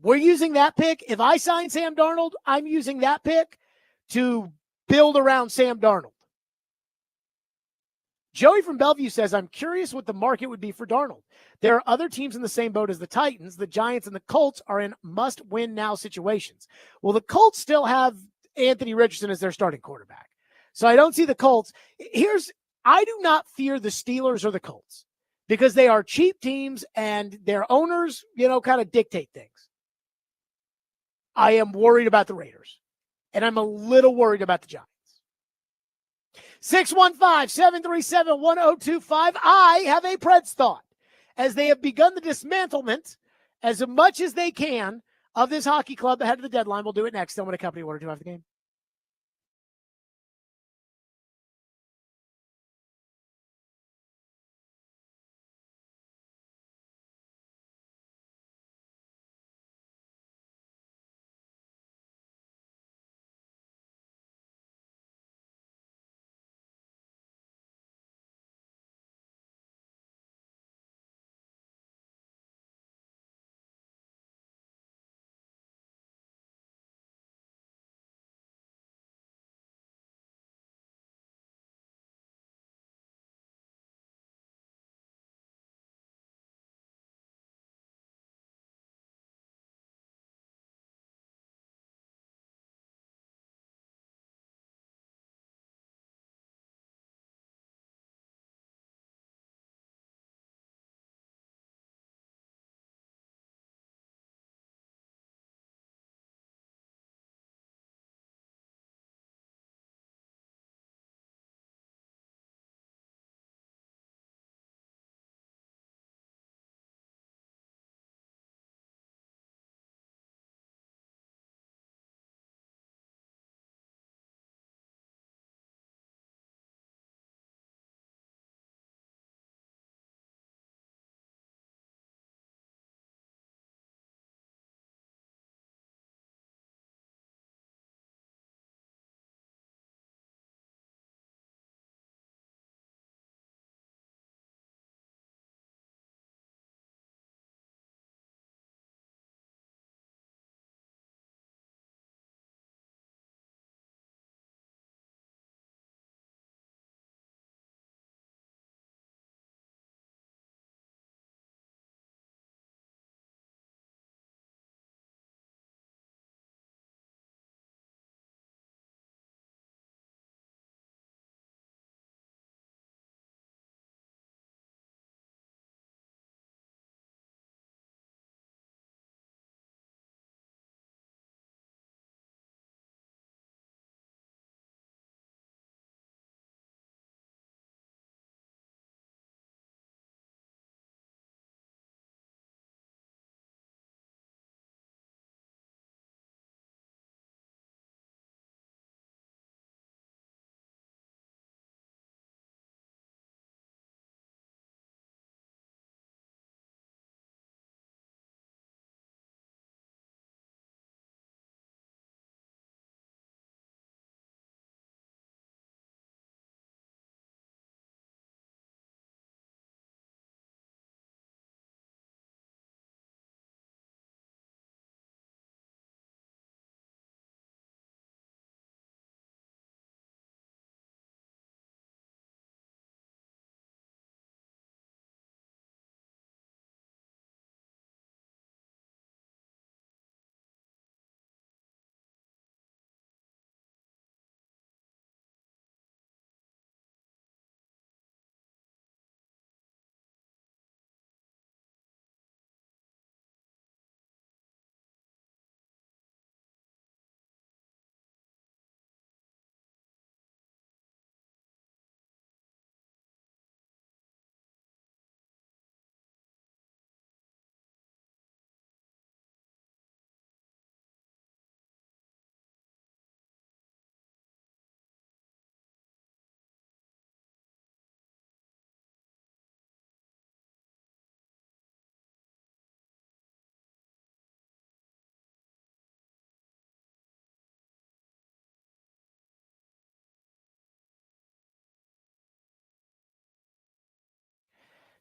We're using that pick. If I sign Sam Darnold, I'm using that pick to build around Sam Darnold. Joey from Bellevue says, I'm curious what the market would be for Darnold. There are other teams in the same boat as the Titans. The Giants and the Colts are in must-win-now situations. Well, the Colts still have Anthony Richardson as their starting quarterback. So I don't see the Colts. I do not fear the Steelers or the Colts because they are cheap teams and their owners, kind of dictate things. I am worried about the Raiders, and I'm a little worried about the Giants. 615-737-1025. I have a Preds thought as they have begun the dismantlement as much as they can of this hockey club ahead of the deadline. We'll do it next. Stillman, a company order to have the game.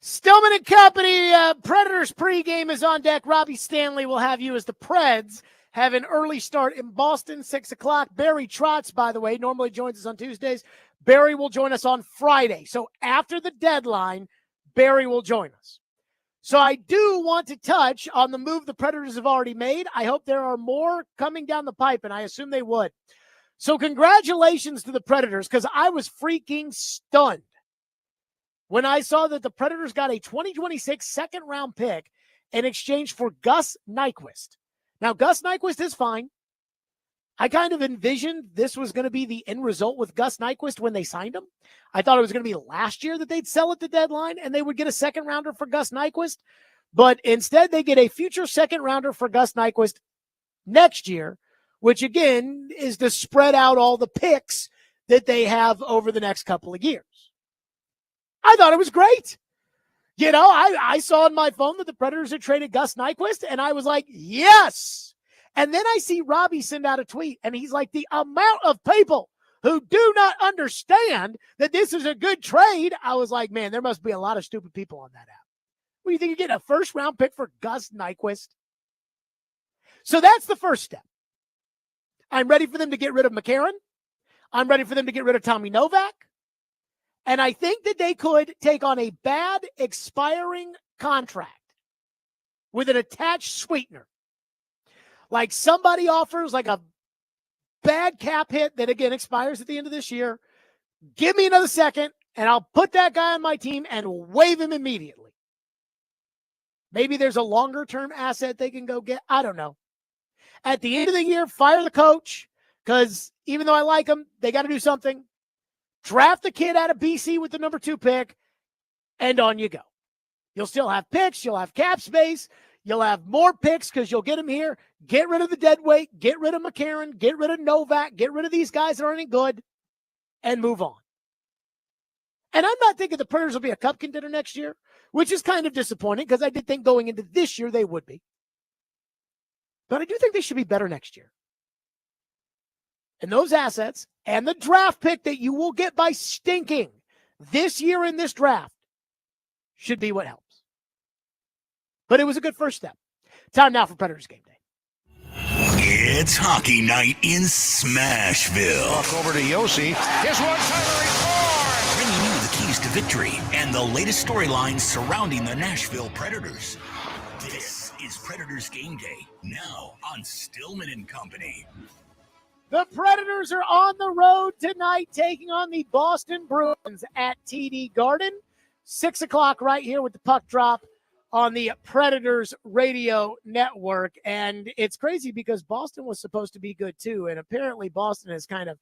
Stillman and Company, Predators pregame is on deck. Robbie Stanley will have you as the Preds have an early start in Boston, 6 o'clock. Barry Trotz, by the way, normally joins us on Tuesdays. Barry will join us on Friday. So after the deadline, Barry will join us. So I do want to touch on the move the Predators have already made. I hope there are more coming down the pipe, and I assume they would. So congratulations to the Predators, because I was freaking stunned when I saw that the Predators got a 2026 second-round pick in exchange for Gus Nyquist. Now, Gus Nyquist is fine. I kind of envisioned this was going to be the end result with Gus Nyquist when they signed him. I thought it was going to be last year that they'd sell at the deadline and they would get a second-rounder for Gus Nyquist. But instead, they get a future second-rounder for Gus Nyquist next year, which, again, is to spread out all the picks that they have over the next couple of years. I thought it was great. You know, I saw on my phone that the Predators had traded Gus Nyquist, and I was like, yes. And then I see Robbie send out a tweet, and he's like, the amount of people who do not understand that this is a good trade. I was like, man, there must be a lot of stupid people on that app. What do you think? You get a first-round pick for Gus Nyquist? So that's the first step. I'm ready for them to get rid of McCarron. I'm ready for them to get rid of Tommy Novak. And I think that they could take on a bad expiring contract with an attached sweetener. Like somebody offers like a bad cap hit that, again, expires at the end of this year. Give me another second, and I'll put that guy on my team and waive him immediately. Maybe there's a longer-term asset they can go get. I don't know. At the end of the year, fire the coach, because even though I like him, they got to do something. Draft the kid out of BC with the number 2 pick, and on you go. You'll still have picks. You'll have cap space. You'll have more picks because you'll get them here. Get rid of the dead weight. Get rid of McCarron. Get rid of Novak. Get rid of these guys that aren't any good, and move on. And I'm not thinking the Predators will be a cup contender next year, which is kind of disappointing because I did think going into this year they would be. But I do think they should be better next year. And those assets and the draft pick that you will get by stinking this year in this draft should be what helps. But it was a good first step. Time now for Predators Game Day. It's hockey night in Smashville. Walk over to Yossi. Here's one final Bringing you the keys to victory and the latest storylines surrounding the Nashville Predators. This is Predators Game Day, now on Stillman and Company. The Predators are on the road tonight, taking on the Boston Bruins at TD Garden. 6 o'clock right here with the puck drop on the Predators radio network. And it's crazy because Boston was supposed to be good too. And apparently Boston has kind of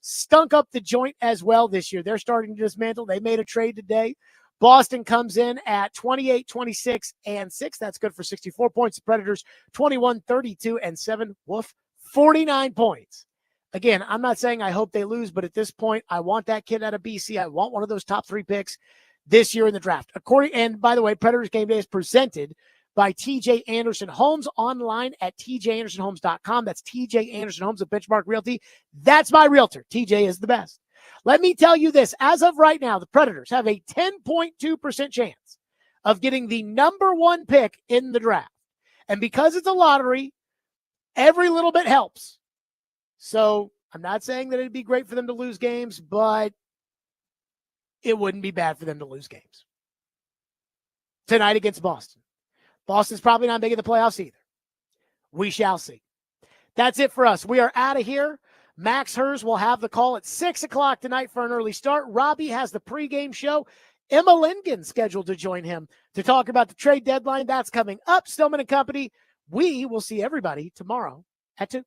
stunk up the joint as well this year. They're starting to dismantle. They made a trade today. Boston comes in at 28, 26, and 6. That's good for 64 points. The Predators 21, 32, and 7. Woof, 49 points. Again, I'm not saying I hope they lose, but at this point, I want that kid out of BC. I want one of those top 3 picks this year in the draft. And by the way, Predators Game Day is presented by TJ Anderson Homes, online at tjandersonhomes.com. That's TJ Anderson Homes of Benchmark Realty. That's my realtor. TJ is the best. Let me tell you this. As of right now, the Predators have a 10.2% chance of getting the number 1 pick in the draft. And because it's a lottery, every little bit helps. So I'm not saying that it'd be great for them to lose games, but it wouldn't be bad for them to lose games. Tonight against Boston. Boston's probably not making the playoffs either. We shall see. That's it for us. We are out of here. Max Hers will have the call at 6 o'clock tonight for an early start. Robbie has the pregame show. Emma Lingen scheduled to join him to talk about the trade deadline. That's coming up. Stillman and Company. We will see everybody tomorrow at 2.